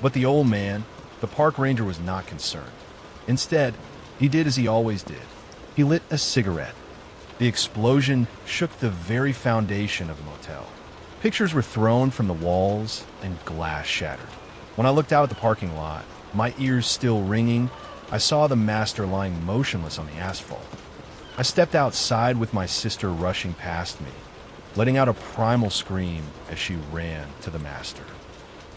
But the old man, the park ranger, was not concerned. Instead, he did as he always did. He lit a cigarette. The explosion shook the very foundation of the motel. Pictures were thrown from the walls and glass shattered. When I looked out at the parking lot, my ears still ringing, I saw the master lying motionless on the asphalt. I stepped outside with my sister rushing past me, letting out a primal scream as she ran to the master.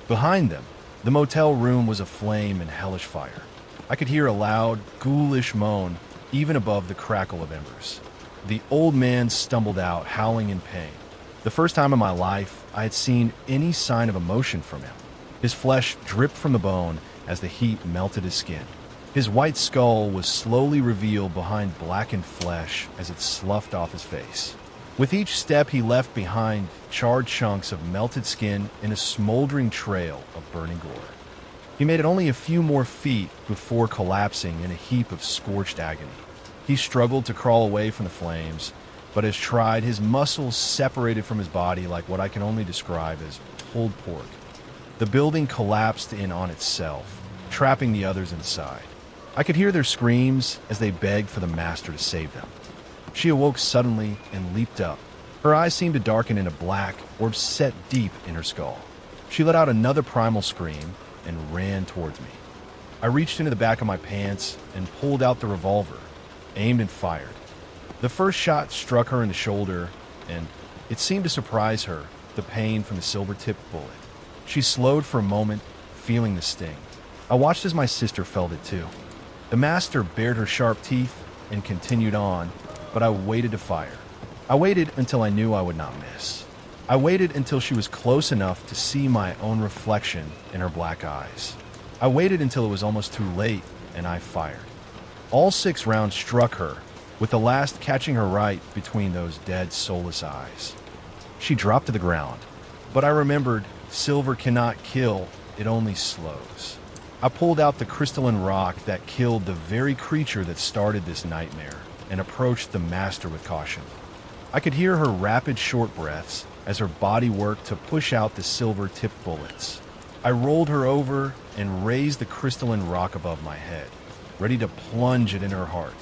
Behind them, the motel room was aflame in hellish fire. I could hear a loud, ghoulish moan even above the crackle of embers. The old man stumbled out, howling in pain. The first time in my life I had seen any sign of emotion from him. His flesh dripped from the bone as the heat melted his skin. His white skull was slowly revealed behind blackened flesh as it sloughed off his face. With each step he left behind charred chunks of melted skin in a smoldering trail of burning gore. He made it only a few more feet before collapsing in a heap of scorched agony. He struggled to crawl away from the flames, but as tried, his muscles separated from his body like what I can only describe as pulled pork. The building collapsed in on itself, trapping the others inside. I could hear their screams as they begged for the master to save them. She awoke suddenly and leaped up. Her eyes seemed to darken into black, orbs set deep in her skull. She let out another primal scream and ran towards me. I reached into the back of my pants and pulled out the revolver, aimed and fired. The first shot struck her in the shoulder, and it seemed to surprise her, the pain from the silver-tipped bullet. She slowed for a moment, feeling the sting. I watched as my sister felt it too. The master bared her sharp teeth and continued on, but I waited to fire. I waited until I knew I would not miss. I waited until she was close enough to see my own reflection in her black eyes. I waited until it was almost too late, and I fired. All 6 rounds struck her, with the last catching her right between those dead, soulless eyes. She dropped to the ground, but I remembered silver cannot kill, it only slows. I pulled out the crystalline rock that killed the very creature that started this nightmare and approached the master with caution. I could hear her rapid short breaths as her body worked to push out the silver-tipped bullets. I rolled her over and raised the crystalline rock above my head, ready to plunge it in her heart.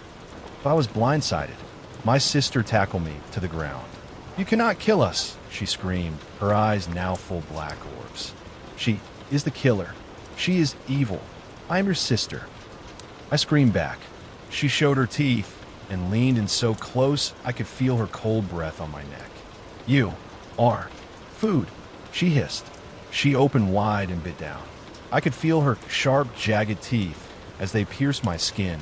But I was blindsided. My sister tackled me to the ground. "You cannot kill us," she screamed, her eyes now full black orbs. "She is the killer. She is evil. I am your sister." I screamed back. She showed her teeth and leaned in so close I could feel her cold breath on my neck. "You are food," she hissed. She opened wide and bit down. I could feel her sharp, jagged teeth as they pierced my skin,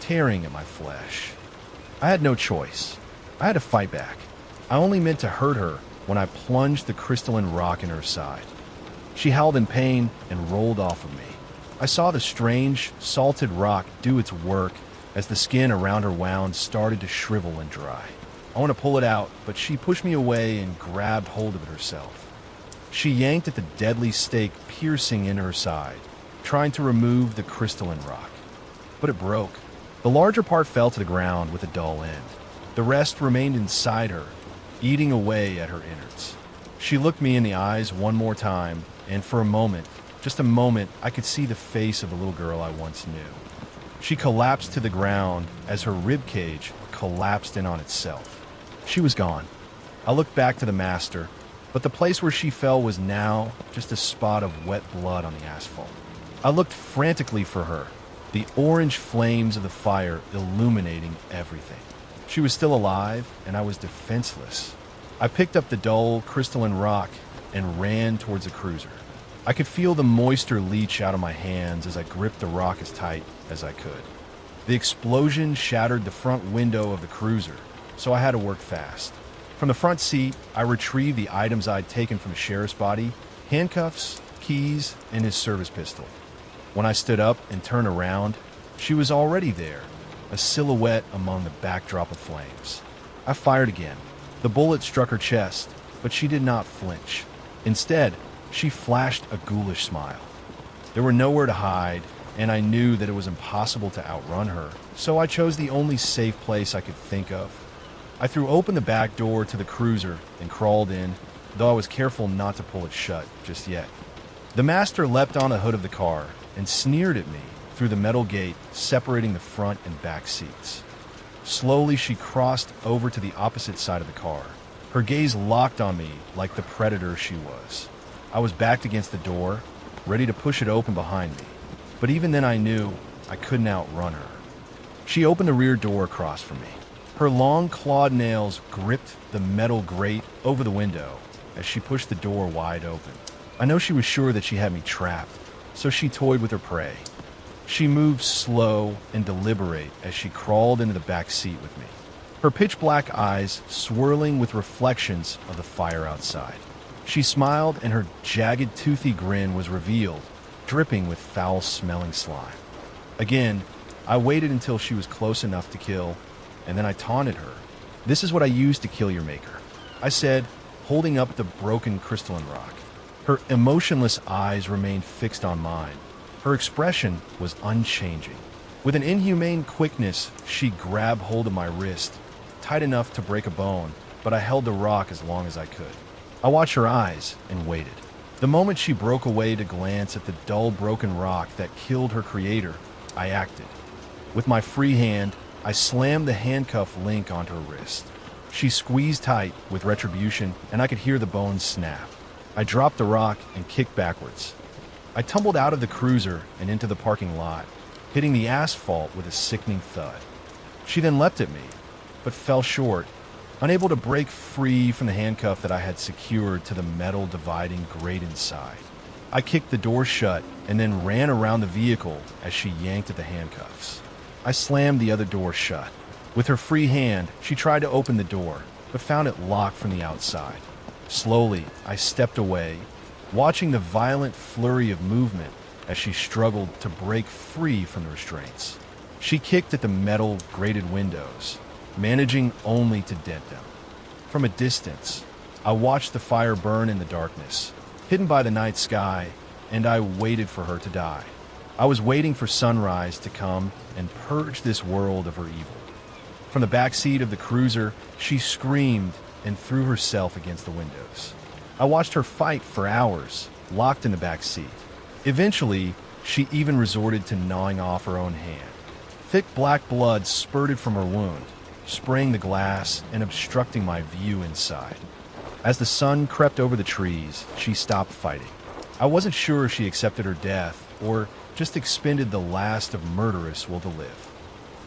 tearing at my flesh. I had no choice. I had to fight back. I only meant to hurt her when I plunged the crystalline rock in her side. She howled in pain and rolled off of me. I saw the strange, salted rock do its work as the skin around her wound started to shrivel and dry. I wanted to pull it out, but she pushed me away and grabbed hold of it herself. She yanked at the deadly stake piercing in her side, trying to remove the crystalline rock. But it broke. The larger part fell to the ground with a dull end. The rest remained inside her, eating away at her innards. She looked me in the eyes one more time, and for a moment, just a moment, I could see the face of the little girl I once knew. She collapsed to the ground as her rib cage collapsed in on itself. She was gone. I looked back to the master, but the place where she fell was now just a spot of wet blood on the asphalt. I looked frantically for her, the orange flames of the fire illuminating everything. She was still alive, and I was defenseless. I picked up the dull, crystalline rock and ran towards the cruiser. I could feel the moisture leach out of my hands as I gripped the rock as tight as I could. The explosion shattered the front window of the cruiser, so I had to work fast. From the front seat, I retrieved the items I'd taken from the sheriff's body: handcuffs, keys, and his service pistol. When I stood up and turned around, she was already there, a silhouette among the backdrop of flames. I fired again. The bullet struck her chest, but she did not flinch. Instead, she flashed a ghoulish smile. There were nowhere to hide, and I knew that it was impossible to outrun her, so I chose the only safe place I could think of. I threw open the back door to the cruiser and crawled in, though I was careful not to pull it shut just yet. The master leapt on the hood of the car and sneered at me through the metal gate separating the front and back seats. Slowly, she crossed over to the opposite side of the car. Her gaze locked on me like the predator she was. I was backed against the door, ready to push it open behind me. But even then I knew I couldn't outrun her. She opened the rear door across from me. Her long clawed nails gripped the metal grate over the window as she pushed the door wide open. I know she was sure that she had me trapped, so she toyed with her prey. She moved slow and deliberate as she crawled into the back seat with me, her pitch-black eyes swirling with reflections of the fire outside. She smiled, and her jagged, toothy grin was revealed, dripping with foul-smelling slime. Again, I waited until she was close enough to kill, and then I taunted her. "This is what I used to kill your maker," I said, holding up the broken crystalline rock. Her emotionless eyes remained fixed on mine. Her expression was unchanging. With an inhumane quickness, she grabbed hold of my wrist, tight enough to break a bone, but I held the rock as long as I could. I watched her eyes and waited. The moment she broke away to glance at the dull, broken rock that killed her creator, I acted. With my free hand, I slammed the handcuff link onto her wrist. She squeezed tight with retribution, and I could hear the bones snap. I dropped the rock and kicked backwards. I tumbled out of the cruiser and into the parking lot, hitting the asphalt with a sickening thud. She then leapt at me, but fell short, unable to break free from the handcuff that I had secured to the metal dividing grate inside. I kicked the door shut and then ran around the vehicle as she yanked at the handcuffs. I slammed the other door shut. With her free hand, she tried to open the door, but found it locked from the outside. Slowly, I stepped away, watching the violent flurry of movement as she struggled to break free from the restraints. She kicked at the metal grated windows, managing only to dent them. From a distance, I watched the fire burn in the darkness, hidden by the night sky, and I waited for her to die. I was waiting for sunrise to come and purge this world of her evil. From the back seat of the cruiser, she screamed and threw herself against the windows. I watched her fight for hours, locked in the back seat. Eventually, she even resorted to gnawing off her own hand. Thick black blood spurted from her wound, spraying the glass and obstructing my view inside. As the sun crept over the trees, she stopped fighting. I wasn't sure if she accepted her death or just expended the last of murderous will to live.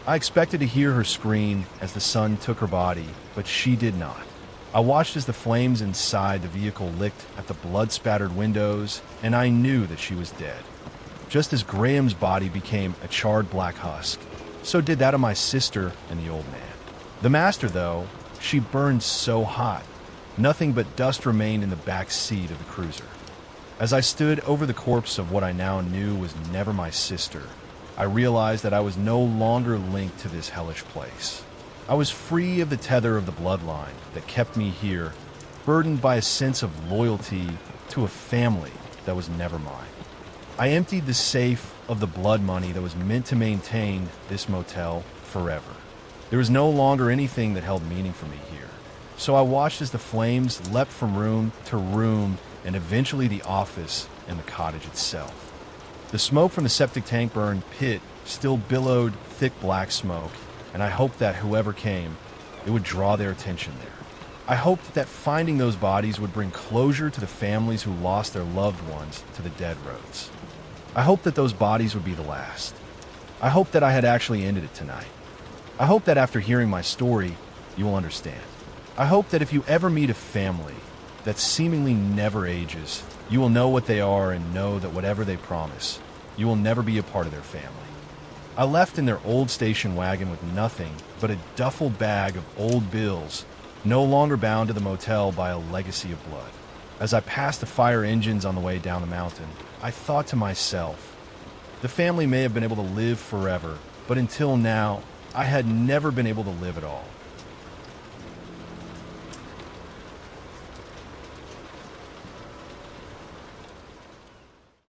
I expected to hear her scream as the sun took her body, but she did not. I watched as the flames inside the vehicle licked at the blood-spattered windows, and I knew that she was dead. Just as Graham's body became a charred black husk, so did that of my sister and the old man. The master, though, she burned so hot. Nothing but dust remained in the back seat of the cruiser. As I stood over the corpse of what I now knew was never my sister, I realized that I was no longer linked to this hellish place. I was free of the tether of the bloodline that kept me here, burdened by a sense of loyalty to a family that was never mine. I emptied the safe of the blood money that was meant to maintain this motel forever. There was no longer anything that held meaning for me here. So I watched as the flames leapt from room to room and eventually the office and the cottage itself. The smoke from the septic tank burn pit still billowed thick black smoke, and I hoped that whoever came, it would draw their attention there. I hoped that finding those bodies would bring closure to the families who lost their loved ones to the dead roads. I hoped that those bodies would be the last. I hoped that I had actually ended it tonight. I hope that after hearing my story, you will understand. I hope that if you ever meet a family that seemingly never ages, you will know what they are and know that whatever they promise, you will never be a part of their family. I left in their old station wagon with nothing but a duffel bag of old bills, no longer bound to the motel by a legacy of blood. As I passed the fire engines on the way down the mountain, I thought to myself, the family may have been able to live forever, but until now, I had never been able to live at all.